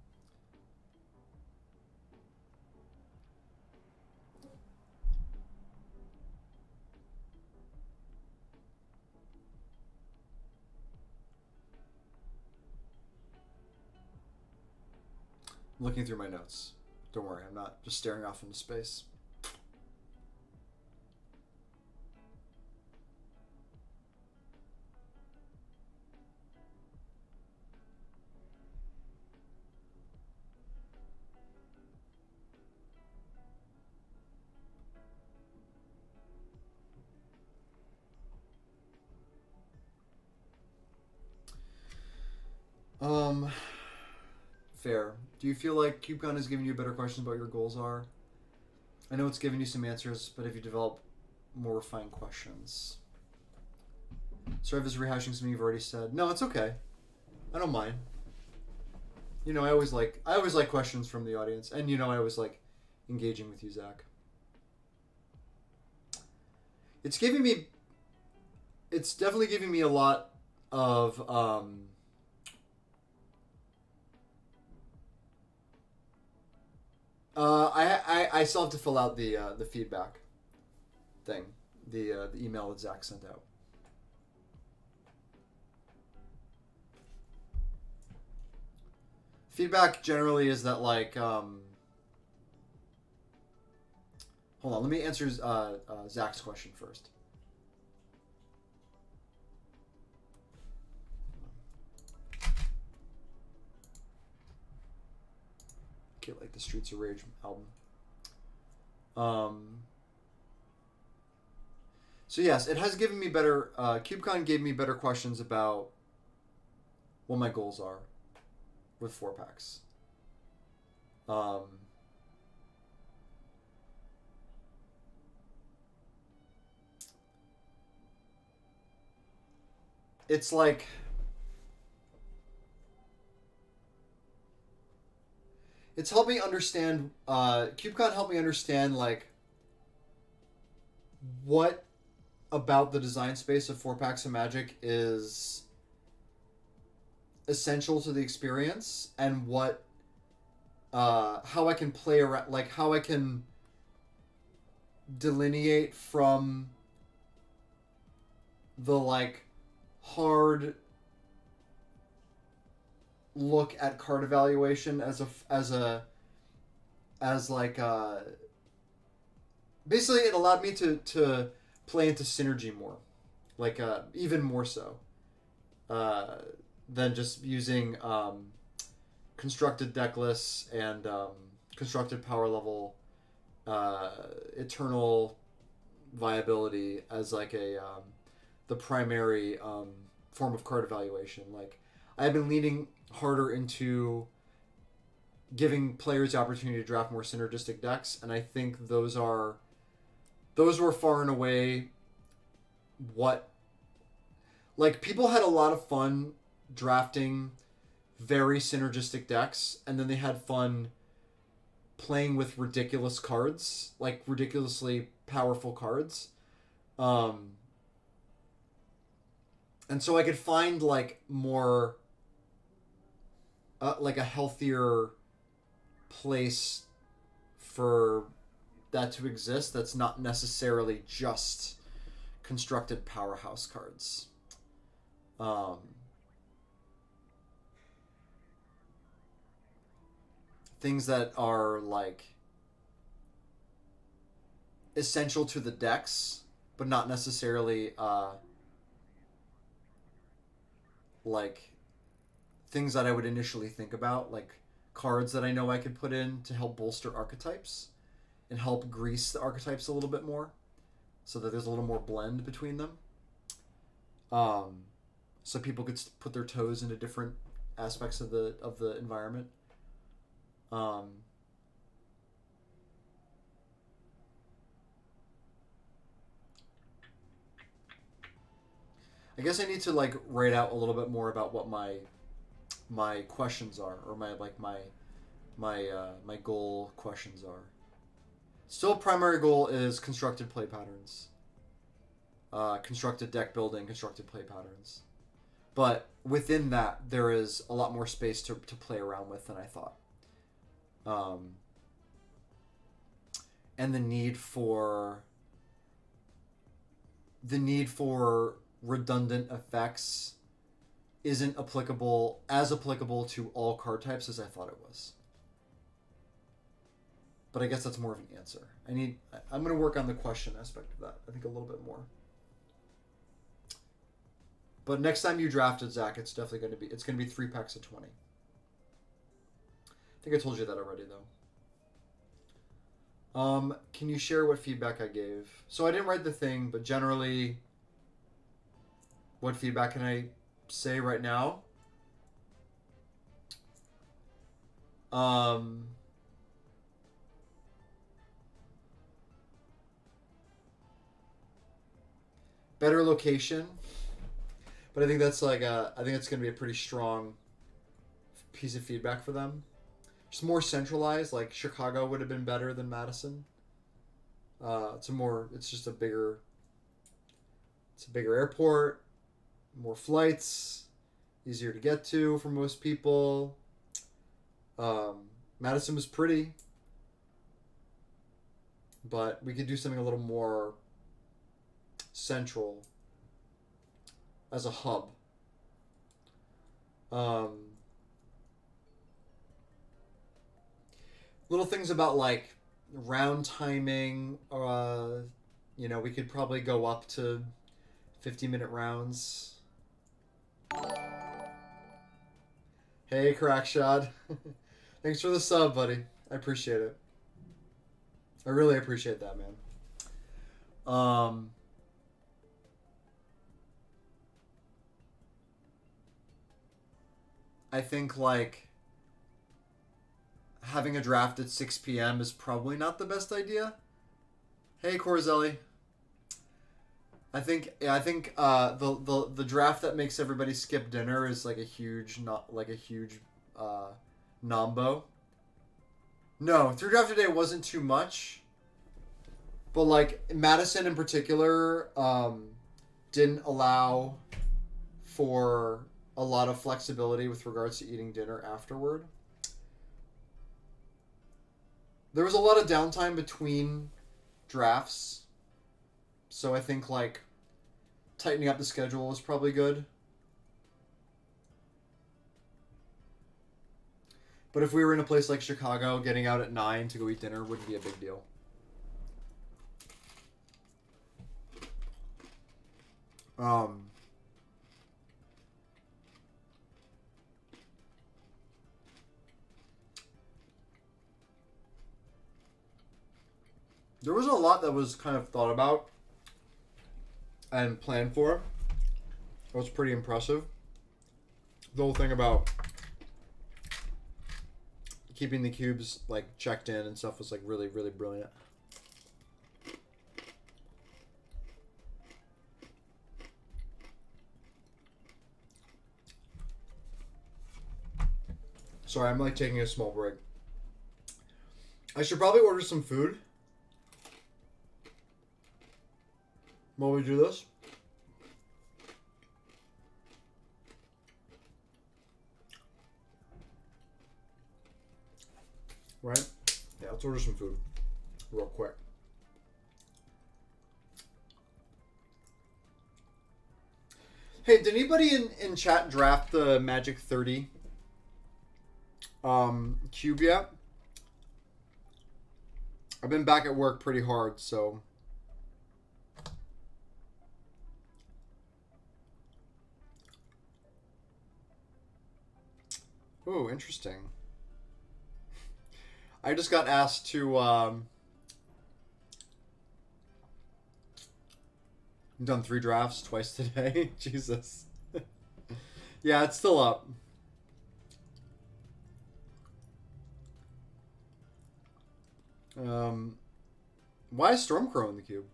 I'm looking through my notes. Don't worry, I'm not just staring off into space. Fair. Do you feel like CubeCon has given you better questions about your goals are? I know it's given you some answers, but have you developed more refined questions? Sorry if it's rehashing something you've already said. No, it's okay. I don't mind. You know, I always like questions from the audience, and you know, I always like engaging with you, Zach. It's definitely giving me a lot of I still have to fill out the feedback thing, the email that Zach sent out. Feedback generally is that like hold on, let me answer Zach's question first. Get like the Streets of Rage album. So yes, it has given me better. CubeCon gave me better questions about what my goals are with 4-packs. It's like it's helped me understand. CubeCon helped me understand like what about the design space of 4-packs of Magic is essential to the experience and what how I can play around, like how I can delineate from the like hard look at card evaluation as like basically it allowed me to play into synergy more, like even more so than just using constructed deck lists and constructed power level eternal viability as like a the primary form of card evaluation. Like I've been leaning harder into giving players the opportunity to draft more synergistic decks, and I think those were far and away what, like, people had a lot of fun drafting very synergistic decks, and then they had fun playing with ridiculous cards, like ridiculously powerful cards. And so I could find like more like a healthier place for that to exist that's not necessarily just constructed powerhouse cards. Things that are like essential to the decks, but not necessarily like things that I would initially think about, like cards that I know I could put in to help bolster archetypes and help grease the archetypes a little bit more, so that there's a little more blend between them. So people could put their toes into different aspects of the environment. I guess I need to like write out a little bit more about what my questions are, or my goal questions are. Still, primary goal is constructed play patterns, constructed deck building, constructed play patterns. But within that, there is a lot more space to play around with than I thought. And the need for redundant effects isn't applicable to all card types as I thought it was. But I guess that's more of an answer. I'm going to work on the question aspect of that, I think, a little bit more. But next time you draft it, Zach, it's definitely going to be 3 packs of 20. I think I told you that already, though. Can you share what feedback I gave? So I didn't write the thing, but generally, what feedback can I say right now? Better location, but I think that's like I think it's going to be a pretty strong piece of feedback for them. Just more centralized, like Chicago would have been better than Madison. It's just a bigger airport, more flights, easier to get to for most people. Madison was pretty, but we could do something a little more central as a hub. Little things about like round timing. We could probably go up to 50-minute rounds. Hey, Crackshot. Thanks for the sub, buddy. I appreciate it. I really appreciate that, man. I think like having a draft at 6 p.m. is probably not the best idea. Hey, Corzelli. I think the draft that makes everybody skip dinner is like a huge nombo. No, 3 draft a day wasn't too much, but like Madison in particular didn't allow for a lot of flexibility with regards to eating dinner afterward. There was a lot of downtime between drafts, so I think like tightening up the schedule is probably good. But if we were in a place like Chicago, getting out at 9 to go eat dinner wouldn't be a big deal. There was a lot that was kind of thought about and planned for. It was pretty impressive. The whole thing about keeping the cubes like checked in and stuff was like really, really brilliant. Sorry, I'm like taking a small break. I should probably order some food while we do this. Right? Yeah, let's order some food real quick. Hey, did anybody in chat draft the Magic 30 cube yet? I've been back at work pretty hard, so... Oh, interesting. I just got asked to, I've done 3 drafts twice today. Jesus. Yeah, it's still up. Why is Stormcrow in the cube?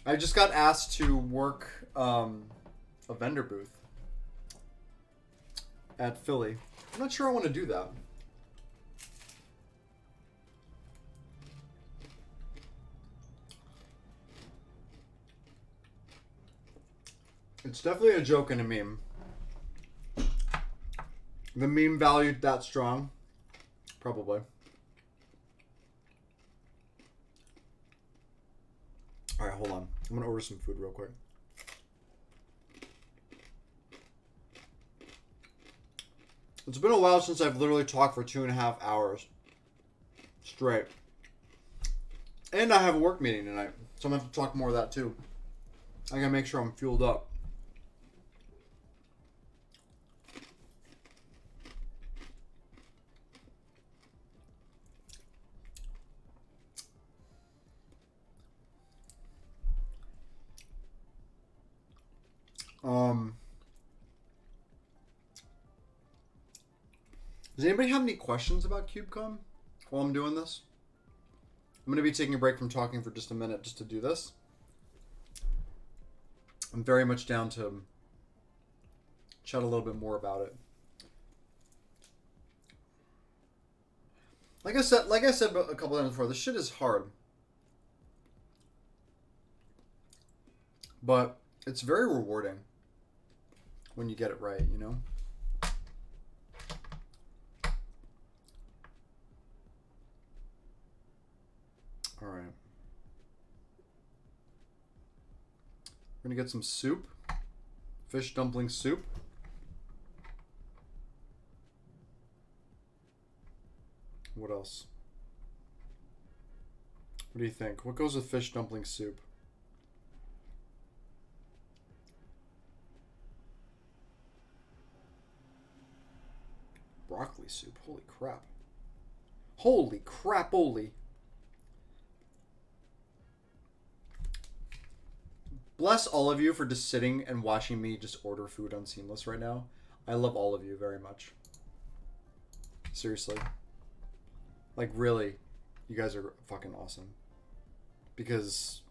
I just got asked to work a vendor booth at Philly. I'm not sure I want to do that. It's definitely a joke and a meme. The meme valued that strong? Probably. Alright, hold on. I'm going to order some food real quick. It's been a while since I've literally talked for 2.5 hours straight. And I have a work meeting tonight, so I'm going to have to talk more of that too. I got to make sure I'm fueled up. Does anybody have any questions about CubeCon while I'm doing this? I'm going to be taking a break from talking for just a minute just to do this. I'm very much down to chat a little bit more about it. Like I said a couple times before, this shit is hard. But it's very rewarding when you get it right, you know? All right. We're going to get some soup. Fish dumpling soup. What else? What do you think? What goes with fish dumpling soup? Broccoli soup. Holy crap. Holy crap, holy. Bless all of you for just sitting and watching me just order food on Seamless right now. I love all of you very much. Seriously. Like, really, you guys are fucking awesome. Because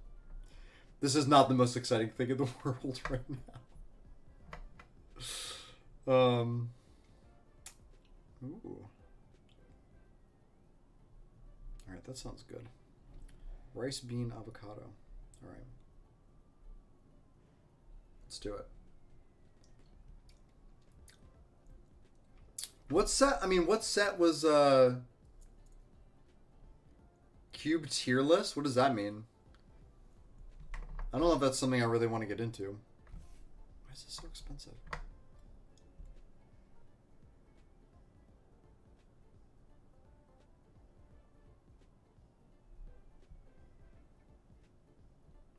this is not the most exciting thing in the world right now. Ooh. Alright, that sounds good. Rice, bean, avocado. Alright. Let's do it. What set? I mean, what set was Cube tier list? What does that mean? I don't know if that's something I really want to get into. Why is this so expensive?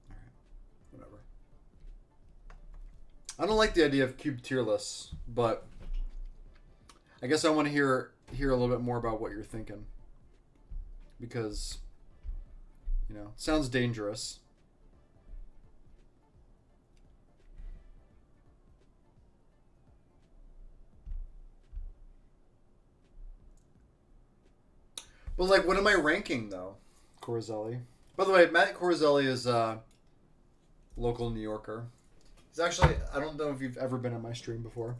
Alright, whatever. I don't like the idea of Cube tier lists, but I guess I want to hear a little bit more about what you're thinking. Because, you know, it sounds dangerous. But, like, what am I ranking, though? Corzelli. By the way, Matt Corzelli is a local New Yorker. He's actually, I don't know if you've ever been on my stream before.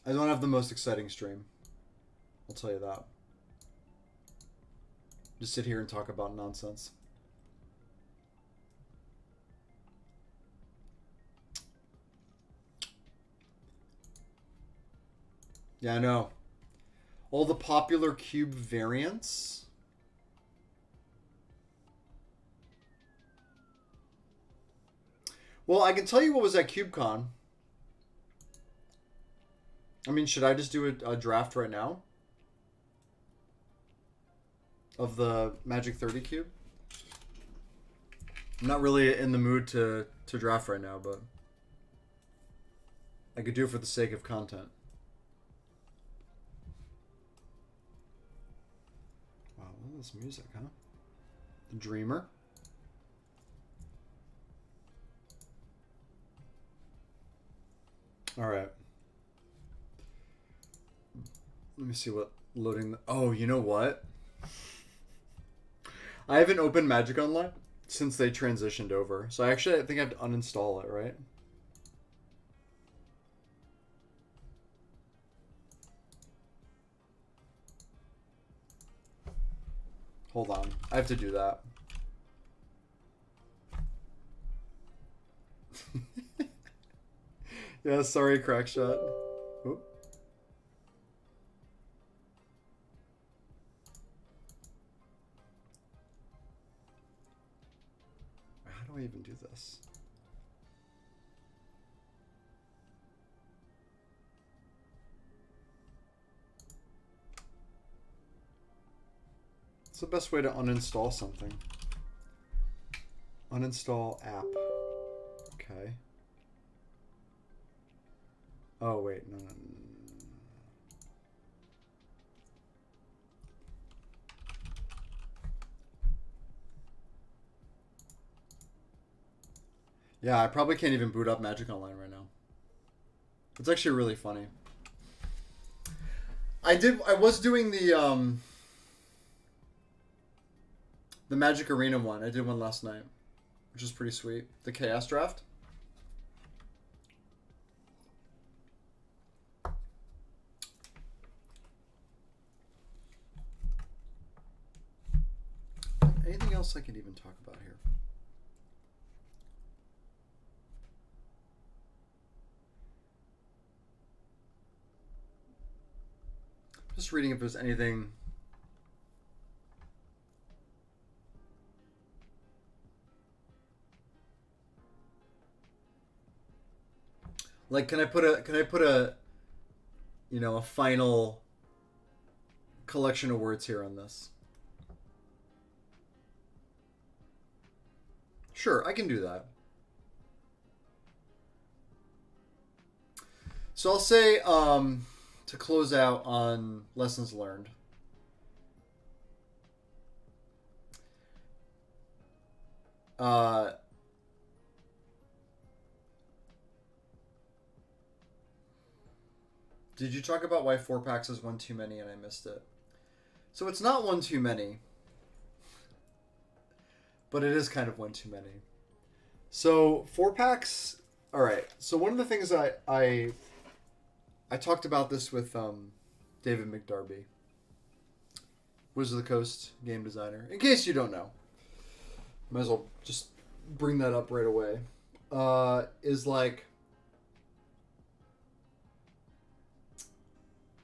I don't have the most exciting stream. I'll tell you that. Just sit here and talk about nonsense. Yeah, I know. All the popular Cube variants. Well, I can tell you what was at CubeCon. I mean, should I just do a draft right now? Of the Magic 30 Cube? I'm not really in the mood to draft right now, but I could do it for the sake of content. Wow, what is this music, huh? The Dreamer. Alright. Let me see what loading... Oh, you know what? I haven't opened Magic Online since they transitioned over. So I think I have to uninstall it, right? Hold on. I have to do that. Yeah, sorry, Crackshot. Oop. How do I even do this? What's the best way to uninstall something? Uninstall app. Okay. Oh, wait. No. Yeah, I probably can't even boot up Magic Online right now. It's actually really funny. I was doing the Magic Arena one. I did one last night, which is pretty sweet. The Chaos Draft. Anything else I could even talk about here? Just reading if there's anything. Like, can I put a you know, a final collection of words here on this? Sure, I can do that. So I'll say, to close out on lessons learned. Did you talk about why 4-packs is one too many and I missed it? So it's not one too many, but it is kind of one too many. So 4-packs, all right. So one of the things I talked about this with David McDarby. Wizard of the Coast game designer. In case you don't know. Might as well just bring that up right away. Is like...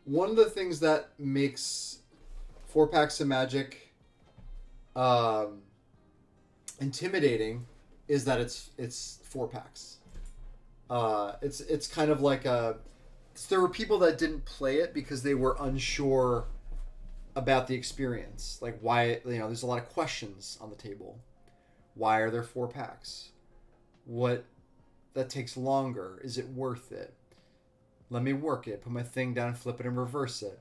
One of the things that makes 4-packs of Magic intimidating is that it's 4-packs. It's kind of like a... There were people that didn't play it because they were unsure about the experience. Like why, there's a lot of questions on the table. Why are there 4-packs? What, that takes longer. Is it worth it? Let me work it. Put my thing down, flip it, and reverse it.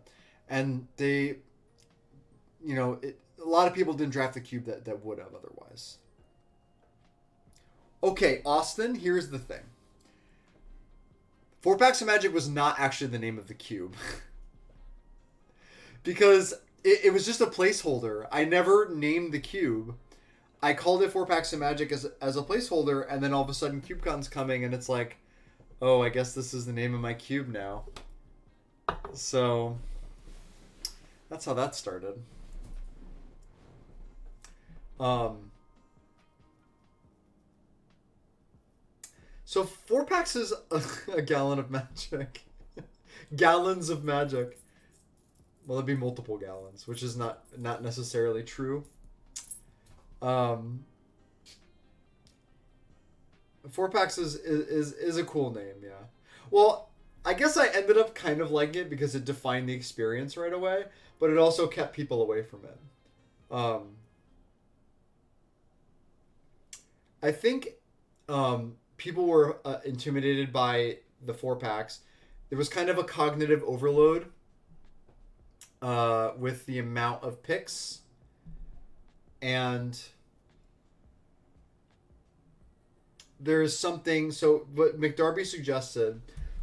And they, a lot of people didn't draft the cube that would have otherwise. Okay, Austin, here's the thing. 4-packs of Magic was not actually the name of the cube. Because it was just a placeholder. I never named the cube. I called it 4-packs of Magic as a placeholder, and then all of a sudden CubeCon's coming, and it's like, oh, I guess this is the name of my cube now. So, that's how that started. So 4-packs is a gallon of magic. Gallons of magic. Well, it'd be multiple gallons, which is not necessarily true. 4-packs is a cool name, yeah. Well, I guess I ended up kind of liking it because it defined the experience right away, but it also kept people away from it. I think people were intimidated by the 4-packs. There was kind of a cognitive overload with the amount of picks, and there is something. So what McDarby suggested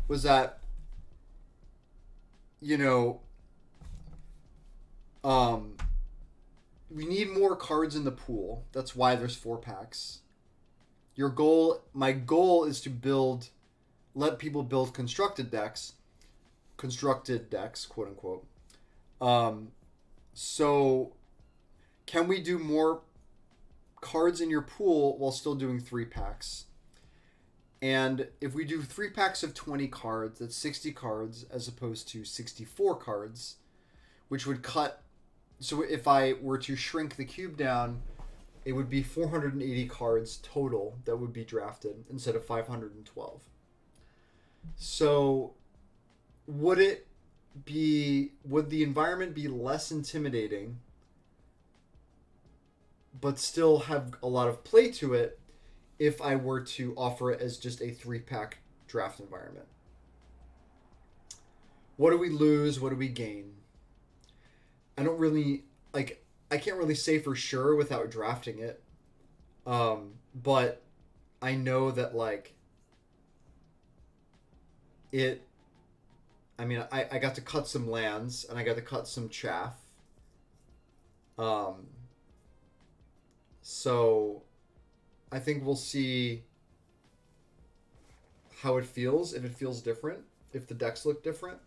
was that we need more cards in the pool. That's why there's 4-packs. My goal is to let people build constructed decks, quote unquote. So can we do more cards in your pool while still doing 3-packs? And if we do 3-packs of 20 cards, that's 60 cards as opposed to 64 cards, which would cut. So if I were to shrink the cube down, it would be 480 cards total that would be drafted instead of 512. So would the environment be less intimidating but still have a lot of play to it if I were to offer it as just a 3-pack draft environment? What do we lose? What do we gain? I don't really, I can't really say for sure without drafting it. But I know that, I got to cut some lands, and I got to cut some chaff. So I think we'll see how it feels, if it feels different, if the decks look different.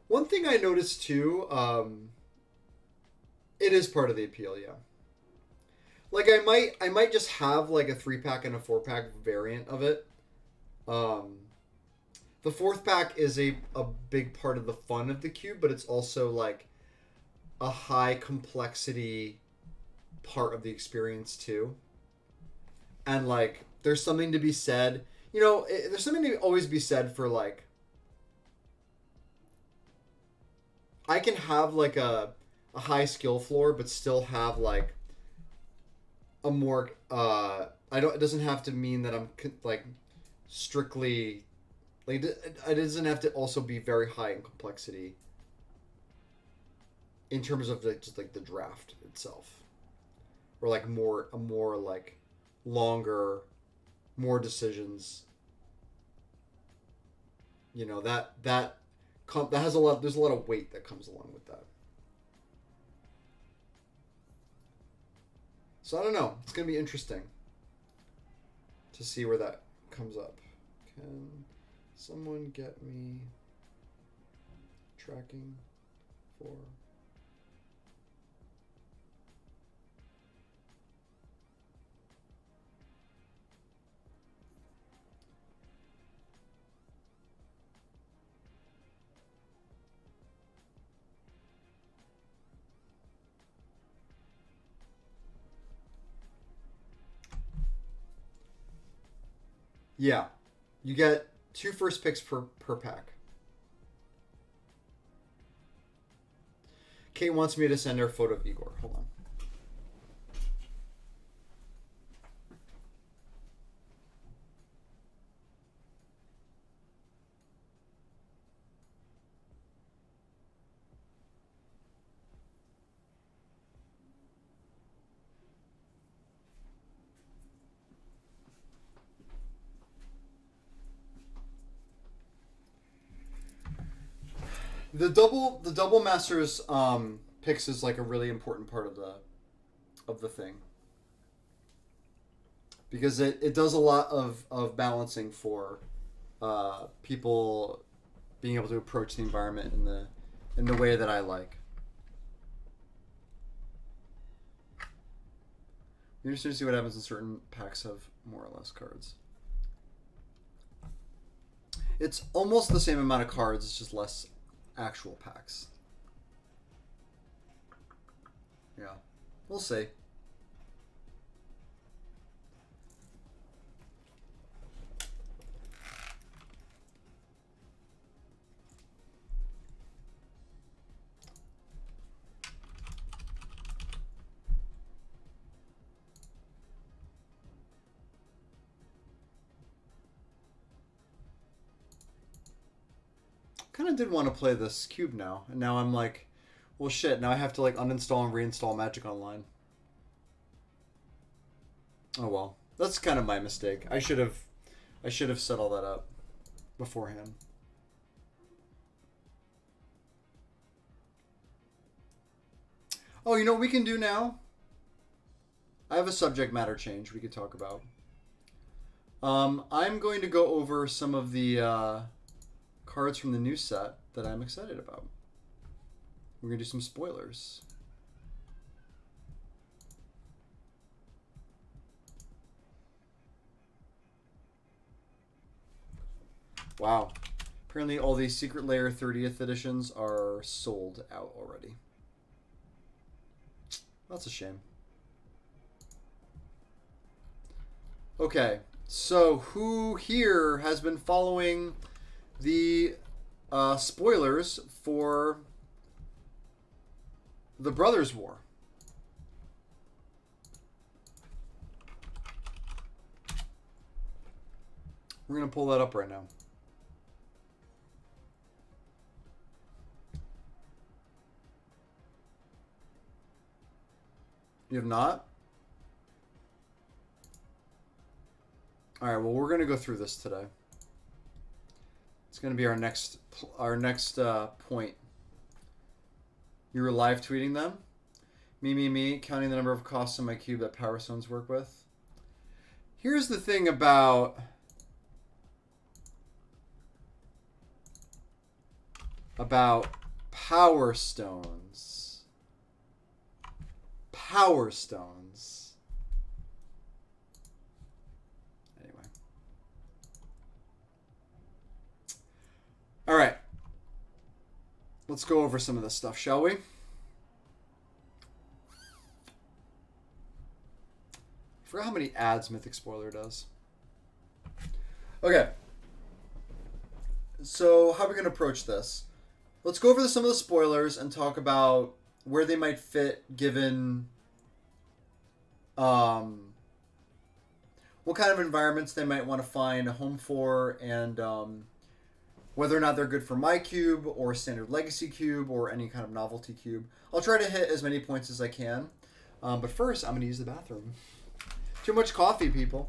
One thing I noticed too, it is part of the appeal, yeah. I might just have a 3-pack and a 4-pack variant of it. The 4th pack is a big part of the fun of the cube, but it's also a high complexity part of the experience too. And there's something to be said, there's something to always be said for I can have a high skill floor but still have a more it doesn't have to mean that I'm strictly it doesn't have to also be very high in complexity in terms of just the draft itself, or a more longer, more decisions. That has there's a lot of weight that comes along with that. So I don't know. It's going to be interesting to see where that comes up. Can someone get me tracking for. Yeah, you get 2 first picks per pack. Kate wants me to send her a photo of Igor. Hold on. The double masters picks is like a really important part of the thing, because it does a lot of balancing for people being able to approach the environment in the way that I like. You're interested to see what happens when certain packs have more or less cards. It's almost the same amount of cards, it's just less actual packs. Yeah, we'll see. Kind of did want to play this cube now, and now I'm like, well, shit. Now I have to like uninstall and reinstall Magic Online. Oh well, that's kind of my mistake. I should have set all that up beforehand. Oh, you know what we can do now? I have a subject matter change we could talk about. I'm going to go over some of the cards from the new set that I'm excited about. We're going to do some spoilers. Wow. Apparently all these Secret Lair 30th editions are sold out already. That's a shame. Okay, so who here has been following the spoilers for the Brothers' War? We're going to pull that up right now. You have not? All right, well, we're going to go through this today. It's going to be our next point. You were live tweeting them? Me, counting the number of costs in my cube that Power Stones work with. Here's the thing about Power Stones. Power Stones. Anyway. All right. Let's go over some of this stuff, shall we? I forgot how many ads Mythic Spoiler does. Okay. So how are we going to approach this? Let's go over some of the spoilers and talk about where they might fit given what kind of environments they might want to find a home for, and whether or not they're good for my cube or standard legacy cube or any kind of novelty cube. I'll try to hit as many points as I can. But first, I'm going to use the bathroom. Too much coffee, people.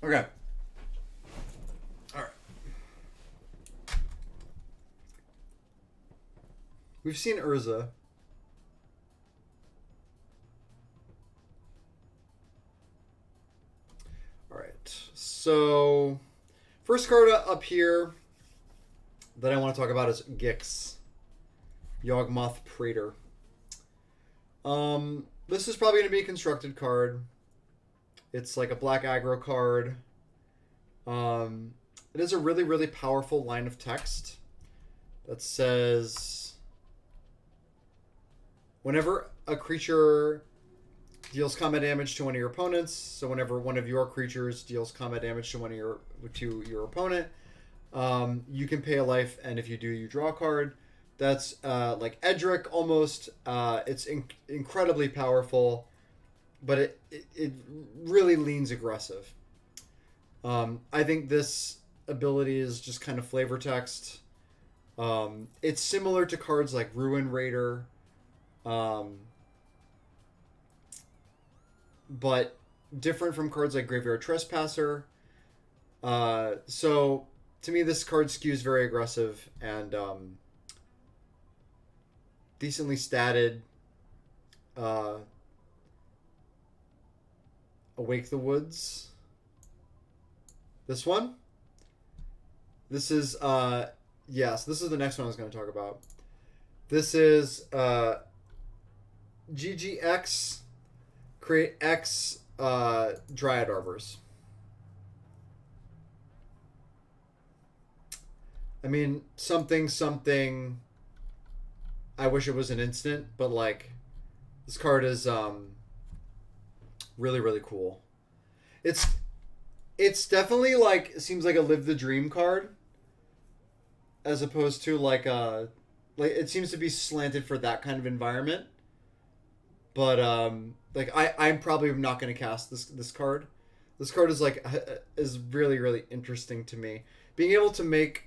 Okay. All right. We've seen Urza. All right. So, first card up here that I want to talk about is Gix, Yawgmoth Praetor. This is probably going to be a constructed card. It's like a black aggro card. It is a really, really powerful line of text that says, whenever a creature deals combat damage to one of your opponents, so whenever one of your creatures deals combat damage to your opponent, you can pay a life, and if you do, you draw a card. That's like Edric almost. It's incredibly powerful, but it really leans aggressive. I think this ability is just kind of flavor text. It's similar to cards like Ruin Raider, but different from cards like Graveyard Trespasser. So to me, this card skews very aggressive and decently statted. Awake the Woods. This one. This is yes, this is the next one I was going to talk about. This is GGX create X Dryad Arbors. I mean, something. I wish it was an instant, but like, this card is really, really cool. It's definitely like, seems like a Live the Dream card, as opposed to like it seems to be slanted for that kind of environment. But like I'm probably not going to cast this card. This card is like is really, really interesting to me. Being able to make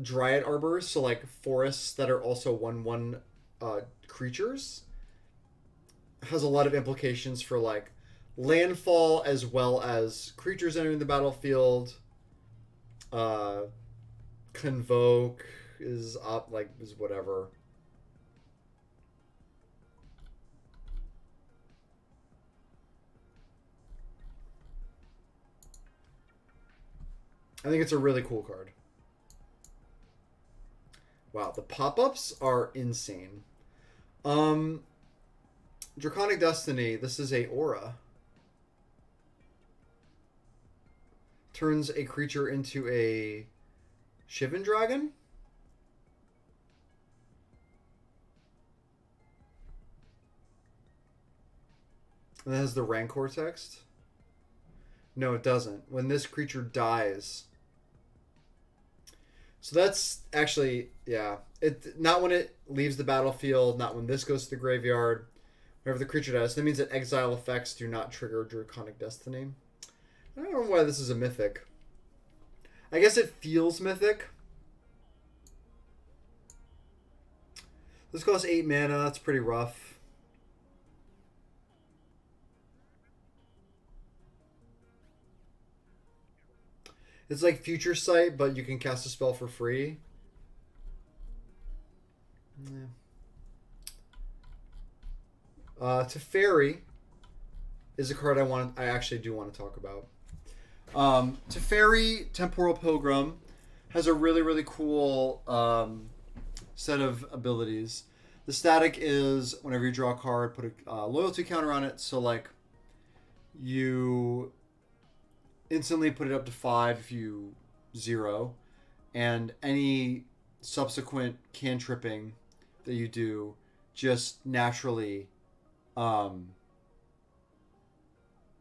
Dryad Arbors, so like forests that are also 1/1 creatures, has a lot of implications for like landfall as well as creatures entering the battlefield. Convoke is up, like, is whatever. I think it's a really cool card. Wow, the pop-ups are insane. Draconic Destiny, this is a aura. Turns a creature into a Shivan Dragon? And that has the Rancor text? No, it doesn't. When this creature dies. So that's actually, yeah. Not when it leaves the battlefield, not when this goes to the graveyard. Whenever the creature dies. That means that exile effects do not trigger Draconic Destiny. I don't know why this is a mythic. I guess it feels mythic. This costs 8 mana. That's pretty rough. It's like Future Sight, but you can cast a spell for free. Yeah. Teferi is a card I actually do want to talk about. Teferi, Temporal Pilgrim, has a really, really cool set of abilities. The static is whenever you draw a card, put a loyalty counter on it. So like, you instantly put it up to 5 if you 0, and any subsequent cantripping that you do just naturally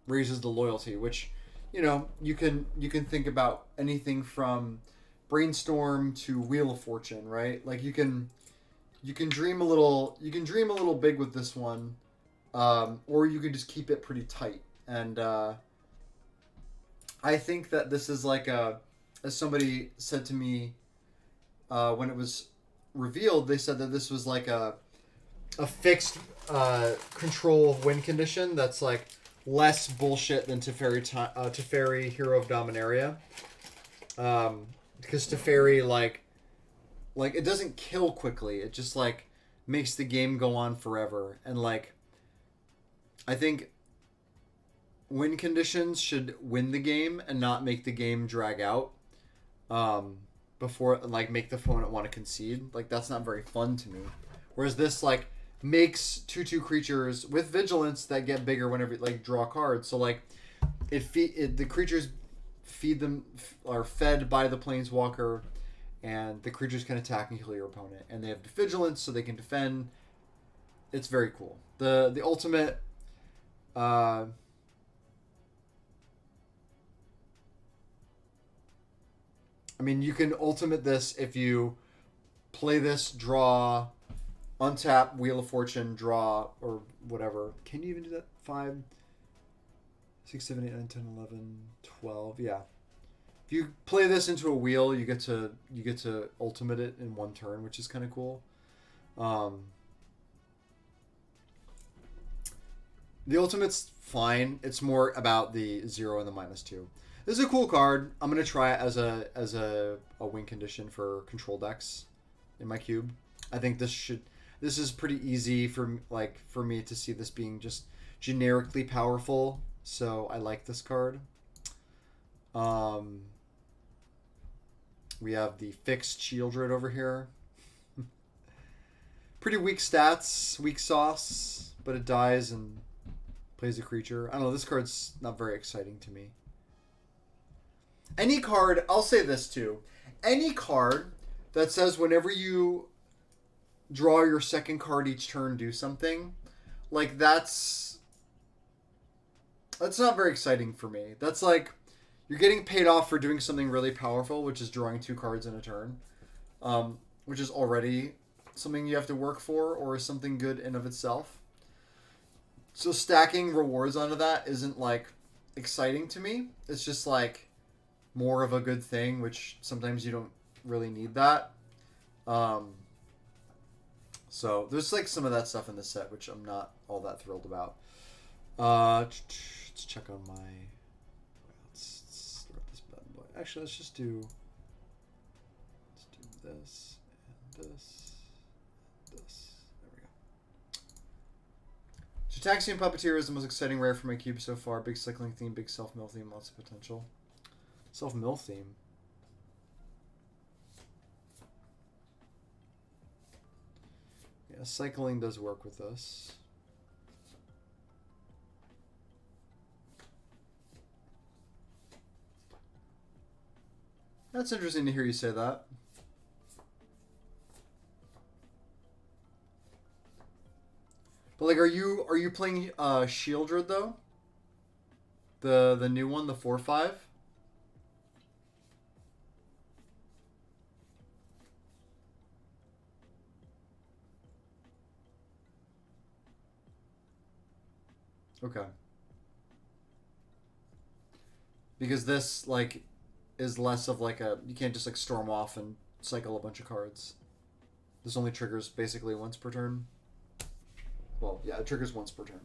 raises the loyalty, which, you know, you can think about anything from Brainstorm to Wheel of Fortune, right? Like you can dream a little big with this one, or you can just keep it pretty tight. And I think that this is like as somebody said to me when it was revealed, they said that this was like a fixed control win condition that's like less bullshit than Teferi Hero of Dominaria. Because Teferi, like it doesn't kill quickly. It just, like, makes the game go on forever. And, like, I think win conditions should win the game and not make the game drag out. Before, like, make the opponent want to concede. Like, that's not very fun to me. Whereas this, like, makes 2/2 creatures with vigilance that get bigger whenever you, like, draw cards. So, like, the creatures are fed by the planeswalker, and the creatures can attack and kill your opponent. And they have vigilance, so they can defend. It's very cool. The ultimate... I mean, you can ultimate this if you play this, draw, untap, Wheel of Fortune, draw, or whatever. Can you even do that? 5, 6, 7, 8, 9, 10, 11, 12. Yeah. If you play this into a wheel, you get to ultimate it in one turn, which is kind of cool. The ultimate's fine. It's more about the 0 and the -2. This is a cool card. I'm gonna try it as a win condition for control decks in my cube. I think this is pretty easy for me to see this being just generically powerful. So I like this card. We have the fixed Shieldred over here. Pretty weak stats, weak sauce, but it dies and plays a creature. I don't know, this card's not very exciting to me. Any card, I'll say this too. Any card that says whenever you draw your second card each turn, do something, like that's not very exciting for me. That's like, you're getting paid off for doing something really powerful, which is drawing 2 cards in a turn, which is already something you have to work for or is something good in of itself. So stacking rewards onto that isn't, like, exciting to me. It's just, like, more of a good thing, which sometimes you don't really need that. So there's, like, some of that stuff in the set, which I'm not all that thrilled about. Let's check on my... Let's throw this bad boy. Actually, let's do this and this. There we go. Taxian Puppeteer is the most exciting rare for my cube so far. Big cycling theme, big self-mill theme, lots of potential. Self-mill theme. Yeah, cycling does work with us. That's interesting to hear you say that. But like, are you playing Shieldred though? The new one, the 4/5. Okay. Because this like is less of like a, you can't just like storm off and cycle a bunch of cards. This only triggers basically once per turn. Well, yeah, it triggers once per turn.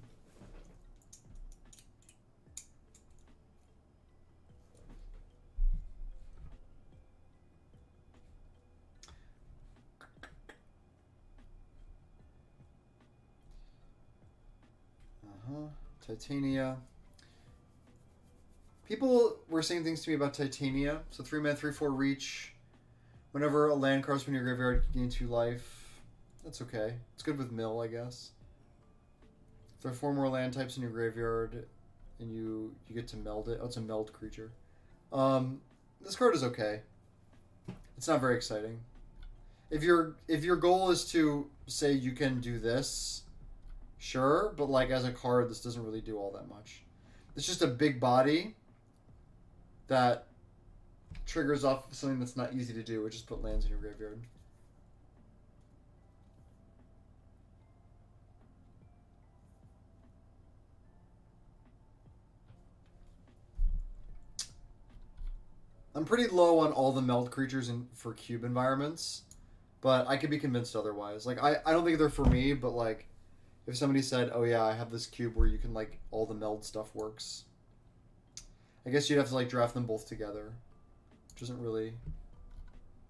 Titania. People were saying things to me about Titania. So 3-mana, 3/4 reach. Whenever a land card's from your graveyard, you gain 2 life. That's okay. It's good with mill, I guess. If there are 4 more land types in your graveyard, and you get to meld it. Oh, it's a meld creature. This card is okay. It's not very exciting. If your goal is to say you can do this, sure, but like as a card, this doesn't really do all that much. It's just a big body that triggers off something that's not easy to do, which is put lands in your graveyard. I'm pretty low on all the meld creatures for cube environments, but I could be convinced otherwise. Like, I don't think they're for me, but like, If somebody said, "Oh yeah, I have this cube where you can like all the meld stuff works," I guess you'd have to like draft them both together, which isn't really.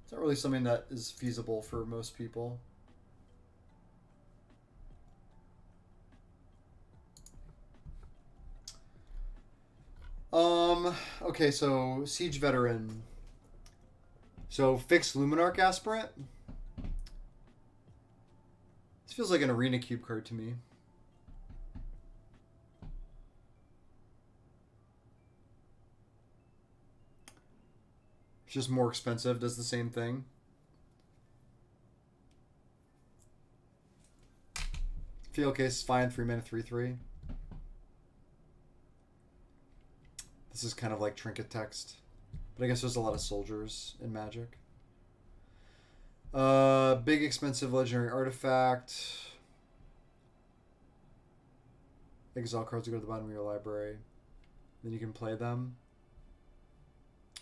It's not really something that is feasible for most people. Okay, so Siege Veteran. So fixed Luminarch Aspirant. This feels like an Arena Cube card to me. It's just more expensive, does the same thing. Field case is fine, 3 mana, 3/3. This is kind of like trinket text. But I guess there's a lot of soldiers in Magic. Big expensive legendary artifact. Exile cards will go to the bottom of your library. Then you can play them.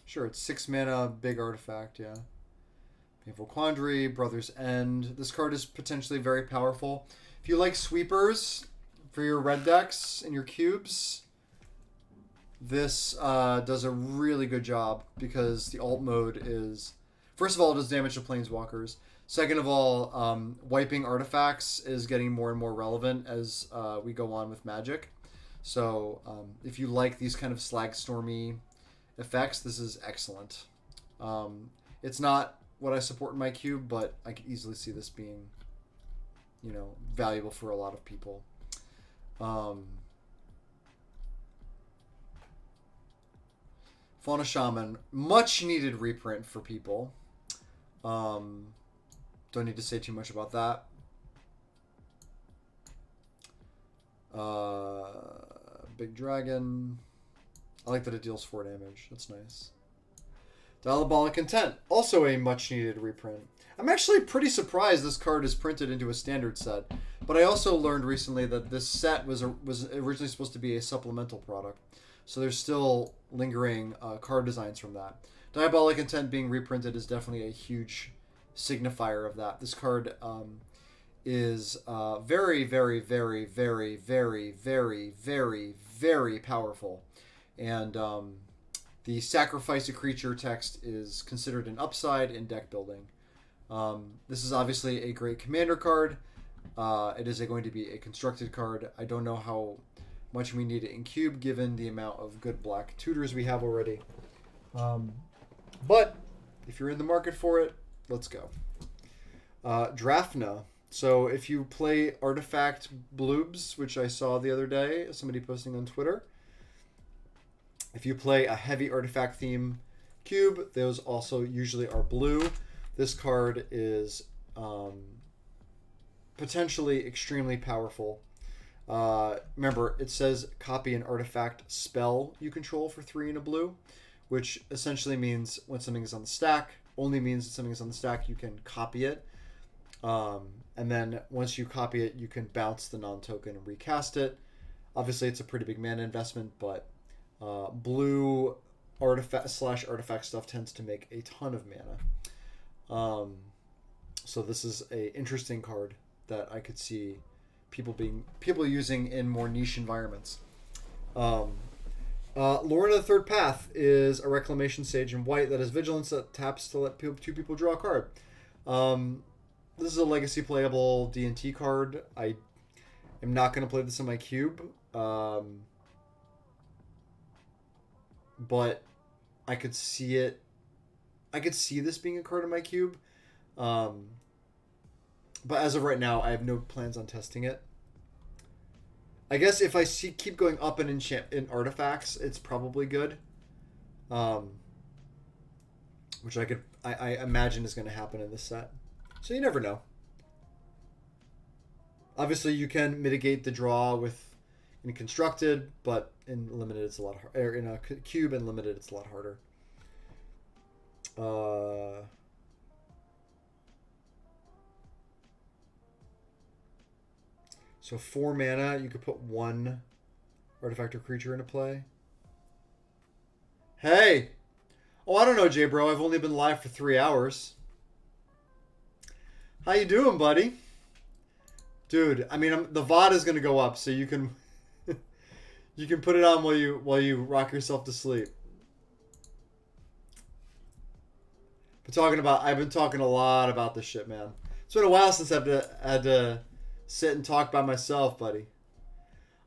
Sure, it's 6 mana, big artifact, yeah. Painful Quandary, Brother's End. This card is potentially very powerful. If you like sweepers for your red decks and your cubes, this does a really good job because the alt mode is... First of all, it does damage to planeswalkers. Second of all, wiping artifacts is getting more and more relevant as we go on with Magic. So if you like these kind of slag stormy effects, this is excellent. It's not what I support in my cube, but I could easily see this being, you know, valuable for a lot of people. Fauna Shaman, much needed reprint for people. Don't need to say too much about that. Big Dragon. I like that it deals 4 damage. That's nice. Diabolic Intent, also a much needed reprint. I'm actually pretty surprised this card is printed into a standard set, but I also learned recently that this set was originally supposed to be a supplemental product, so there's still lingering card designs from that. Diabolic Intent being reprinted is definitely a huge signifier of that. This card is very, very, very, very, very, very, very, very powerful, and the sacrifice a creature text is considered an upside in deck building. This is obviously a great commander card. It is going to be a constructed card. I don't know how much we need it in cube given the amount of good black tutors we have already. But if you're in the market for it, let's go. Drafna. So if you play Artifact Bloobs, which I saw the other day, somebody posting on Twitter, if you play a heavy artifact theme cube, those also usually are blue. This card is potentially extremely powerful. Remember, it says copy an artifact spell you control for 3 and a blue, which essentially means when something is on the stack, only means that something is on the stack, you can copy it. And then once you copy it, you can bounce the non-token and recast it. Obviously, it's a pretty big mana investment, but blue artifact/artifact stuff tends to make a ton of mana. So this is a interesting card that I could see people using in more niche environments. Lorna the Third Path is a Reclamation Sage in white that has Vigilance that taps to let 2 people draw a card. This is a legacy playable D&T card. I am not going to play this in my cube. But I could see it. I could see this being a card in my cube. But as of right now, I have no plans on testing it. I guess if I keep going up in artifacts, it's probably good. Which I imagine is going to happen in this set. So you never know. Obviously, you can mitigate the draw in constructed, but in limited it's a lot harder. In a cube and limited it's a lot harder. So 4 mana, you could put 1 artifact or creature into play. Hey! Oh, I don't know, J-Bro. I've only been live for 3 hours. How you doing, buddy? Dude, I mean, the VOD is gonna go up, so you can you can put it on while you rock yourself to sleep. I've been talking a lot about this shit, man. It's been a while since I've had to sit and talk by myself, buddy.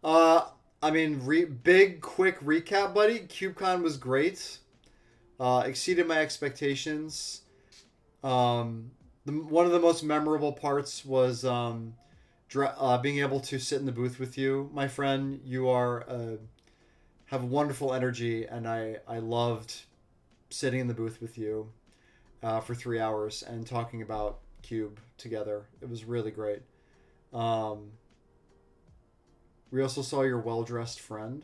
I mean, big quick recap, buddy. CubeCon was great. Exceeded my expectations. One of the most memorable parts was being able to sit in the booth with you, my friend. You have wonderful energy, and I loved sitting in the booth with you for 3 hours and talking about Cube together. It was really great. We also saw your well-dressed friend.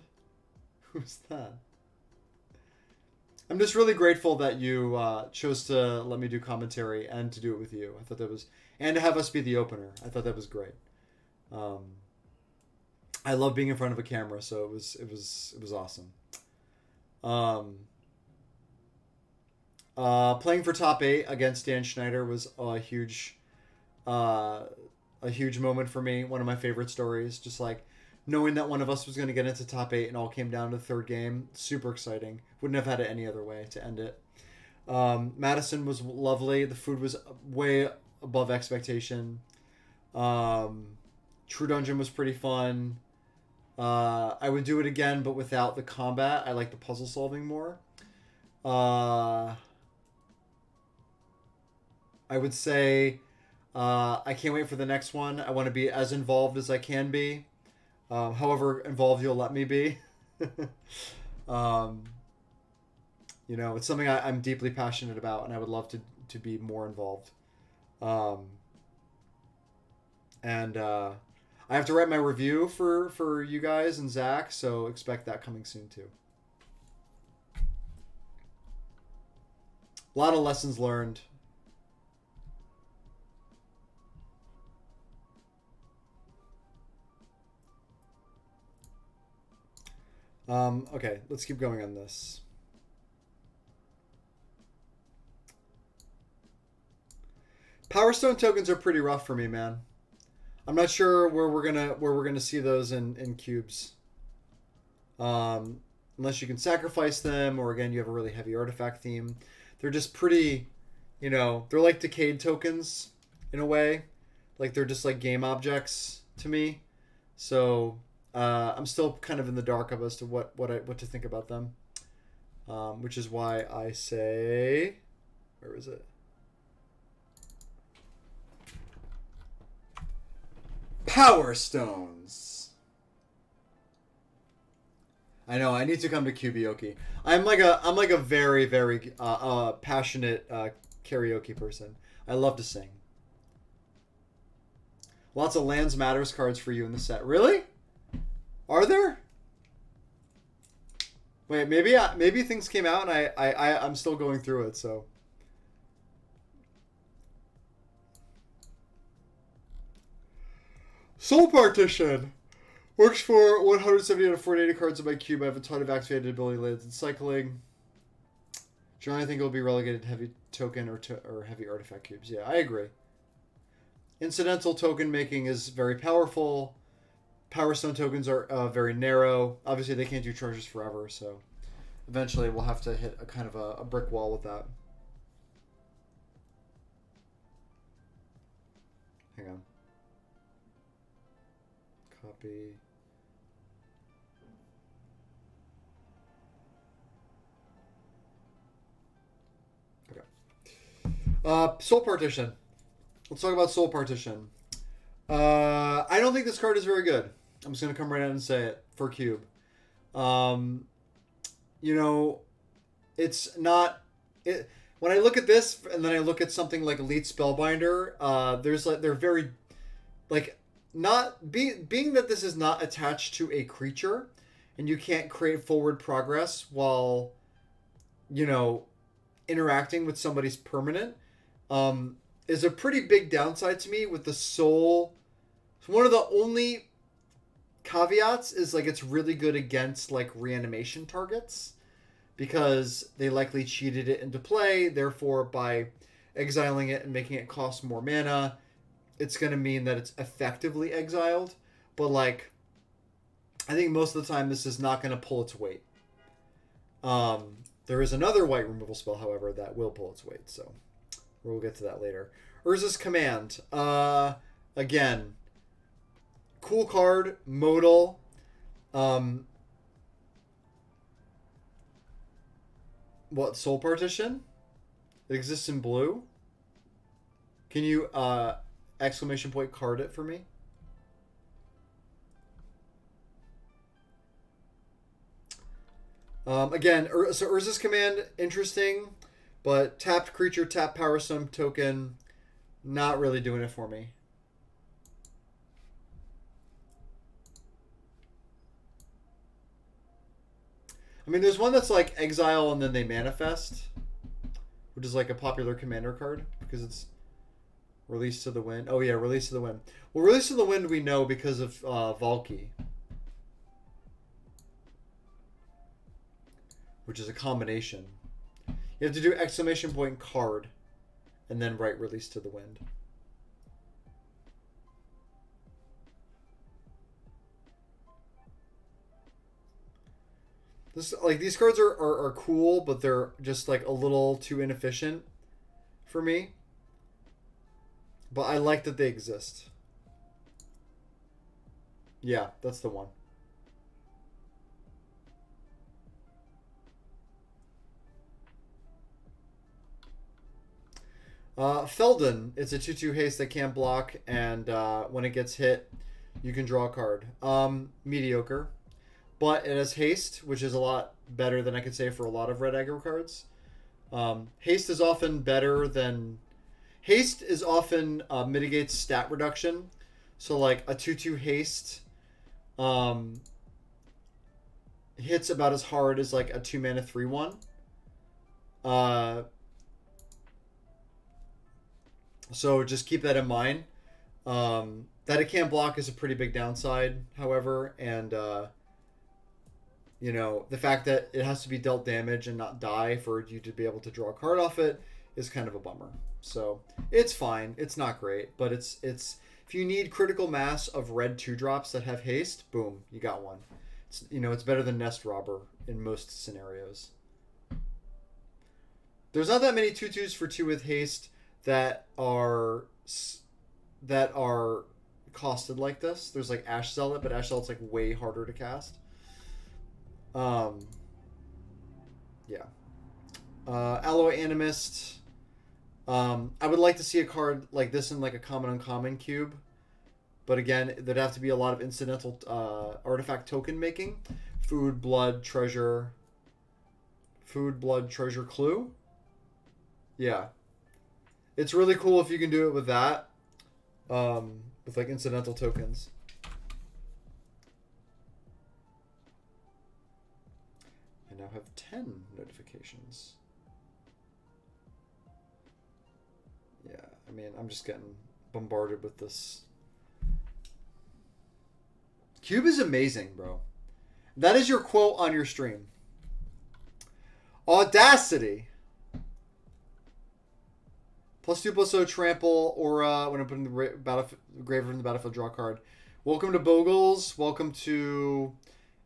Who's that? I'm just really grateful that you chose to let me do commentary and to do it with you. I thought that was, and to have us be the opener. I thought that was great. I love being in front of a camera, so it was awesome. Playing for top 8 against Dan Schneider was a huge moment for me. One of my favorite stories. Just like knowing that one of us was going to get into top 8 and all came down to the third game. Super exciting. Wouldn't have had it any other way to end it. Madison was lovely. The food was way above expectation. True Dungeon was pretty fun. I would do it again, but without the combat. I like the puzzle solving more. I would say I can't wait for the next one. I want to be as involved as I can be. However involved you'll let me be. It's something I'm deeply passionate about, and I would love to be more involved. And I have to write my review for you guys and Zach, so expect that coming soon too. A lot of lessons learned. Okay, let's keep going on this. Power Stone tokens are pretty rough for me, man. I'm not sure where we're gonna see those in cubes. Unless you can sacrifice them, or again you have a really heavy artifact theme. They're just pretty, they're like decayed tokens in a way. Like they're just like game objects to me. So I'm still kind of in the dark as to what to think about them, which is why I say, where is it? Power Stones. I know I need to come to karaoke. I'm like a very very passionate karaoke person. I love to sing. Lots of Lands Matters cards for you in the set. Really? Are there? Wait, maybe things came out and I'm still going through it, so. Soul Partition! Works for 170 out of 480 cards in my cube. I have a ton of activated ability lands and cycling. Generally, I think it will be relegated to heavy token or heavy artifact cubes. Yeah, I agree. Incidental token making is very powerful. Power Stone tokens are very narrow. Obviously, they can't do charges forever, so eventually we'll have to hit a kind of a brick wall with that. Hang on. Copy. Okay. Soul Partition. Let's talk about Soul Partition. I don't think this card is very good. I'm just going to come right out and say it for Cube. It's not... When I look at this, and then I look at something like Elite Spellbinder, they're very... being that this is not attached to a creature, and you can't create forward progress while, interacting with somebody's permanent, is a pretty big downside to me with the Soul. One of the only caveats is it's really good against reanimation targets, because they likely cheated it into play. Therefore, by exiling it and making it cost more mana, it's going to mean that it's effectively exiled. But, like, I think most of the time this is not going to pull its weight. There is another white removal spell, however, that will pull its weight. So we'll get to that later. Urza's Command. Again, cool card, modal. What, Soul Partition? It exists in blue. Can you exclamation point card it for me? Again, so Urza's Command, interesting, but tapped creature, tap Power Stone token, not really doing it for me. I mean, there's one that's like exile and then they manifest, which is like a popular commander card because it's Release to the Wind. Oh yeah, Release to the Wind. Well, Release to the Wind we know because of Valky, which is a combination. You have to do exclamation point card and then write Release to the Wind. This, like, these cards are cool, but they're just like a little too inefficient for me. But I like that they exist. Yeah, that's the one. Felden, it's a 2/2 haste that can't block, and when it gets hit, you can draw a card. Mediocre. But it has haste, which is a lot better than I could say for a lot of red aggro cards. Haste is often better than... Haste is often mitigates stat reduction. So like a 2/2 haste hits about as hard as like a 2-mana 3/1. So just keep that in mind. That it can't block is a pretty big downside, however, and you know, the fact that it has to be dealt damage and not die for you to be able to draw a card off it is kind of a bummer. So it's fine. It's not great, but it's if you need critical mass of red 2-drops that have haste, boom, you got one. It's, you know, it's better than Nest Robber in most scenarios. There's not that many 2/2s for 2 with haste that are costed like this. There's like Ash Zealot, but Ash Zealot's like way harder to cast. Yeah. Alloy Animist. I would like to see a card like this in like a common uncommon cube. But again, there'd have to be a lot of incidental artifact token making. Food, blood, treasure. Food, blood, treasure, clue. Yeah. It's really cool if you can do it with that. With like incidental tokens. I now have 10 notifications. Yeah, I mean, I'm just getting bombarded with this. Cube is amazing, bro. That is your quote on your stream. Audacity. +2/+0 trample aura when I put in the graveyard from the battlefield, draw a card. Welcome to Bogles. Welcome to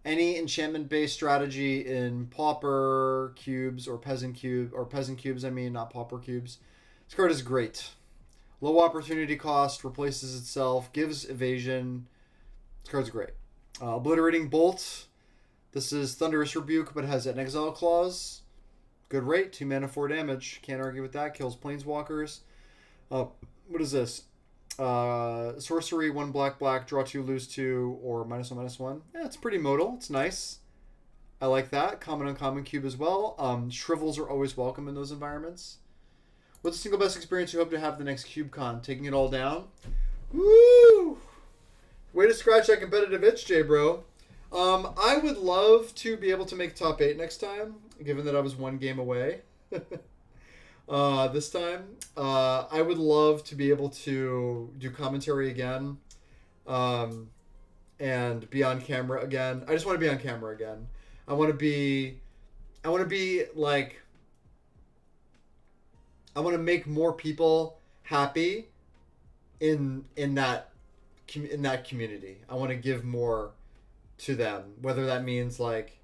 any enchantment-based strategy in Pauper cubes or Peasant cubes. I mean, not Pauper cubes. This card is great. Low opportunity cost, replaces itself, gives evasion. This card's great. Obliterating Bolt. This is Thunderous Rebuke, but has an exile clause. Good rate, 2 mana, 4 damage. Can't argue with that. Kills planeswalkers. What is this? Sorcery, 1 black, draw 2, lose 2, or -1/-1. Yeah, it's pretty modal. It's nice. I like that. Common uncommon cube as well. Shrivels are always welcome in those environments. What's the single best experience you hope to have the next CubeCon? Taking it all down? Woo! Way to scratch that competitive itch, Jay, bro. I would love to be able to make top 8 next time, given that I was 1 game away. This time, I would love to be able to do commentary again, and be on camera again. I just want to be on camera again. I want to be like, I want to make more people happy in that community. I want to give more to them, whether that means like,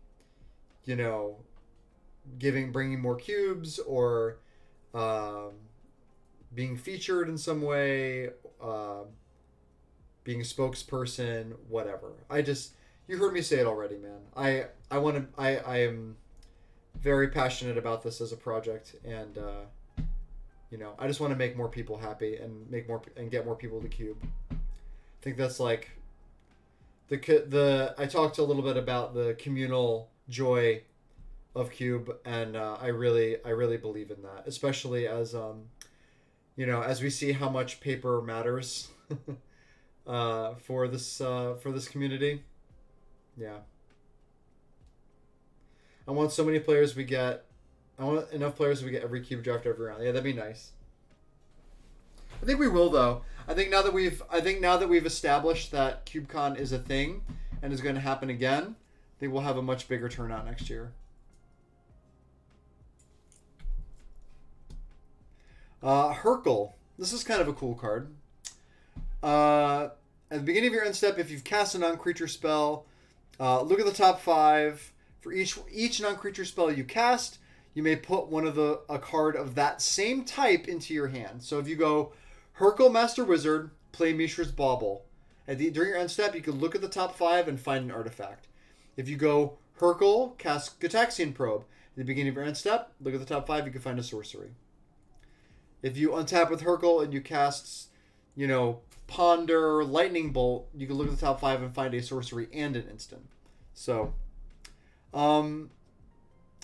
you know, bringing more cubes or being featured in some way, being a spokesperson, whatever. You heard me say it already, man. I am very passionate about this as a project, and you know, I just want to make more people happy and get more people to Cube. I think that's like I talked a little bit about the communal joy of Cube, and I really believe in that, especially as you know, as we see how much paper matters for this community. Yeah. I want so many players we get. I want enough players we get every cube draft every round. Yeah, that'd be nice. I think we will though. I think now that we've established that CubeCon is a thing and is going to happen again, I think we'll have a much bigger turnout next year. Hercule. This is kind of a cool card. At the beginning of your end step, if you've cast a non-creature spell, look at the top 5. For each non-creature spell you cast, you may put a card of that same type into your hand. So if you go Hercule Master Wizard, play Mishra's Bauble. During your end step, you can look at the top 5 and find an artifact. If you go Hercule, cast Gitaxian Probe. At the beginning of your end step, look at the top 5, you can find a sorcery. If you untap with Hercule and you cast, you know, Ponder, Lightning Bolt, you can look at the top 5 and find a sorcery and an instant. So,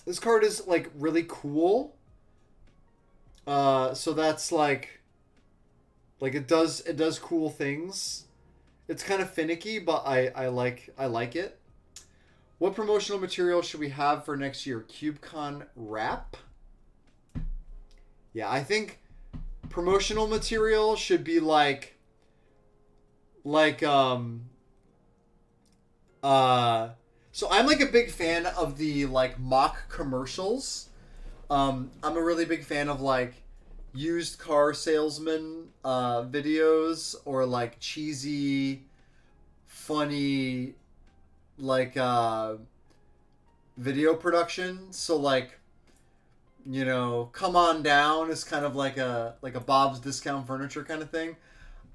this card is like really cool. So that's like it does cool things. It's kind of finicky, but I like it. What promotional material should we have for next year? CubeCon wrap? Yeah, I think promotional material should be so I'm like a big fan of the like mock commercials. I'm a really big fan of like used car salesman videos or like cheesy, funny like video production. So like, you know, Come On Down is kind of like a Bob's Discount Furniture kind of thing.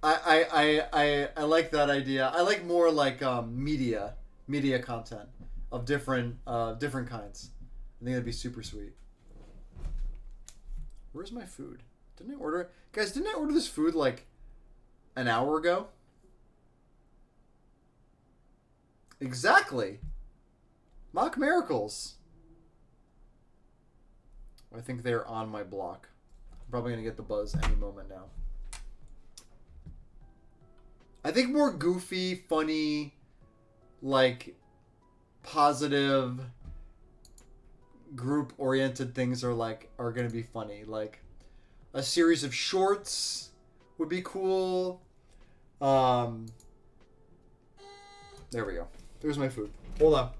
I like that idea. I like more like media content of different kinds. I think that'd be super sweet. Where's my food? Didn't I order it? Guys, didn't I order this food like an hour ago? Exactly. Mock Miracles. I think they're on my block. I'm probably going to get the buzz any moment now. I think more goofy, funny, like positive, group-oriented things are going to be funny. Like a series of shorts would be cool. There we go. There's my food. Hold on.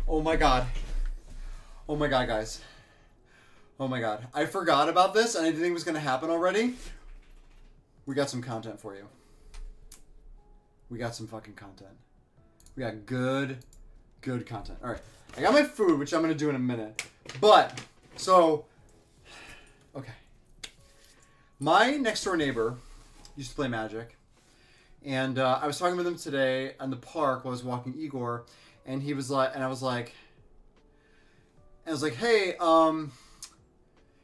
Oh my god. Oh my god, guys. Oh my god. I forgot about this and I didn't think it was going to happen already. We got some content for you. We got some fucking content. We got good content. Alright. I got my food, which I'm going to do in a minute. But, so, okay. My next door neighbor used to play Magic. And I was talking with him today in the park while I was walking Igor, and he was like, and I was like, hey, do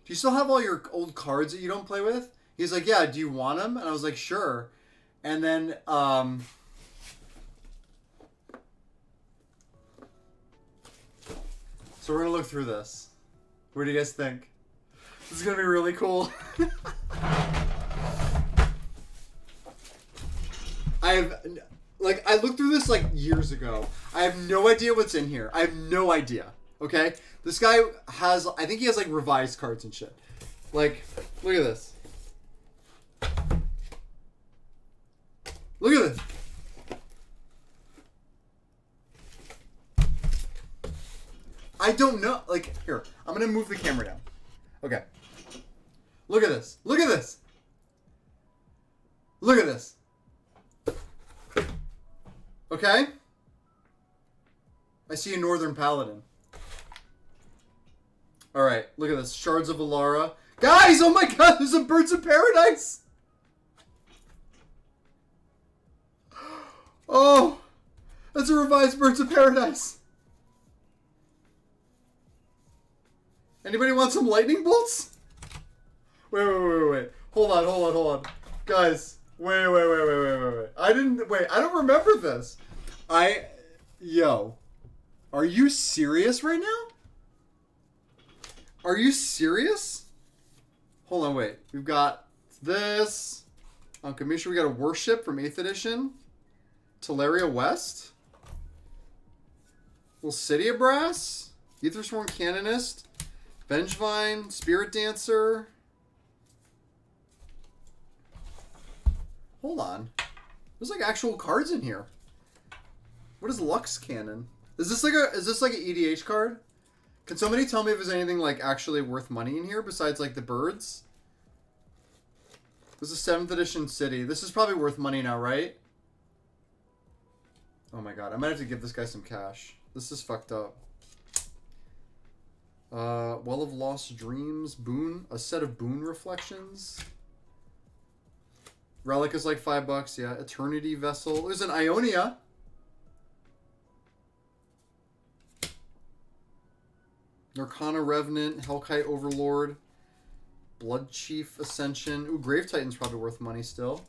you still have all your old cards that you don't play with? He's like, yeah, do you want them? And I was like, sure. And then, so we're going to look through this. What do you guys think? This is going to be really cool. I looked through this like years ago. I have no idea what's in here. I have no idea. Okay? This guy has, I think he has like revised cards and shit. Like, look at this. Look at this. I don't know. Like, here, I'm going to move the camera down. Okay. Look at this. Look at this. Look at this. Okay? I see a Northern Paladin. Alright, look at this. Shards of Alara. Guys, oh my god, there's a Birds of Paradise! Oh! That's a revised Birds of Paradise. Anybody want some lightning bolts? Wait. Hold on. Guys, wait. I don't remember this. Yo. Are you serious right now? Are you serious? Hold on, wait. We've got this. On Kamisha, we got a Worship from 8th edition. Teleria West. Lucidia Brass. Aethersworn Canonist. Vengevine. Spirit Dancer. Hold on. There's like actual cards in here. What is Lux Cannon? Is this like an EDH card? Can somebody tell me if there's anything like actually worth money in here besides like the birds? This is 7th edition City. This is probably worth money now, right? Oh my god, I might have to give this guy some cash. This is fucked up. Well of Lost Dreams, Boon, a set of Boon Reflections. Relic is like $5, yeah. Eternity Vessel. There's an Ionia. Narcana Revenant, Hellkite Overlord, Blood Chief Ascension. Ooh, Grave Titan's probably worth money still.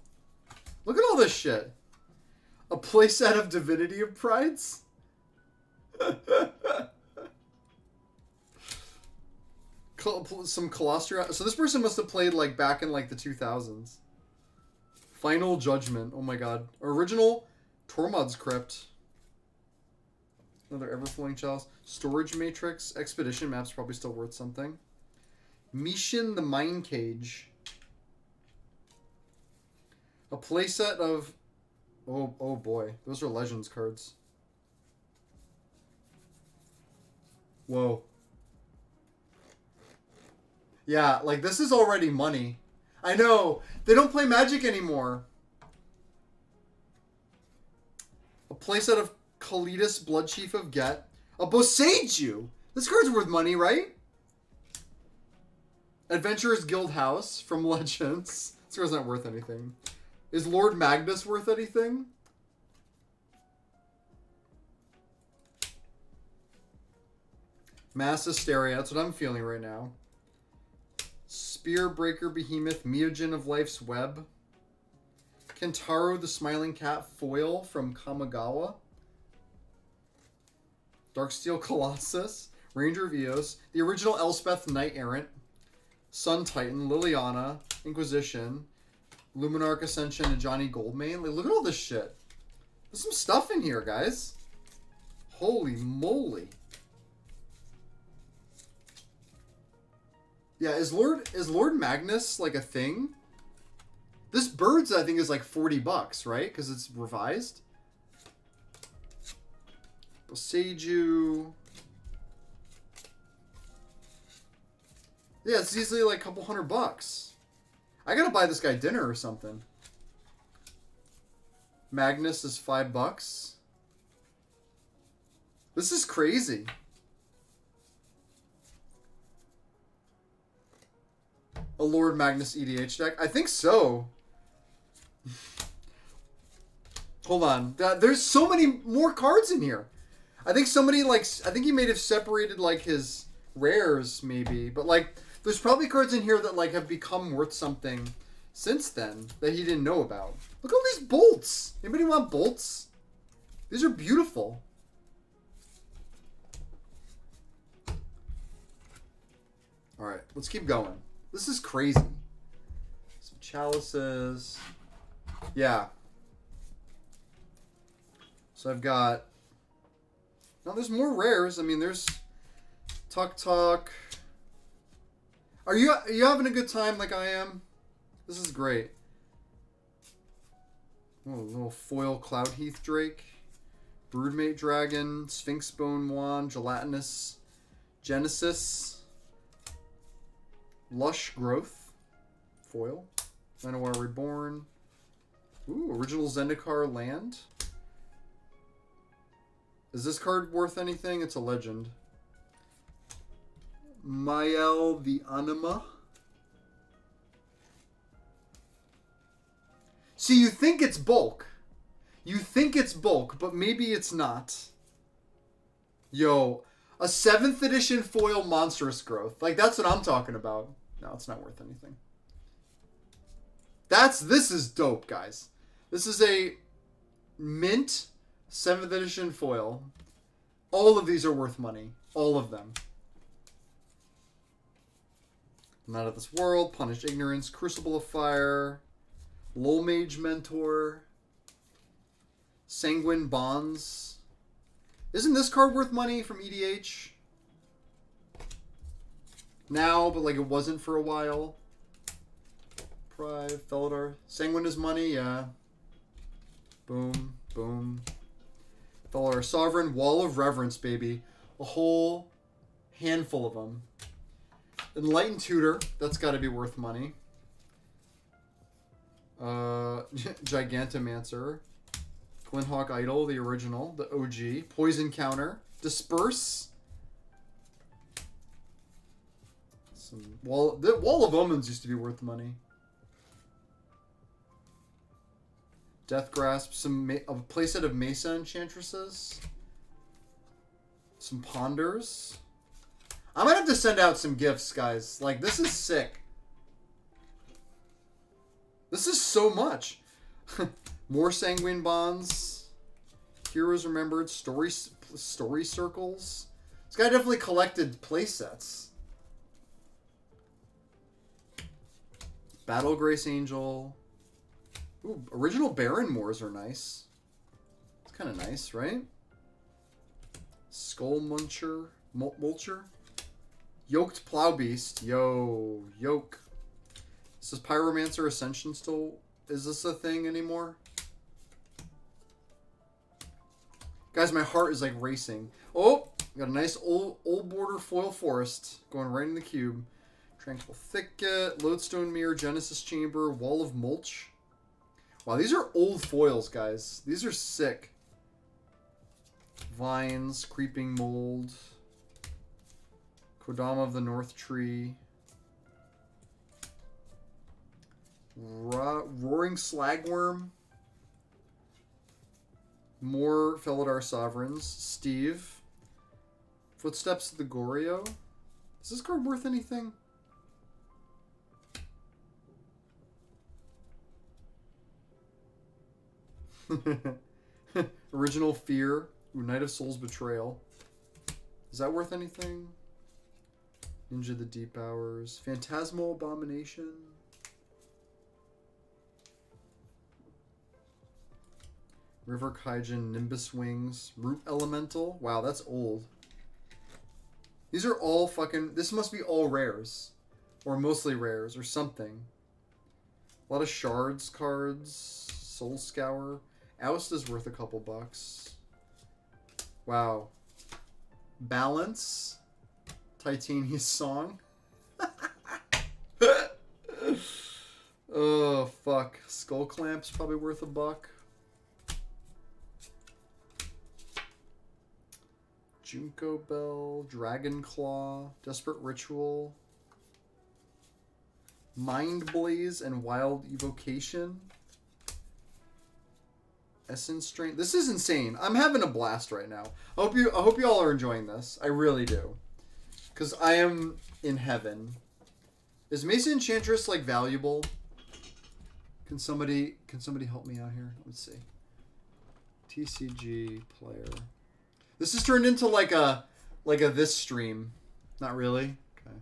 Look at all this shit. A playset of Divinity of Prides? Some Colostria. So this person must have played like back in like the 2000s. Final Judgment. Oh my god. Original Tormod's Crypt. Another Everflowing Chalice. Storage Matrix. Expedition map's probably still worth something. Mishin the Mind Cage. A playset of... Oh boy. Those are Legends cards. Whoa. Yeah, like this is already money. I know. They don't play Magic anymore. A playset of Kalidas, Blood Chief of Get. A Boseiju! This card's worth money, right? Adventurer's Guild House from Legends. This card's not worth anything. Is Lord Magnus worth anything? Mass Hysteria. That's what I'm feeling right now. Spearbreaker Behemoth, Miogen of Life's Web. Kentaro the Smiling Cat foil from Kamigawa. Darksteel Colossus. Ranger of Eos. The original Elspeth Knight Errant. Sun Titan. Liliana. Inquisition. Luminarch Ascension and Johnny Goldmane. Like, look at all this shit. There's some stuff in here, guys. Holy moly. Yeah, is Lord Magnus like a thing? This Birds, I think, is like $40, right? Because it's revised. Boseiju. Yeah, it's easily like a couple $100. I gotta buy this guy dinner or something. Magnus is $5. This is crazy. A Lord Magnus EDH deck? I think so. Hold on. There's so many more cards in here. I think somebody like I think he may have separated like his rares maybe, but like there's probably cards in here that like have become worth something since then that he didn't know about. Look at all these bolts. Anybody want bolts? These are beautiful. All right, let's keep going. This is crazy. Some chalices. Yeah. So I've got... Now there's more rares. I mean, there's Tuk Tuk. Are you having a good time like I am? This is great. Oh, a little foil Cloudheath Drake. Broodmate Dragon. Sphinx Bone Wand. Gelatinous Genesis. Lush Growth. Foil. Llanowar Reborn. Ooh, original Zendikar Land. Is this card worth anything? It's a legend. Mael the Anima. See, you think it's bulk. You think it's bulk, but maybe it's not. Yo, a 7th edition foil Monstrous Growth. Like, that's what I'm talking about. No, it's not worth anything. This is dope, guys. This is a mint 7th edition foil. All of these are worth money. All of them. Not of This World. Punish Ignorance. Crucible of Fire. Lol Mage Mentor. Sanguine Bonds. Isn't this card worth money from EDH? Now, but like it wasn't for a while. Pride, Felidar. Sanguine is money, yeah. Boom, boom. Felidar Sovereign, Wall of Reverence, baby. A whole handful of them. Enlightened Tutor, that's got to be worth money. Gigantomancer. Glinthawk Idol, the original, the OG. Poison Counter. Disperse. The Wall of Omens used to be worth money. Death Grasp. A playset of Mesa Enchantresses. Some Ponders. I might have to send out some gifts, guys. Like, this is sick. This is so much. More Sanguine Bonds. Heroes Remembered. Story Circles. This guy definitely collected playsets. Battle Grace Angel. Ooh, original Baron Moors are nice. It's kind of nice, right? Skull Muncher. Mulcher. Yoked Plowbeast. Yo. Yoke. Is this Pyromancer Ascension still... Is this a thing anymore? Guys, my heart is like racing. Oh! Got a nice old border foil forest. Going right in the cube. Tranquil Thicket. Lodestone Mirror. Genesis Chamber. Wall of Mulch. Wow, these are old foils, guys. These are sick. Vines. Creeping Mold. Kodama of the North Tree. Roaring Slagworm. More Felidar Sovereigns. Steve. Footsteps of the Goryo. Is this card worth anything? Original Fear. Ooh, Knight of Souls Betrayal. Is that worth anything? Ninja the Deep Hours. Phantasmal Abomination. River Kaijin, Nimbus Wings, Root Elemental. Wow, that's old. These are all fucking... This must be all rares. Or mostly rares, or something. A lot of Shards cards. Soul Scour. Oust is worth a couple bucks. Wow. Balance. Titania's Song. Oh, fuck. Skull Clamp's probably worth a buck. Junko Bell, Dragon Claw, Desperate Ritual, Mind Blaze, and Wild Evocation. Essence Strain. This is insane. I'm having a blast right now. I hope you all are enjoying this. I really do. Cause I am in heaven. Is Mason Enchantress like valuable? Can somebody help me out here? Let's see. TCG player. This has turned into like a this stream. Not really. Okay.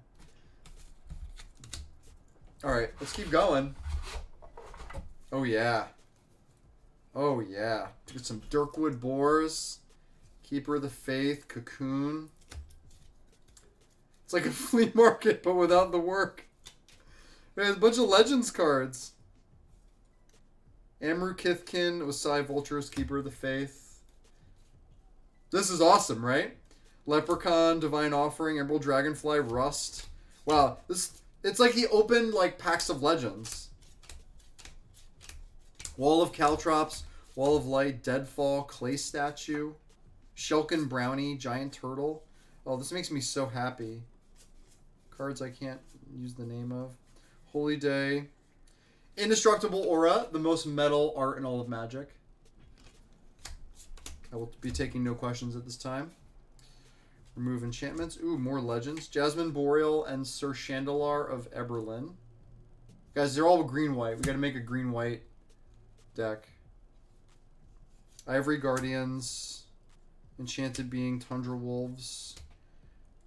All right, let's keep going. Oh yeah. Oh yeah. Get some Dirkwood Boars. Keeper of the Faith. Cocoon. It's like a flea market, but without the work. There's a bunch of Legends cards. Amru Kithkin, Osai Vultures, Keeper of the Faith. This is awesome, right? Leprechaun, Divine Offering, Emerald Dragonfly, Rust. Wow, it's like he opened like packs of Legends. Wall of Caltrops, Wall of Light, Deadfall, Clay Statue, Shulkin Brownie, Giant Turtle. Oh, this makes me so happy. Cards I can't use the name of. Holy Day. Indestructible Aura, the most metal art in all of Magic. I will be taking no questions at this time. Remove enchantments. Ooh, more Legends. Jasmine Boreal and Sir Chandelar of Eberlin. Guys, they're all green-white. We got to make a green-white deck. Ivory Guardians. Enchanted Being, Tundra Wolves.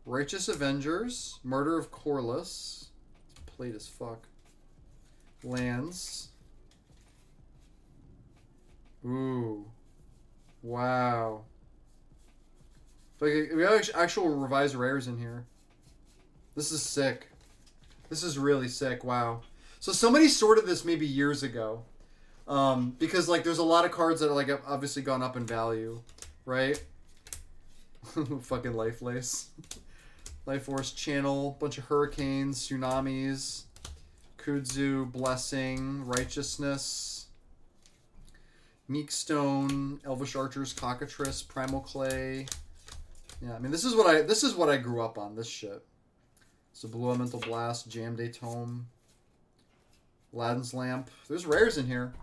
Righteous Avengers. Murder of Corliss. It's played as fuck. Lands. Ooh. Wow. Like, we have actual revised rares in here. This is sick. This is really sick. Wow. So somebody sorted this maybe years ago. Because, like, there's a lot of cards that are, like, have obviously gone up in value. Right? Fucking Life Lace. Life Force Channel. Bunch of Hurricanes. Tsunamis. Kudzu, Blessing, Righteousness, Meekstone, Elvish Archers, Cockatrice, Primal Clay. Yeah, I mean this is what I grew up on. This shit. So Blue Elemental Blast, Jam Day Tome, Aladdin's Lamp. There's rares in here.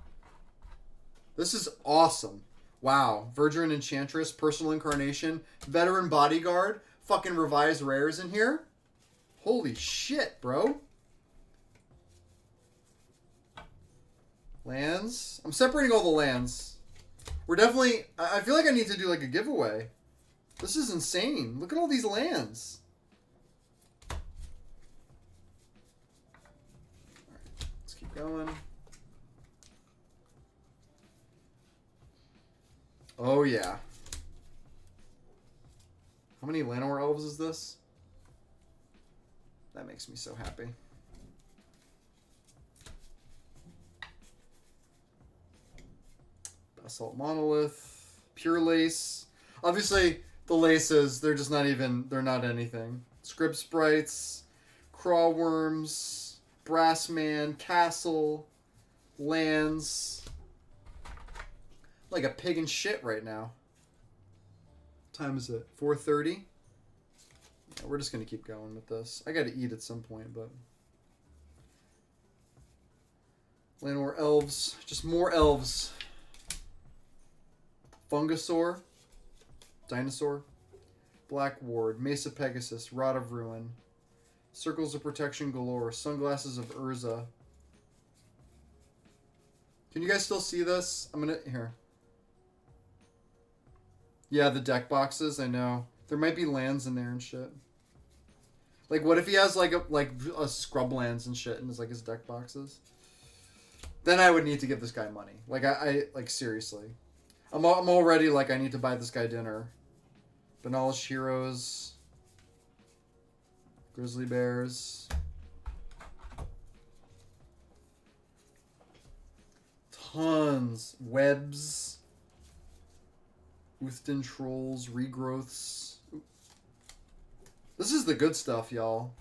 This is awesome. Wow, Verduran Enchantress, Personal Incarnation, Veteran Bodyguard, fucking revised rares in here. Holy shit, bro. Lands. I'm separating all the lands. We're definitely... I feel like I need to do like a giveaway. This is insane. Look at all these lands. Alright, let's keep going. Oh yeah. How many Llanowar Elves is this? That makes me so happy. Assault Monolith, Pure Lace. Obviously, the laces, they're just not even, they're not anything. Script Sprites, Crawworms, Brassman, Castle, Lands. Like a pig in shit right now. What time is it? 4:30? Yeah, we're just going to keep going with this. I got to eat at some point, but... Llanowar Elves. Just more elves. Fungasaur, Dinosaur, Black Ward, Mesa Pegasus, Rod of Ruin, Circles of Protection galore, Sunglasses of Urza. Can you guys still see this? I'm gonna, here. Yeah, the deck boxes, I know. There might be lands in there and shit. Like, what if he has like a scrub lands and shit in his, like, his deck boxes? Then I would need to give this guy money. Like, I like, seriously. I'm already like, I need to buy this guy dinner. Banalish Heroes. Grizzly Bears. Tons. Webs. Uthden Trolls. Regrowths. This is the good stuff, y'all.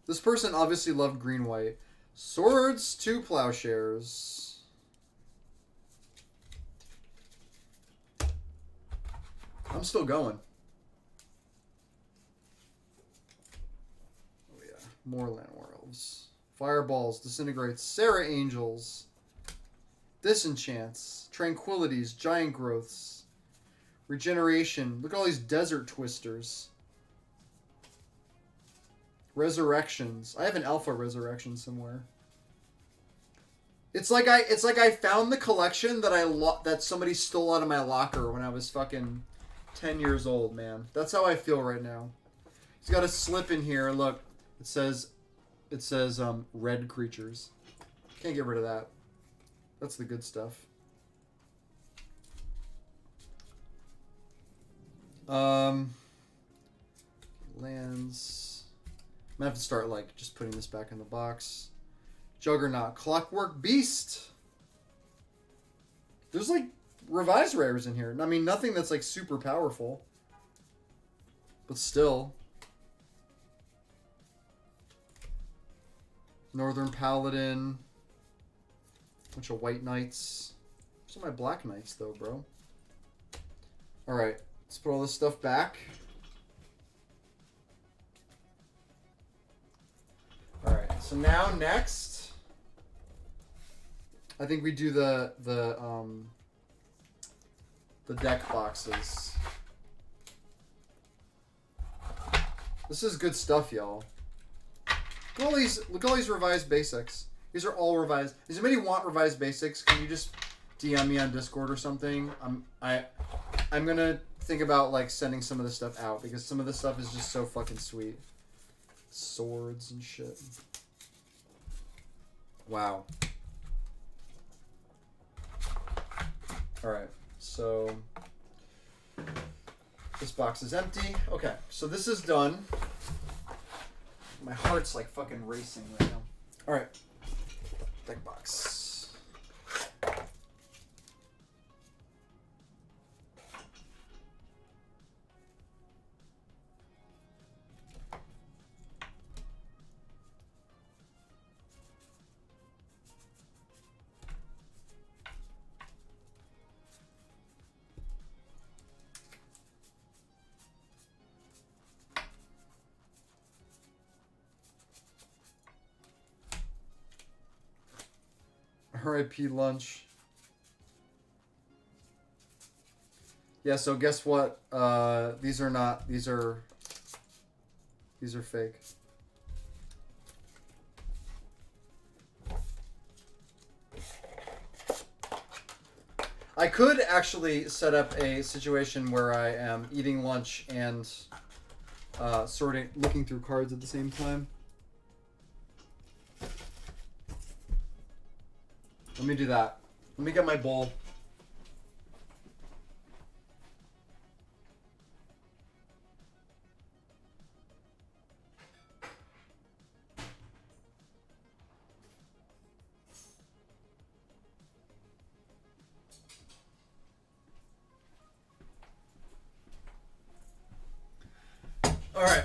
This person obviously loved green-white. Swords to Plowshares. I'm still going. Oh yeah, more Llanowar Elves. Fireballs, Disintegrates, Sarah Angels. Disenchants. Tranquilities. Giant growths. Regeneration. Look at all these desert twisters. Resurrections. I have an alpha resurrection somewhere. It's like I found the collection that that somebody stole out of my locker when I was fucking 10 years old, man. That's how I feel right now. He's got a slip in here. Look, it says red creatures. Can't get rid of that. That's the good stuff. Lands. I'm gonna have to start like just putting this back in the box. Juggernaut, Clockwork Beast. There's like revised rares in here. I mean, nothing that's like super powerful, but still. Northern Paladin. Bunch of white knights. Where's all my black knights though, bro? All right, let's put all this stuff back. All right, so now next, I think we do the deck boxes. This is good stuff, y'all. Look at all these revised basics. These are all revised. Does anybody want revised basics? Can you just DM me on Discord or something? I'm gonna think about like sending some of this stuff out because some of this stuff is just so fucking sweet. Swords and shit. Wow. Alright, so this box is empty. Okay, so this is done. My heart's like fucking racing right now. Alright. Deck box. RIP lunch. Yeah, so guess what? These are not. These are fake. I could actually set up a situation where I am eating lunch and looking through cards at the same time. Let me do that. Let me get my bowl. All right.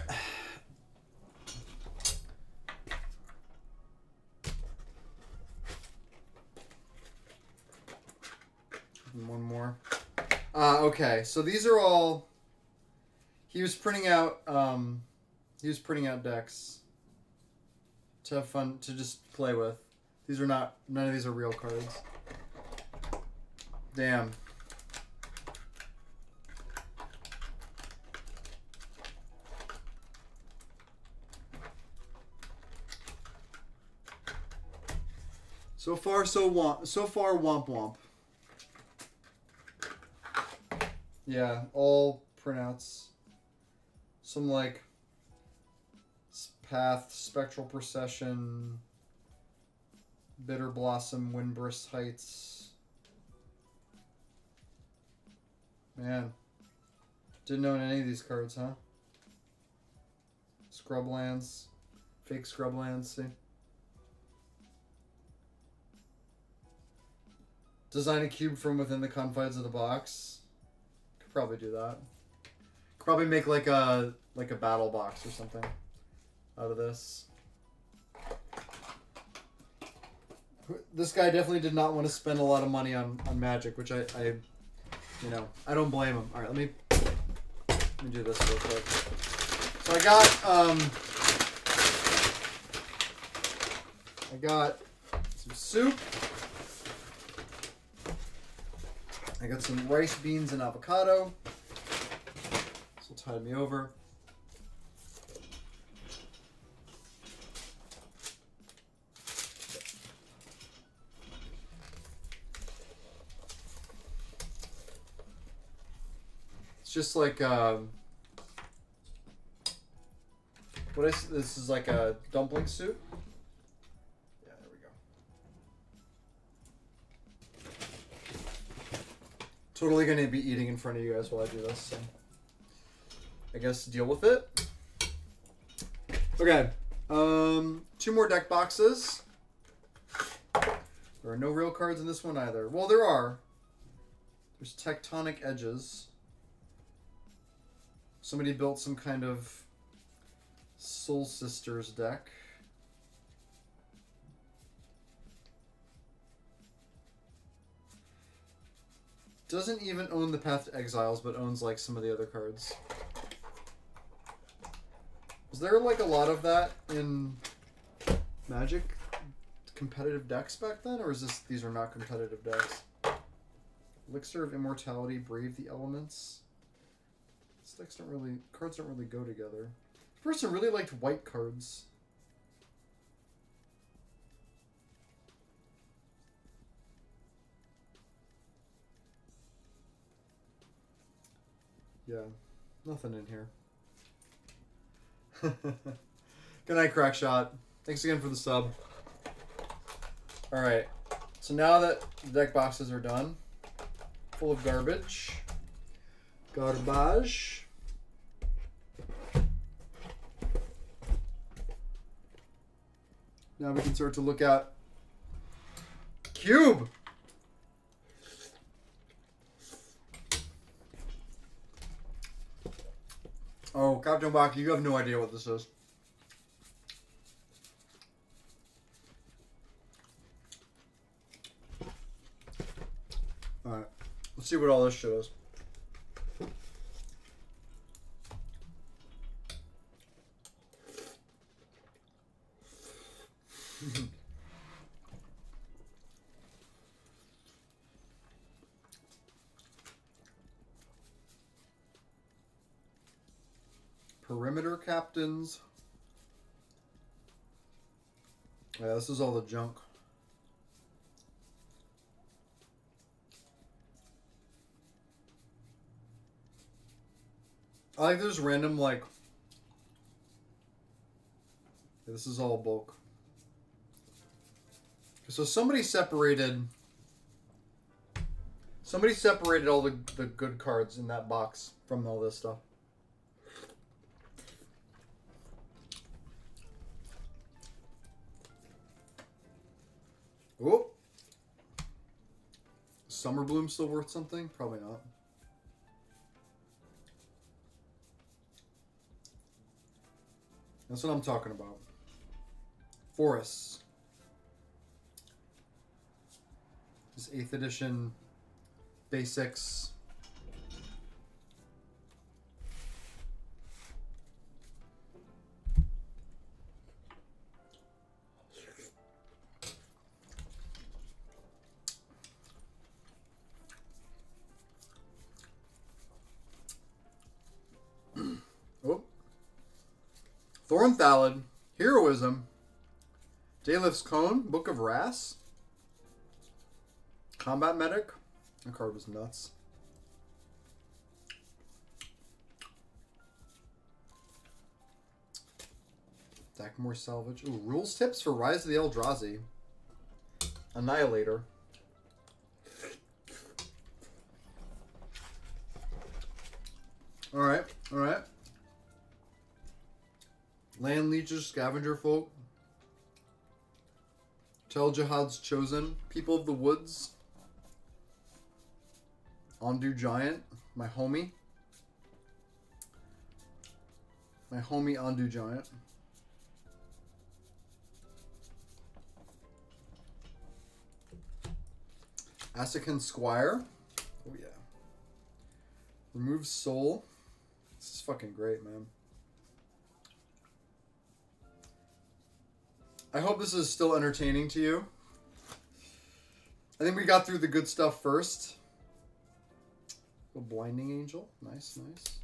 One more. Okay, so these are all. He was printing out decks to have fun, to just play with. These are not. None of these are real cards. Damn. So far, womp womp. Yeah, all printouts. Some like Path, Spectral Procession, Bitter Blossom, Windburst Heights. Man, didn't own any of these cards, huh? Scrublands, fake Scrublands, see? Design a cube from within the confines of the box. Could probably do that. Could probably make like a battle box or something out of this. This guy definitely did not want to spend a lot of money on Magic, which I don't blame him. All right, let me do this real quick. So I got some soup. I got some rice, beans, and avocado. This will tide me over. It's just like this is like a dumpling soup. Yeah, there we go. Totally gonna be eating in front of you guys while I do this, so I guess deal with it. Okay, 2 more deck boxes. There are no real cards in this one either. Well, there are. There's Tectonic Edges. Somebody built some kind of Soul Sisters deck. Doesn't even own the Path to Exiles, but owns like some of the other cards. Was there like a lot of that in Magic competitive decks back then, or is this these are not competitive decks? Elixir of Immortality, Brave the Elements. These decks don't really cards don't really go together. This person really liked white cards. Yeah, nothing in here. Good night, Crackshot. Thanks again for the sub. Alright, so now that the deck boxes are done, full of garbage. Garbage. Now we can start to look at Cube. Oh, Captain Wacky, you have no idea what this is. Alright, let's see what all this shit is. Perimeter Captains. Yeah, this is all the junk. I like there's random like yeah, this is all bulk. So somebody separated all the good cards in that box from all this stuff. Oh, Summer Bloom still worth something? Probably not. That's what I'm talking about. Forests. This 8th edition basics. Oh. Thornthalid, Heroism, Daleth's Cone, Book of Wrass, Combat Medic. That card was nuts. Dackmore Salvage. Ooh, Rules Tips for Rise of the Eldrazi. Annihilator. Alright, alright. Land Leeches, Scavenger Folk. Tel Jihad's Chosen. People of the Woods. Ondu Giant. My homie. My homie Ondu Giant. Asakan Squire. Oh yeah. Remove Soul. This is fucking great, man. I hope this is still entertaining to you. I think we got through the good stuff first. A Blinding Angel. Nice, nice.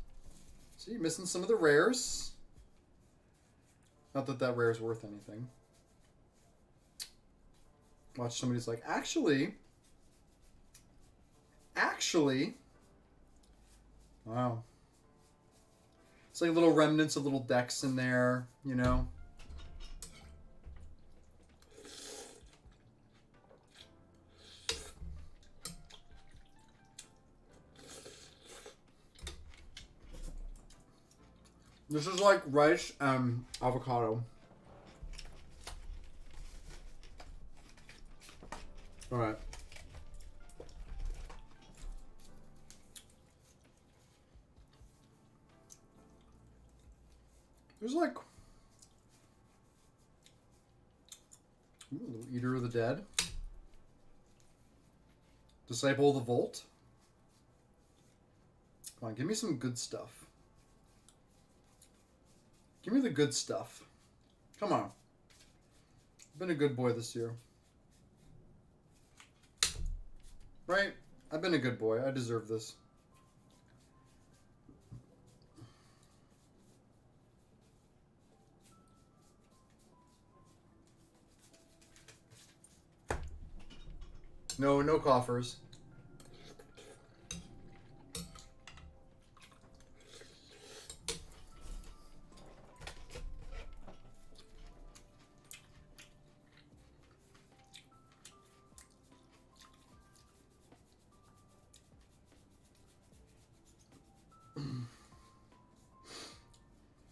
See, you're missing some of the rares. Not that that rare is worth anything. Watch somebody's like, actually. Wow. It's like little remnants of little decks in there, you know? This is like rice and avocado. All right. There's like little Eater of the Dead. Disciple of the Volt. Come on, give me some good stuff. Give me the good stuff. Come on. I've been a good boy this year. Right? I've been a good boy. I deserve this. No coffers.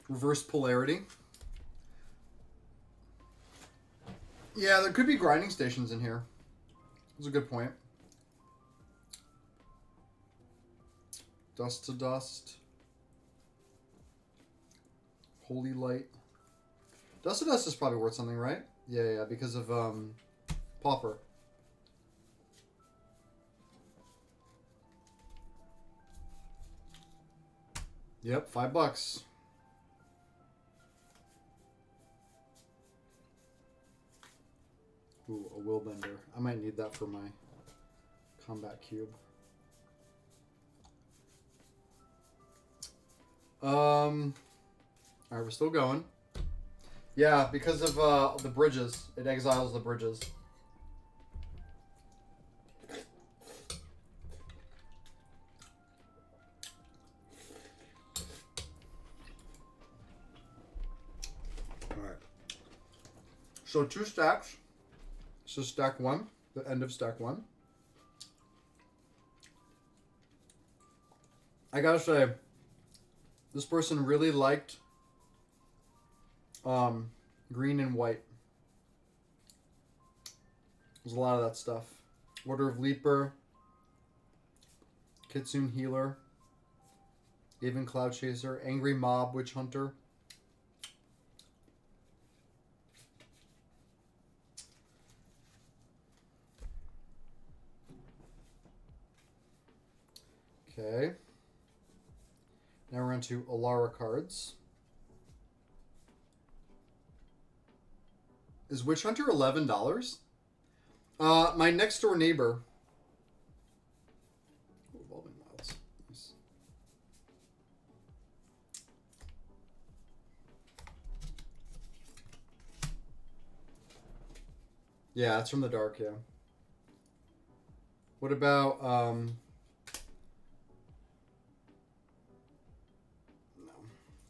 Reverse polarity. Yeah, there could be grinding stations in here. That's a good point. Dust to Dust. Holy Light. Dust to Dust is probably worth something, right? Yeah, because of Pauper. Yep, $5. Ooh, a Willbender. I might need that for my combat cube. Alright, we're still going. Yeah, because of the bridges. It exiles the bridges. Alright. So 2 stacks. So stack 1, the end of stack 1. I gotta say, this person really liked green and white. There's a lot of that stuff. Order of Leaper, Kitsune Healer, even Cloud Chaser, Angry Mob, Witch Hunter. Okay. Now we're on to Alara cards. Is Witch Hunter $11? My next door neighbor. Evolving Wilds. Nice. Yeah, it's from the dark, yeah. What about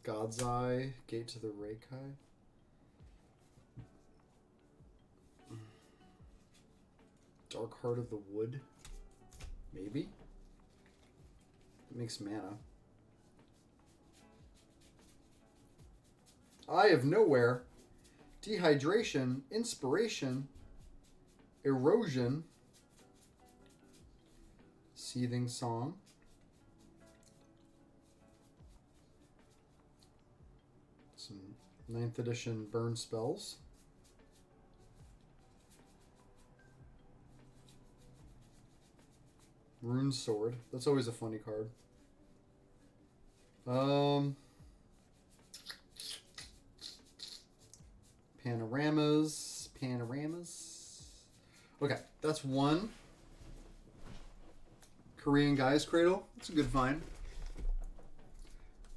God's Eye, Gate to the Reikai. Dark Heart of the Wood. Maybe? It makes mana. Eye of Nowhere. Dehydration. Inspiration. Erosion. Seething Song. Some 9th edition burn spells. Rune Sword. That's always a funny card. Panoramas. Okay, that's one Korean guy's cradle. That's a good find.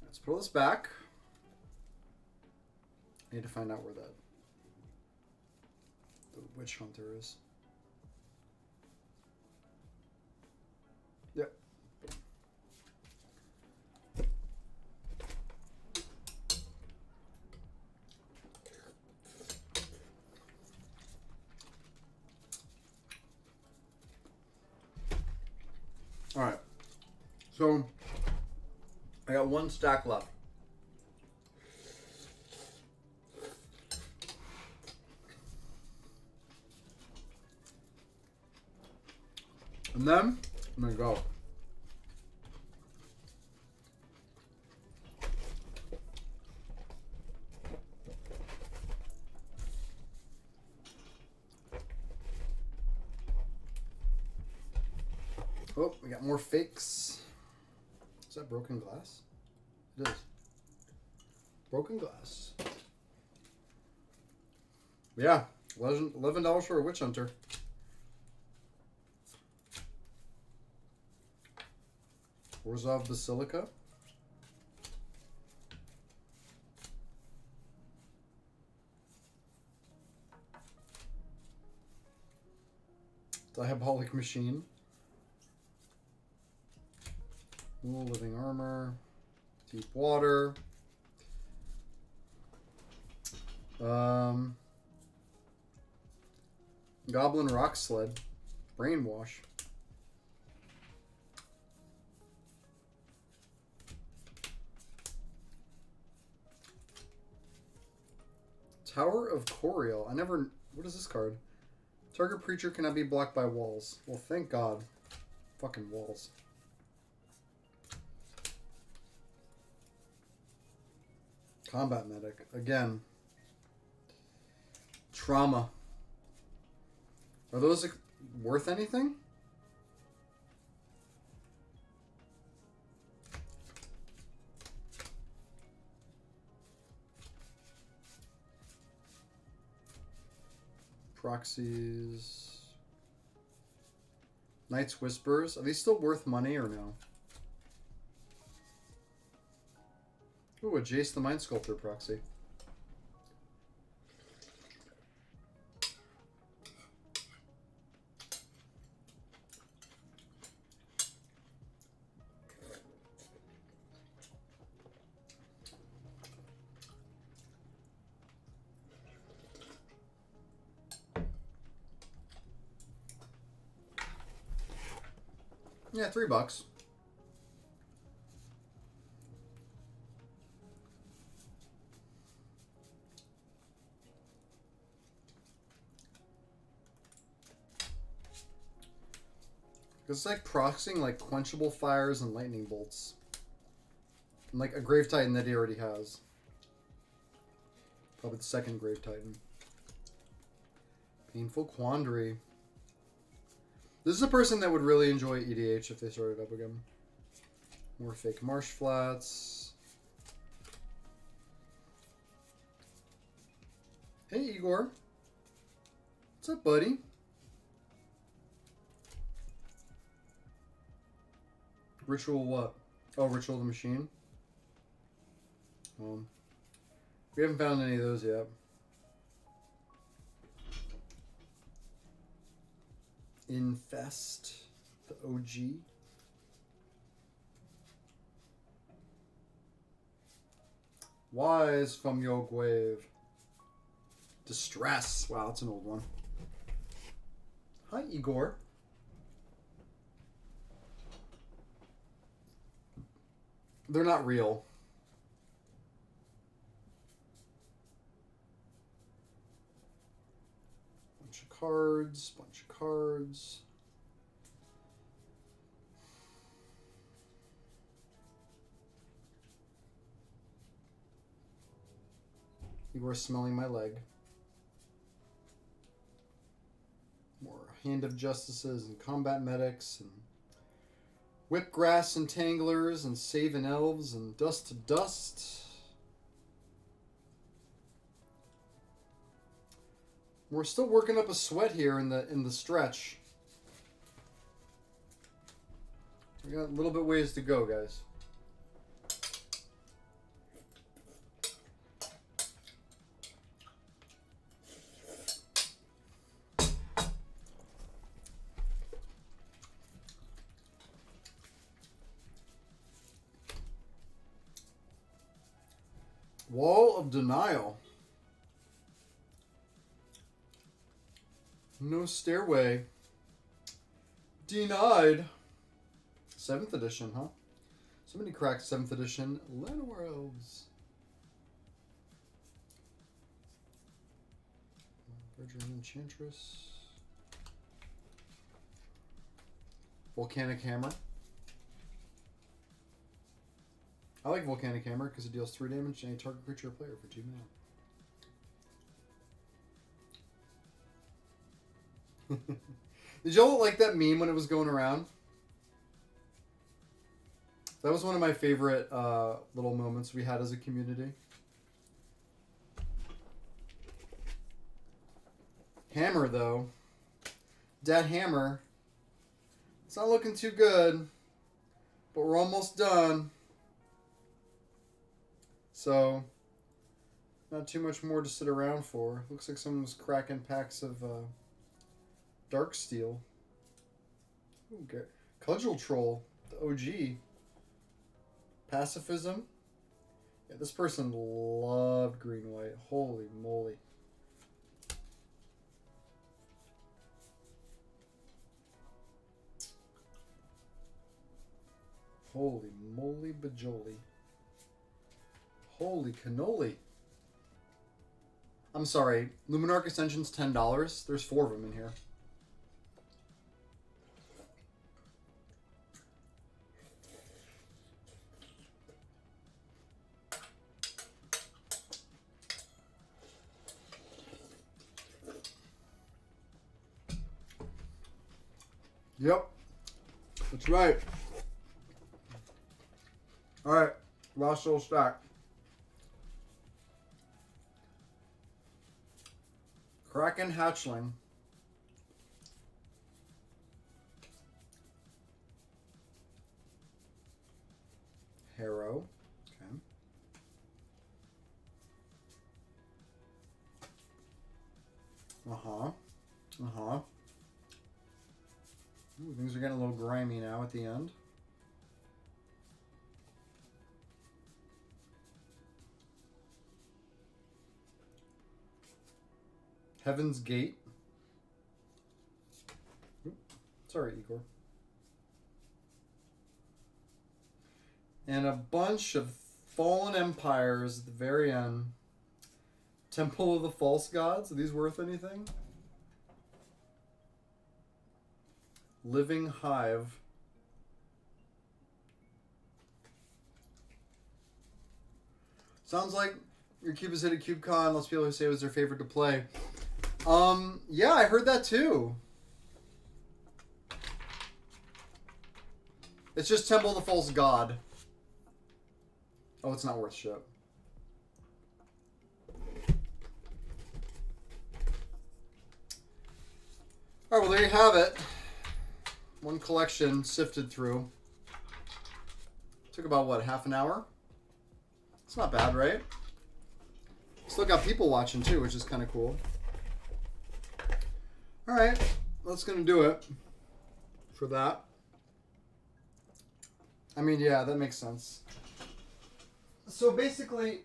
Let's pull this back. I need to find out where the witch hunter is. Yep. All right. So I got one stack left. And then I'm gonna go. Oh, we got more fakes. Is that broken glass? It is. Broken glass. Yeah, $11 for a witch hunter. Orzhov Basilica. Diabolic Machine. Wool Living Armor. Deep Water. Goblin Rock Sled. Brainwash. Tower of Coriel. I never... What is this card? Target creature cannot be blocked by walls. Well, thank God. Fucking walls. Combat Medic. Again. Trauma. Are those worth anything? Proxies. Knight's Whispers. Are these still worth money or no? Ooh, a Jace the Mind Sculptor proxy. Yeah, $3. It's like proxying like quenchable fires and lightning bolts. And like a Grave Titan that he already has. Probably the second Grave Titan. Painful Quandary. This is a person that would really enjoy EDH if they started up again. More fake Marsh Flats. Hey, Igor. What's up, buddy? Ritual what? Oh, Ritual the Machine. We haven't found any of those yet. Infest, the OG. Wise from Yogwave. Distress. Wow, that's an old one. Hi, Igor. They're not real. Bunch of cards, bunch of cards. You were smelling my leg. More Hand of Justices and Combat Medics and Whipgrass Entanglers and Saving Elves and Dust to Dust. We're still working up a sweat here in the stretch. We got a little bit ways to go, guys. Wall of Denial. No Stairway. Denied. 7th edition, huh? Somebody cracked 7th edition. Llanowar Elves. Virgin Enchantress. Volcanic Hammer. I like Volcanic Hammer because it deals 3 damage to any target creature or player for 2 mana. Did y'all like that meme when it was going around? That was one of my favorite little moments we had as a community. Hammer, though. Dead Hammer. It's not looking too good, but we're almost done. So, not too much more to sit around for. Looks like someone's cracking packs of Dark Steel. Ooh, Cudgel Troll, the OG. Pacifism. Yeah, this person loved green-white. Holy moly. Holy moly bajoli. Holy cannoli. I'm sorry. Luminarch Ascension's $10. There's 4 of them in here. Yep. That's right. Alright. Last little stack. Kraken Hatchling. Harrow. Okay. Uh-huh. Uh-huh. Ooh, things are getting a little grimy now at the end. Heaven's Gate. Sorry, Igor. And a bunch of Fallen Empires at the very end. Temple of the False Gods. Are these worth anything? Living Hive. Sounds like your cube has hit a CubeCon. Lots of people who say it was their favorite to play. Yeah, I heard that too. It's just Temple of the False God. Oh, it's not worth shit. Alright, well there you have it. One collection sifted through. Took about, what, half an hour? It's not bad, right? Still got people watching too, which is kind of cool. Alright, that's going to do it for that. I mean, yeah, that makes sense. So basically,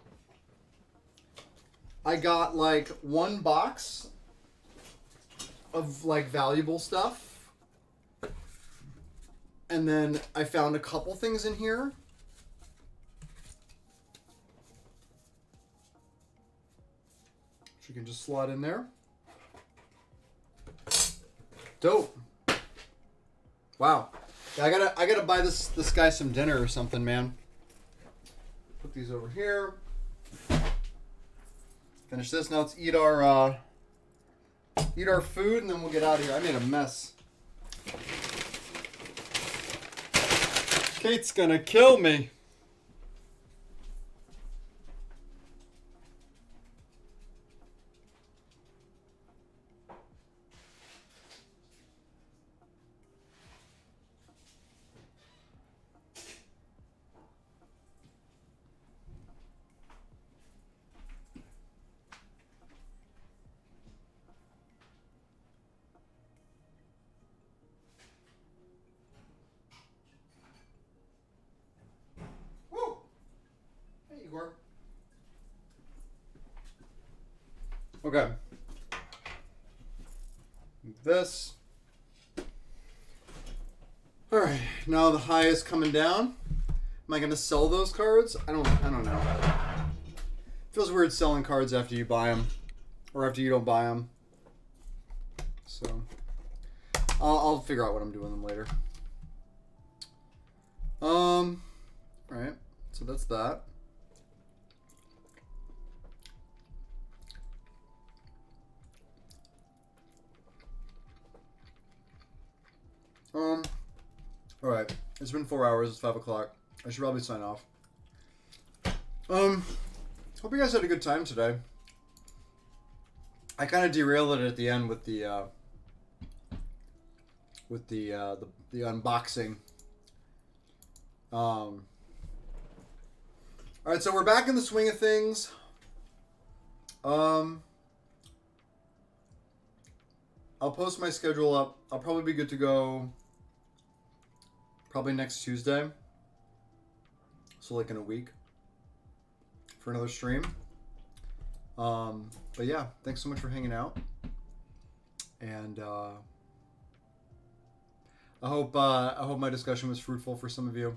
I got like one box of like valuable stuff. And then I found a couple things in here. Which you can just slot in there. Dope. Wow. Yeah, I gotta buy this guy some dinner or something, man. Put these over here. Finish this. Now let's eat our food and then we'll get out of here. I made a mess. Kate's gonna kill me. for? Okay. This. Alright, now the high is coming down. Am I gonna sell those cards? I don't know. Feels weird selling cards after you buy them. Or after you don't buy them. So I'll figure out what I'm doing them later. Alright, so that's that. Alright, it's been 4 hours, it's 5 o'clock. I should probably sign off. Hope you guys had a good time today. I kind of derailed it at the end with the unboxing. Alright, so we're back in the swing of things. I'll post my schedule up. I'll probably be good to go probably next Tuesday. So like in a week for another stream. But yeah, thanks so much for hanging out. And I hope my discussion was fruitful for some of you.